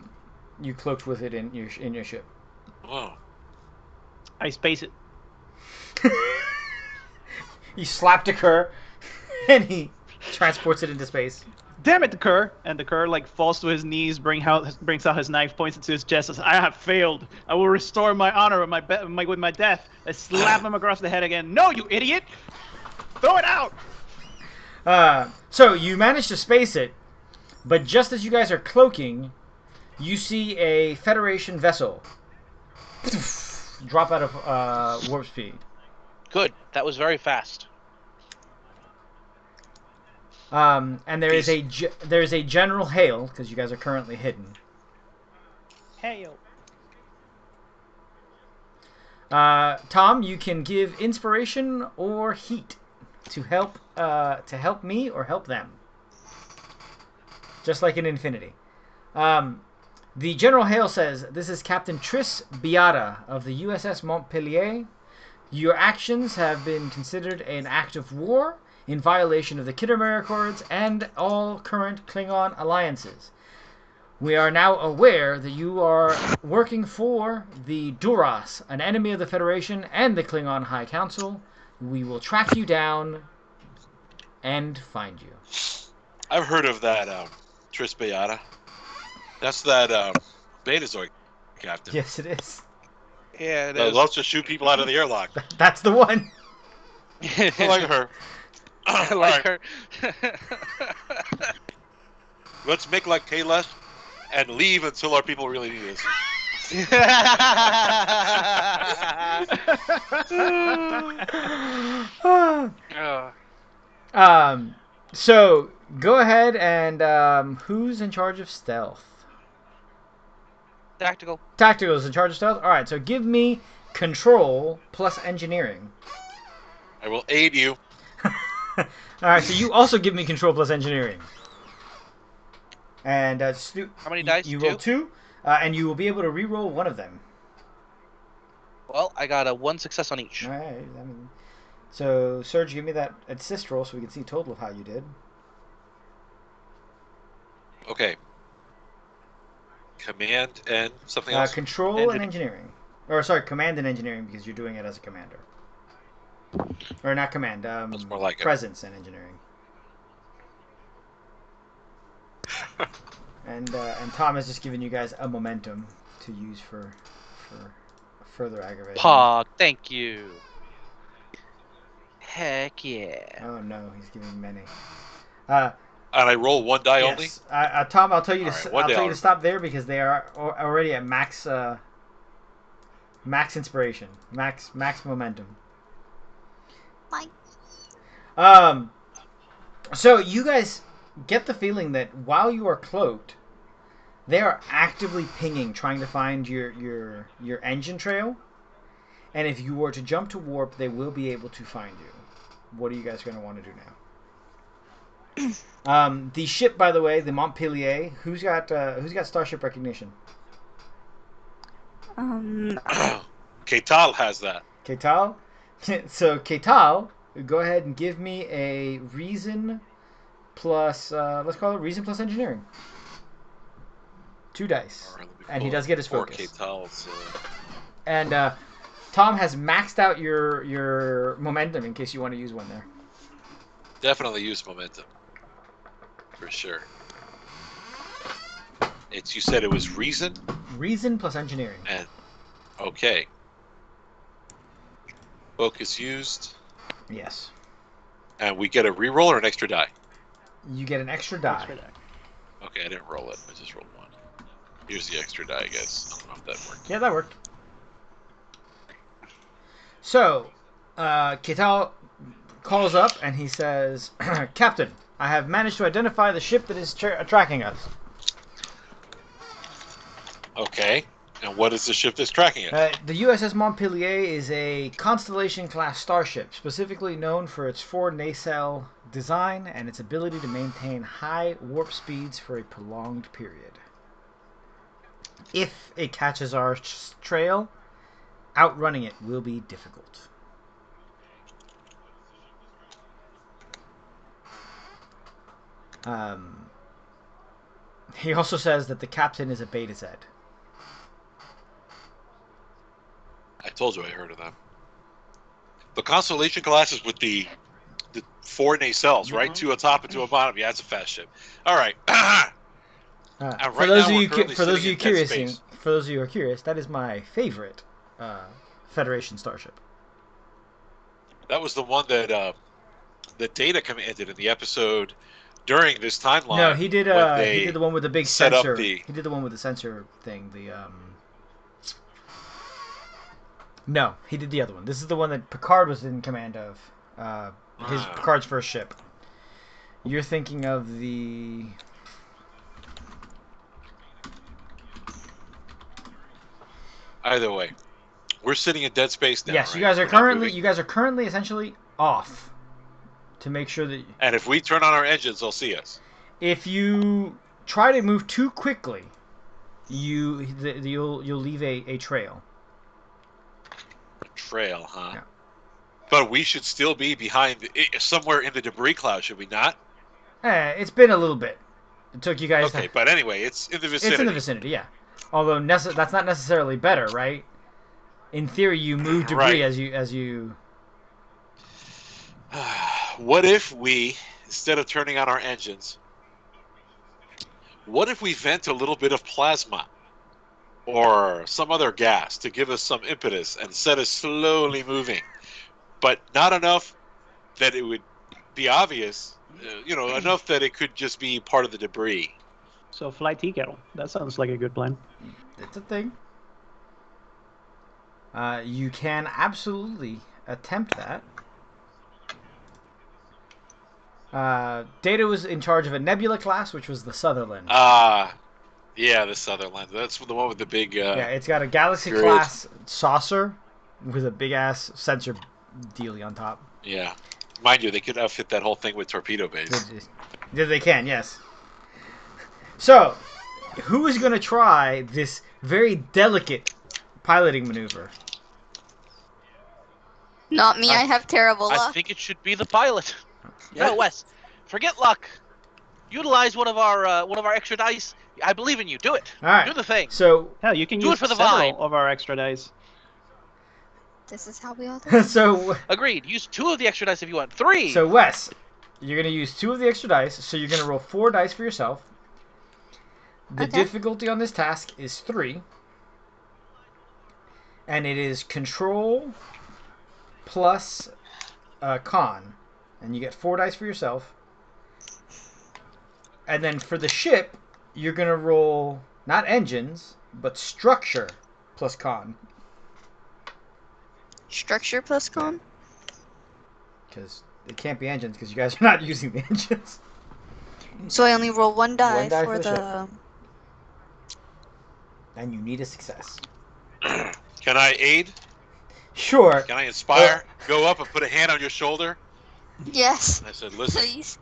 you cloaked with it in your ship. Oh. I space it. You slapped a cur, and he transports it into space. Damn it, the cur! And the cur like falls to his knees, brings out his knife, points it to his chest, says, "I have failed. I will restore my honor with my death." I slap him across the head again. No, you idiot! Throw it out! So you manage to space it, but just as you guys are cloaking, you see a Federation vessel drop out of warp speed. Good. That was very fast. And there is a general hail because you guys are currently hidden. Hail. Tom, you can give inspiration or heat to help me or help them. Just like in Infinity. The General Hale says, "This is Captain Tris Biata of the USS Montpellier. Your actions have been considered an act of war in violation of the Kittermere Accords and all current Klingon alliances. We are now aware that you are working for the Duras, an enemy of the Federation and the Klingon High Council. We will track you down and find you." I've heard of that Tris Beata. That's that Betazoid captain. Yes, it is. Yeah, it That is. loves to shoot people out of the airlock. That's the one. I like her. I All like right, her. let's make like Kayla and leave until our people really need us. So go ahead and who's in charge of stealth? Tactical. Tactical is in charge of stealth. All right, so give me control plus engineering. I will aid you. All right, so you also give me control plus engineering. And How many dice? You Two? roll 2, and you will be able to re-roll one of them. Well, I got a 1 success on each. All right. So Serge, give me that assist roll so we can see total of how you did. Okay. Command and something else. Control and engineering. Or sorry, command and engineering because you're doing it as a commander. Or not command. That's more like it. presence and engineering. and Tom has just given you guys a momentum to use for further aggravation. Pog, thank you. Heck yeah. Oh no, he's giving many. And I roll one die only? Yes. Tom, I'll tell you All to right, one I'll tell you day to stop there because they are already at max max inspiration, max momentum. Fine. So you guys get the feeling that while you are cloaked, they are actively pinging, trying to find your engine trail. And if you were to jump to warp, they will be able to find you. What are you guys going to want to do now? The ship, by the way, the Montpellier. Who's got starship recognition? Ketal has that. Ketal. So Ketal, go ahead and give me a reason plus. Let's call it reason plus engineering. 2 dice, All right, let me and he pull does get his four focus. Ketal's, And Tom has maxed out your momentum in case you want to use one there. definitely use momentum. For sure. You said it was reason? Reason plus engineering. And okay. Focus used. Yes. And we get a reroll or an extra die? You get an extra die. Extra die. Okay, I didn't roll it. I just rolled one. Here's the extra die, I guess. I don't know if that worked. Yeah, that worked. So, Ketal calls up and he says, Captain, I have managed to identify the ship that is tracking us. Okay. And what is the ship that's tracking it? The USS Montpellier is a Constellation-class starship, specifically known for its 4 nacelle design and its ability to maintain high warp speeds for a prolonged period. If it catches our trail, outrunning it will be difficult. He also says that the captain is a Beta Z. I told you I heard of them. The Constellation class is with the 4 nacelles, right? 2 on top and 2 on bottom. Yeah, it's a fast ship. All right. For those of you curious, who are curious, that is my favorite Federation starship. That was the one that Data commanded in the episode during this timeline. No, he did. He did the one with the big sensor. He did the one with the sensor thing. No, he did the other one. This is the one that Picard was in command of. Picard's first ship. You're thinking of the. Either way, we're sitting in dead space now. Yes, right? you guys are We're not currently essentially off to make sure that. And if we turn on our engines, they'll see us. If you try to move too quickly, you'll leave a trail. A trail, huh? Yeah. But we should still be behind somewhere in the debris cloud, should we not? It's been a little bit. It took you guys. Okay, but anyway, it's in the vicinity. It's in the vicinity, yeah. Although that's not necessarily better, right? In theory, you move debris Right. as you. What if we, instead of turning on our engines, what if we vent a little bit of plasma or some other gas to give us some impetus and set us slowly moving, but not enough that it would be obvious, enough that it could just be part of the debris. So fly tea kettle. That sounds like a good plan. It's a thing. You can absolutely attempt that. Data was in charge of a Nebula class, which was the Sutherland. Yeah, the Sutherland. That's the one with the big. Yeah, it's got a Galaxy class saucer with a big ass sensor dealy on top. Yeah, mind you, they could outfit that whole thing with torpedo bays. They can, yes. So, who is going to try this very delicate piloting maneuver? Not me. I have terrible I luck. think it should be the pilot. No, Wes, forget luck. Utilize one of our extra dice. I believe in you. Do it. All right. Do the thing. So, Hell, you can Do it use for the several vibe. of our extra dice. This is how we all do it. so Agreed. Use 2 of the extra dice if you want. 3. So Wes, you're going to use 2 of the extra dice, so you're going to roll 4 dice for yourself. The Okay. difficulty on this task is 3. and it is control plus con, and you get 4 dice for yourself. And then for the ship, you're gonna roll not engines, but structure plus con. Structure plus con? Because it can't be engines because you guys are not using the engines. So I only roll 1 die, One die for for the the... And you need a success. Can I aid? Sure. Can I inspire? Go up and put a hand on your shoulder? Yes, And I said, listen, please.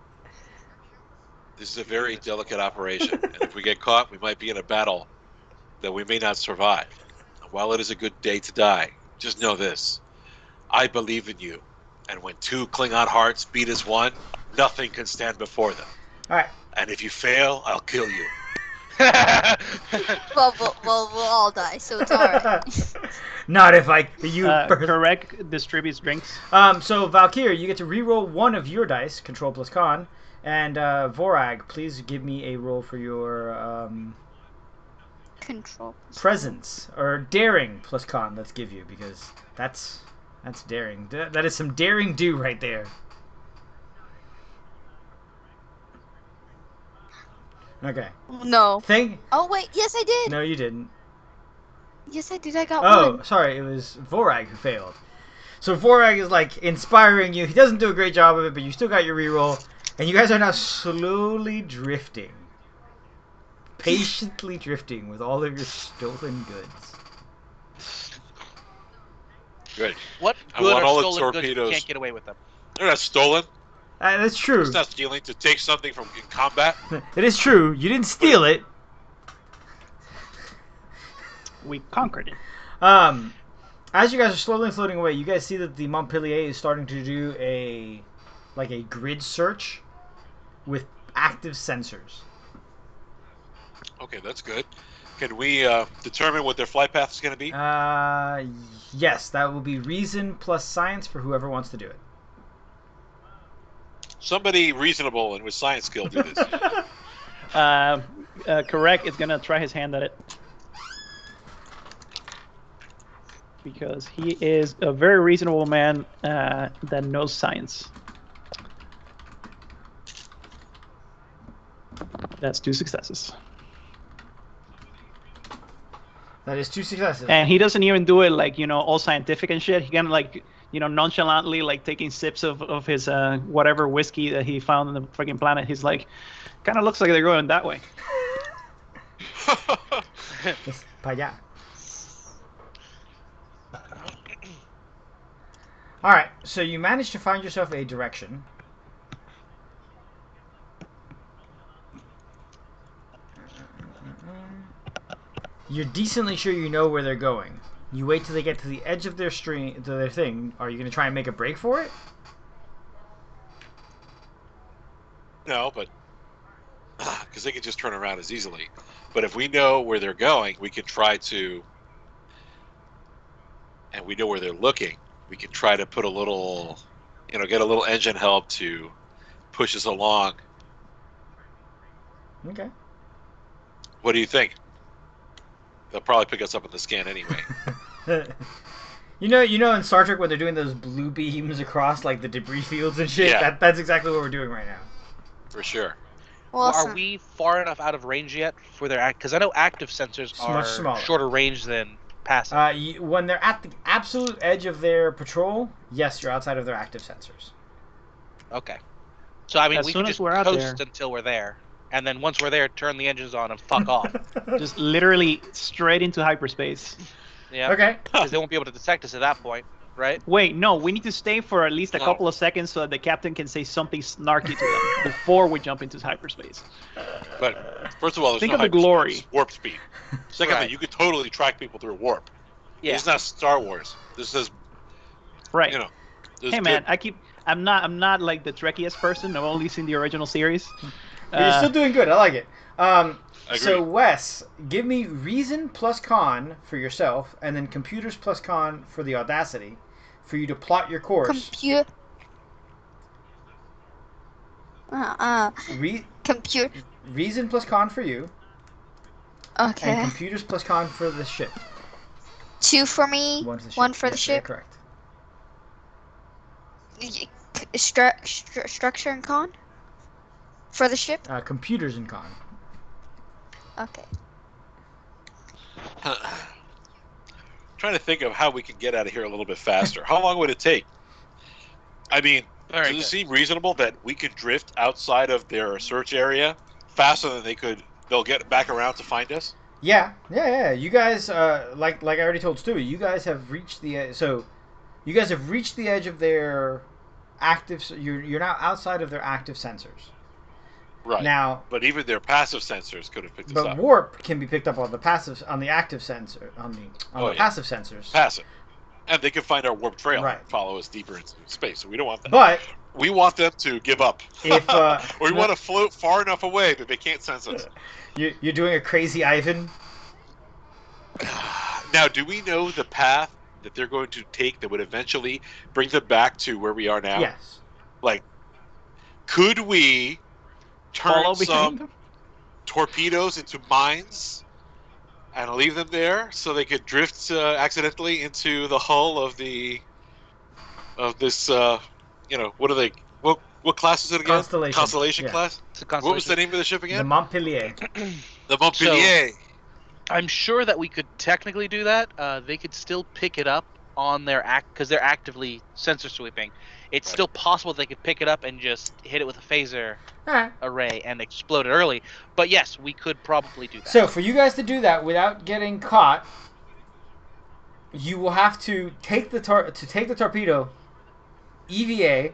this is a very delicate operation. And if we get caught, we might be in a battle that we may not survive. While it is a good day to die, just know this. I believe in you. And when 2 Klingon hearts beat as one, nothing can stand before them. All right. And if you fail, I'll kill you. Well, we'll all die, so it's alright. Not if you. Correct distributes drinks. So Valkyrie, you get to re-roll 1 of your dice, control plus con, and Vorag, please give me a roll for your Control. presence or daring plus con. Let's give you because that's daring. That is some daring do right there. Okay. No. Thing. Oh, wait, yes I did! No, you didn't. Yes I did, I got Oh, 1. sorry, it was Vorag who failed. So Vorag is like inspiring you. He doesn't do a great job of it, but you still got your reroll, and you guys are now slowly drifting, patiently drifting with all of your stolen goods. Good. What I good want are all the stolen goods torpedoes. you can't get away with them? They're not stolen. That's true. It's not stealing to take something from in combat. It is true. You didn't steal it. We conquered it. As you guys are slowly floating away, you guys see that the Montpellier is starting to do a grid search with active sensors. Okay, that's good. Can we determine what their flight path is going to be? Yes, that will be reason plus science for whoever wants to do it. Somebody reasonable and with science skill do this. Correct is gonna try his hand at it because he is a very reasonable man that knows science. That's 2 successes. That is 2 successes. And he doesn't even do it like, all scientific and shit. He kind of like, nonchalantly like taking sips of his whatever whiskey that he found on the freaking planet. He's like, kind of looks like they're going that way. Pa allá. All right, so you managed to find yourself a direction. You're decently sure you know where they're going. You wait till they get to the edge of their thing. Are you going to try and make a break for it? No, but because they can just turn around as easily. But if we know where they're going, we can try to, and we know where they're looking, we can try to put a little, get a little engine help to push us along. Okay. What do you think? They'll probably pick us up on the scan anyway. You know, in Star Trek when they're doing those blue beams across like the debris fields and shit. Yeah. That's exactly what we're doing right now. For sure. Well, Are we far enough out of range yet for their act? Because I know active sensors Much are smaller. shorter range than passive. When they're at the absolute edge of their patrol, yes, you're outside of their active sensors. Okay. So I mean, As we soon can as just we're out coast there- until we're there, and then once we're there, turn the engines on and fuck off. Just literally straight into hyperspace. Yeah. Okay. Because they won't be able to detect us at that point, right? Wait, no, we need to stay for at least a No. couple of seconds so that the captain can say something snarky to them before we jump into hyperspace. But first of all, there's Think no of the hyperspace, glory. warp speed. Secondly, Right. you could totally track people through warp. Yeah. This is not Star Wars. This is, Right. this is Hey man, good. I'm not like the trekkiest person. I've only seen the original series. But you're still doing good. I like it. agree. So Wes, give me reason plus con for yourself, and then computers plus con for the Audacity, for you to plot your course. Computer. Computer. Reason plus con for you, and Okay. computers plus con for the ship. 2 for me, One for the ship. 1 for the Yes, you're ship. correct. Structure and con? For the ship? Computers and con. Okay. Trying to think of how we can get out of here a little bit faster. How long would it take? I mean, Very does it good. seem reasonable that we could drift outside of their search area faster than they'll get back around to find us? Yeah. You guys, like I already told Stewie, you guys have reached the edge. So, you guys have reached the edge of their active. You're now outside of their active sensors. Right. Now, But even their passive sensors could have picked us but up. warp can be picked up on the active sensor on the passive sensors. Passive. And they can find our warp trail Right. and follow us deeper into space. So we don't want that. But We want them to give up. if we want to float far enough away that they can't sense us. you're doing a crazy Ivan. Now, do we know the path that they're going to take that would eventually bring them back to where we are now? Yes. Like, could we Follow turn behind some them? torpedoes into mines and leave them there so they could drift accidentally into the hull of this? What are they? What class is it again? Constellation. Yeah. Class. It's a What was the constellation. name of the ship The again? Montpellier. The Montpellier. I'm sure that we could technically do that. They could still pick it up on their because they're actively sensor sweeping. It's still possible they could pick it up and just hit it with a phaser Alright. array and explode it early. But yes, we could probably do that. So for you guys to do that without getting caught, you will have to take the torpedo, EVA,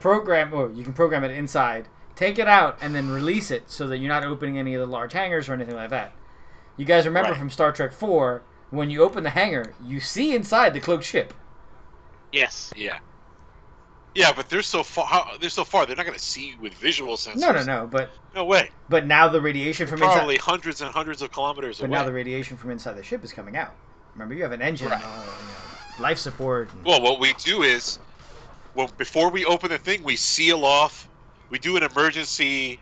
or you can program it inside, take it out, and then release it so that you're not opening any of the large hangars or anything like that. You guys remember Right. from Star Trek 4, when you open the hangar, you see inside the cloaked ship. Yes. Yeah. Yeah, but they're so far. They're not going to see with visual sensors. No, No way. but now the radiation from Probably inside. hundreds and hundreds of kilometers But away. now the radiation from inside the ship is coming out. Remember, you have an engine, Right. life support. And... Well, what we do is, before we open the thing, we seal off. We do an emergency,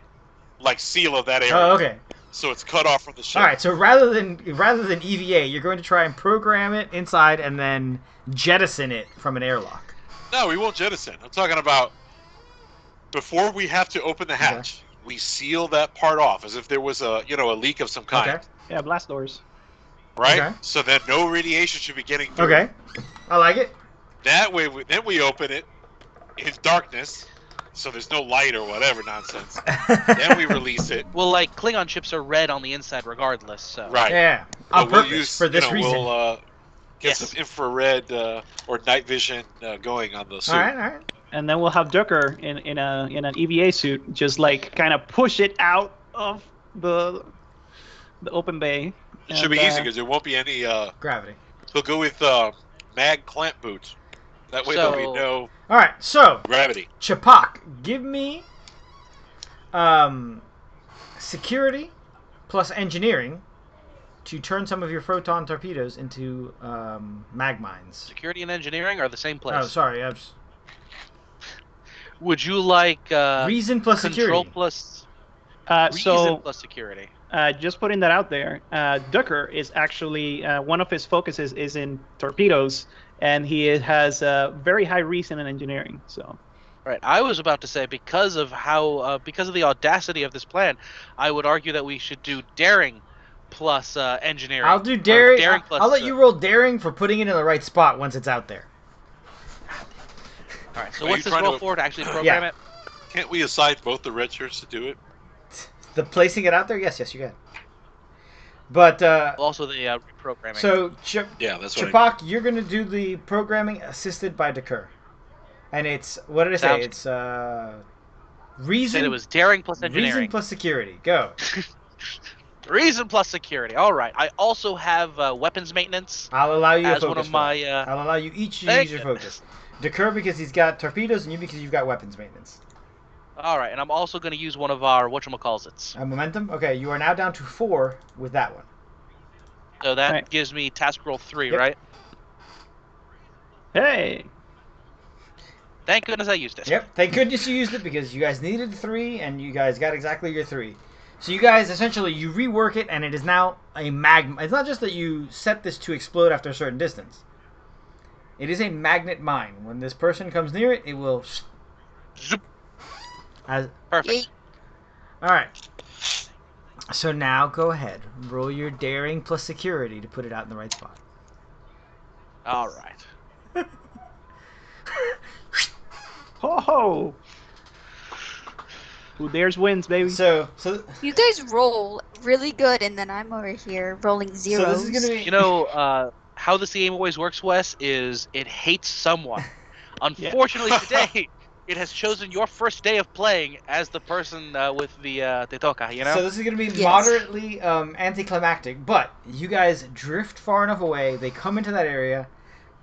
seal of that area. Oh, okay. So it's cut off from the ship. All right. So rather than EVA, you're going to try and program it inside and then jettison it from an airlock. No, we won't jettison. I'm talking about before we have to open the hatch. We seal that part off as if there was a leak of some kind. Okay. Yeah, blast doors. Right. Okay. So that no radiation should be getting through. Okay. I like it. That way, then we open it in darkness, so there's no light or whatever nonsense. Then we release it. Well, Klingon ships are red on the inside regardless, so... Right. Yeah. But On purpose, we'll use, for this reason. We'll get Yes. some infrared or night vision going on the suit. All right. And then we'll have Ducker in an EVA suit, just kind of push it out of the open bay. It should be easy because there won't be any. Gravity. He'll go with mag clamp boots. That way there'll be So- no All right. So gravity. Chapak, give me security plus engineering to turn some of your photon torpedoes into mag mines. Security and engineering are the same place. Oh, sorry. Would you like Reason plus control security. plus reason So plus security? just putting that out there, Ducker is actually one of his focuses is in torpedoes, and he has very high reason in engineering. So Right. I was about to say because of the audacity of this plan, I would argue that we should do daring plus engineering. I'll do Or daring. plus, I'll let you roll daring for putting it in the right spot once it's out there. All right. So Are what's you this trying roll to- for to actually program Yeah. it? Can't we assign both the red shirts to do it? The placing it out there, yes, you can. But Also the reprogramming. so Yeah, that's what. Chapak, you're gonna do the programming assisted by Dekur, and it's what did I say? Sounds- It's You reason. said it was daring plus engineering. Reason plus security. Go. Reason plus security. All right. I also have weapons maintenance I'll allow you a as focus. one of for my. it. I'll allow you each to Thank use your goodness. focus. Dekur because he's got torpedoes, and you because you've got weapons maintenance. All right, and I'm also going to use one of our whatchamacallits. Momentum. Okay, you are now down to 4 with that one. So that Right. gives me task roll 3, Yep. right? hey, Thank goodness I used it. Yep. Thank goodness you used it because you guys needed 3, and you guys got exactly your 3. So you guys essentially you rework it, and it is now a magma. It's not just that you set this to explode after a certain distance. It is a magnet mine. When this person comes near it, it will. Zoop. As, Perfect. Yeet. all right. So now go ahead, roll your daring plus security to put it out in the right spot. All right. Ho ho! Who dares wins, baby. So You guys roll really good, and then I'm over here rolling zeros. this is gonna be. You know how this game always works, Wes, is it hates someone. Unfortunately, today it has chosen your first day of playing as the person with the Tetoka, you know? So this is going to be Yes. moderately anticlimactic, but you guys drift far enough away. They come into that area.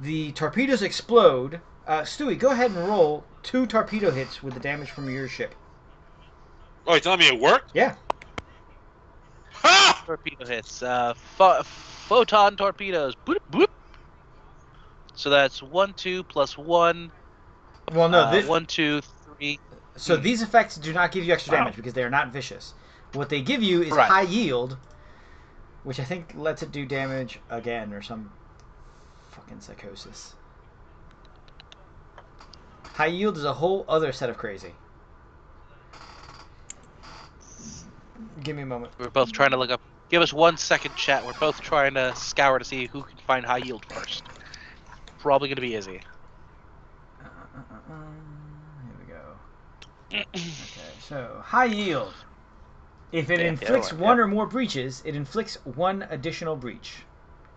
The torpedoes explode. Stewie, go ahead and roll 2 torpedo hits with the damage from your ship. Oh, you telling me it worked? Yeah. Ha! Torpedo hits. Photon torpedoes. Boop, boop. So that's 1, 2 plus 1. Well, no. 1, 2, 3. So these effects do not give you extra damage because they are not vicious. What they give you is Right. high yield, which I think lets it do damage again or some fucking psychosis. High yield is a whole other set of crazy. Give me a moment. We're both trying to look up. Give us 1 second, chat. We're both trying to scour to see who can find high yield first. Probably going to be Izzy. Here we go. Okay, so high yield. If it Yeah, inflicts yeah, one yeah. or more breaches, it inflicts 1 additional breach.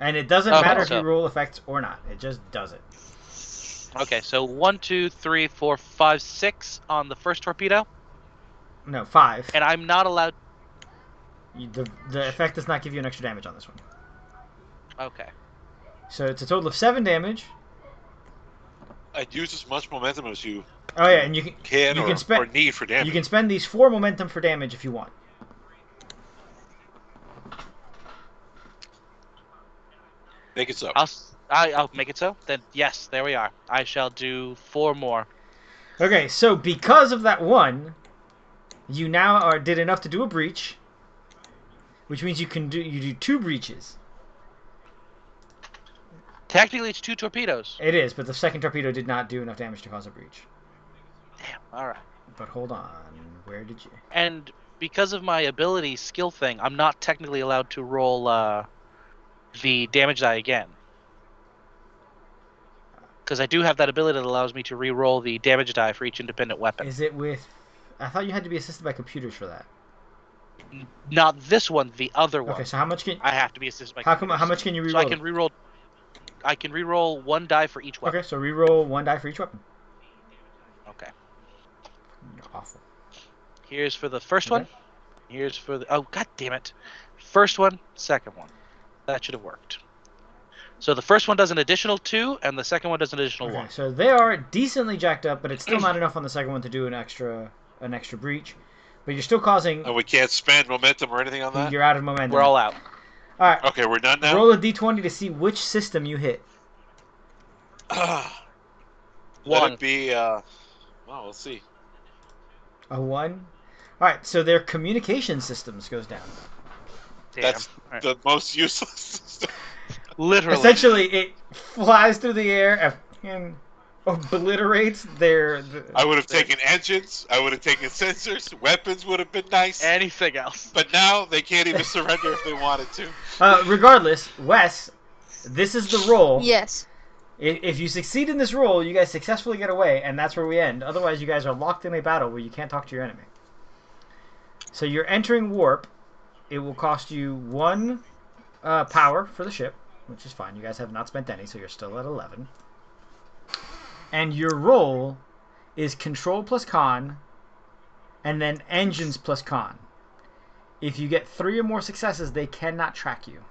And it doesn't Okay, matter if so- you roll effects or not. It just does it. Okay, so 1, 2, 3, 4, 5, 6 on the first torpedo, No, 5. and I'm not allowed. The effect does not give you an extra damage on this one. Okay. So it's a total of 7 damage. I'd use as much momentum as you Oh yeah, and you can, You or, can spend- or need for damage. you can spend these 4 momentum for damage if you want. Make it so. I'll make it so. Then yes, there we are. I shall do 4 more. Okay, so because of that 1, you now did enough to do a breach, which means you do 2 breaches. Technically, it's 2 torpedoes. It is, but the second torpedo did not do enough damage to cause a breach. Damn. All right. But hold on, where did you? And because of my ability skill thing, I'm not technically allowed to roll the damage die again. Because I do have that ability that allows me to re-roll the damage die for each independent weapon. Is it with? I thought you had to be assisted by computers for that. Not this one, the other one. Okay, so how much can? I have to be assisted by How computers. much can you reroll? So I can re-roll. I can re-roll 1 die for each weapon. Okay, so reroll 1 die for each weapon. Okay. You're awful. Here's for the first Okay. one. Here's for the. Oh, god damn it! First one, second one. That should have worked. So the first one does an additional 2, and the second one does an additional Okay, 1. so they are decently jacked up, but it's still not enough on the second one to do an extra breach. But you're still causing. And we can't spend momentum or anything on that? You're out of momentum. We're all out. All right. Okay, we're done now? Roll a d20 to see which system you hit. Let 1. it be, well, let's see. A 1. All right, so their communication systems goes down. Damn. That's Alright. the most useless system. Literally. Essentially, it flies through the air and obliterates their. I would have taken engines, I would have taken sensors, weapons would have been nice. Anything else. But now they can't even surrender if they wanted to. Regardless, Wes, this is the roll. Yes. If you succeed in this roll, you guys successfully get away, and that's where we end. Otherwise, you guys are locked in a battle where you can't talk to your enemy. So you're entering warp. It will cost you 1 power for the ship, which is fine. You guys have not spent any, so you're still at 11. And your roll is control plus con, and then engines plus con. If you get 3 or more successes, they cannot track you.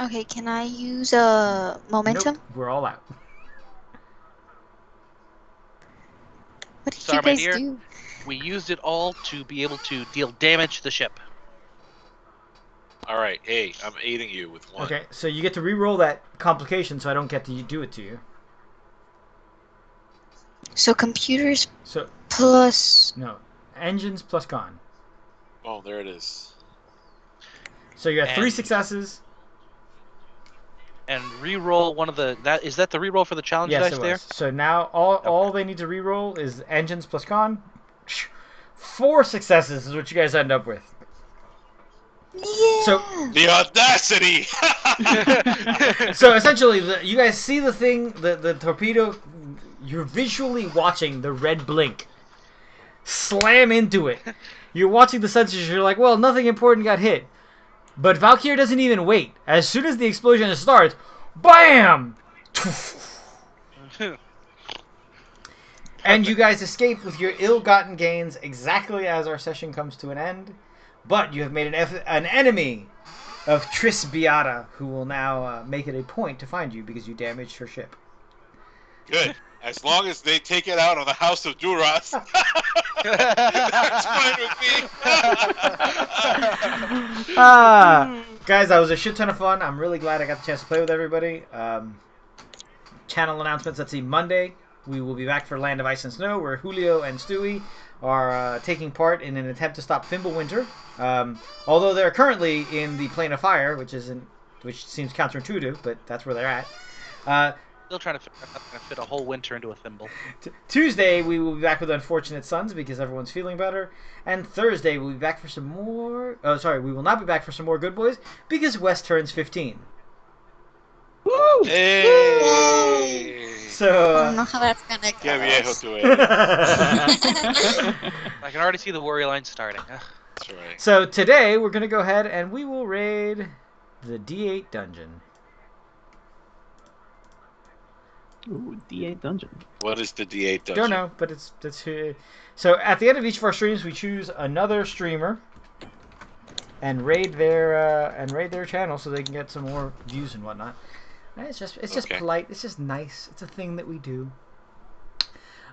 Okay, can I use momentum? Nope, we're all out. What did Sorry, you my guys dear. do? We used it all to be able to deal damage to the ship. Alright, hey, I'm aiding you with 1. Okay, so you get to re-roll that complication, so I don't get to do it to you. So computers So plus. no, engines plus con. Oh, there it is. So you have 3 And- successes. And re-roll one of the. Is that the re-roll for the challenge Yes, dice it was. there? So now all they need to re-roll is engines plus con. 4 successes is what you guys end up with. Yeah. So The audacity! so essentially, you guys see the thing, the torpedo. You're visually watching the red blink slam into it. You're watching the sensors. You're like, well, nothing important got hit. But Valkyrie doesn't even wait. As soon as the explosion starts, BAM! And you guys escape with your ill-gotten gains exactly as our session comes to an end. But you have made an enemy of Tris Beata, who will now make it a point to find you because you damaged her ship. Good. As long as they take it out on the House of Duras, that's fine with me. Guys, that was a shit ton of fun. I'm really glad I got the chance to play with everybody. Channel announcements. Let's see. Monday, we will be back for Land of Ice and Snow, where Julio and Stewie are taking part in an attempt to stop Fimbulwinter. Although they're currently in the Plane of Fire, which seems counterintuitive, but that's where they're at. Still trying to fit a whole winter into a thimble. Tuesday, we will be back with Unfortunate Sons because everyone's feeling better. And Thursday, we'll be back for some more... Oh, sorry, we will not be back for some more Good Boys because Wes turns 15. Woo! Hey! So... I don't know how that's gonna go. Que viejo tu eres. I can already see the worry line starting. Ugh. That's right. So today, we're going to go ahead and we will raid the D8 dungeon. Ooh, D8 dungeon. What is the D8 dungeon? Don't know, but it's so at the end of each of our streams, we choose another streamer and raid their channel so they can get some more views and whatnot. And it's just Okay. polite. It's just nice. It's a thing that we do.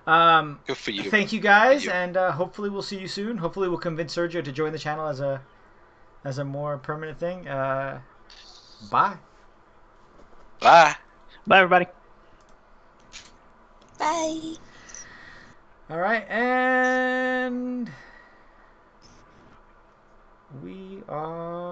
Good for you. Thank you guys, you. and hopefully we'll see you soon. Hopefully we'll convince Sergio to join the channel as a more permanent thing. Bye. Bye. Bye, everybody. Bye. All right, and we are.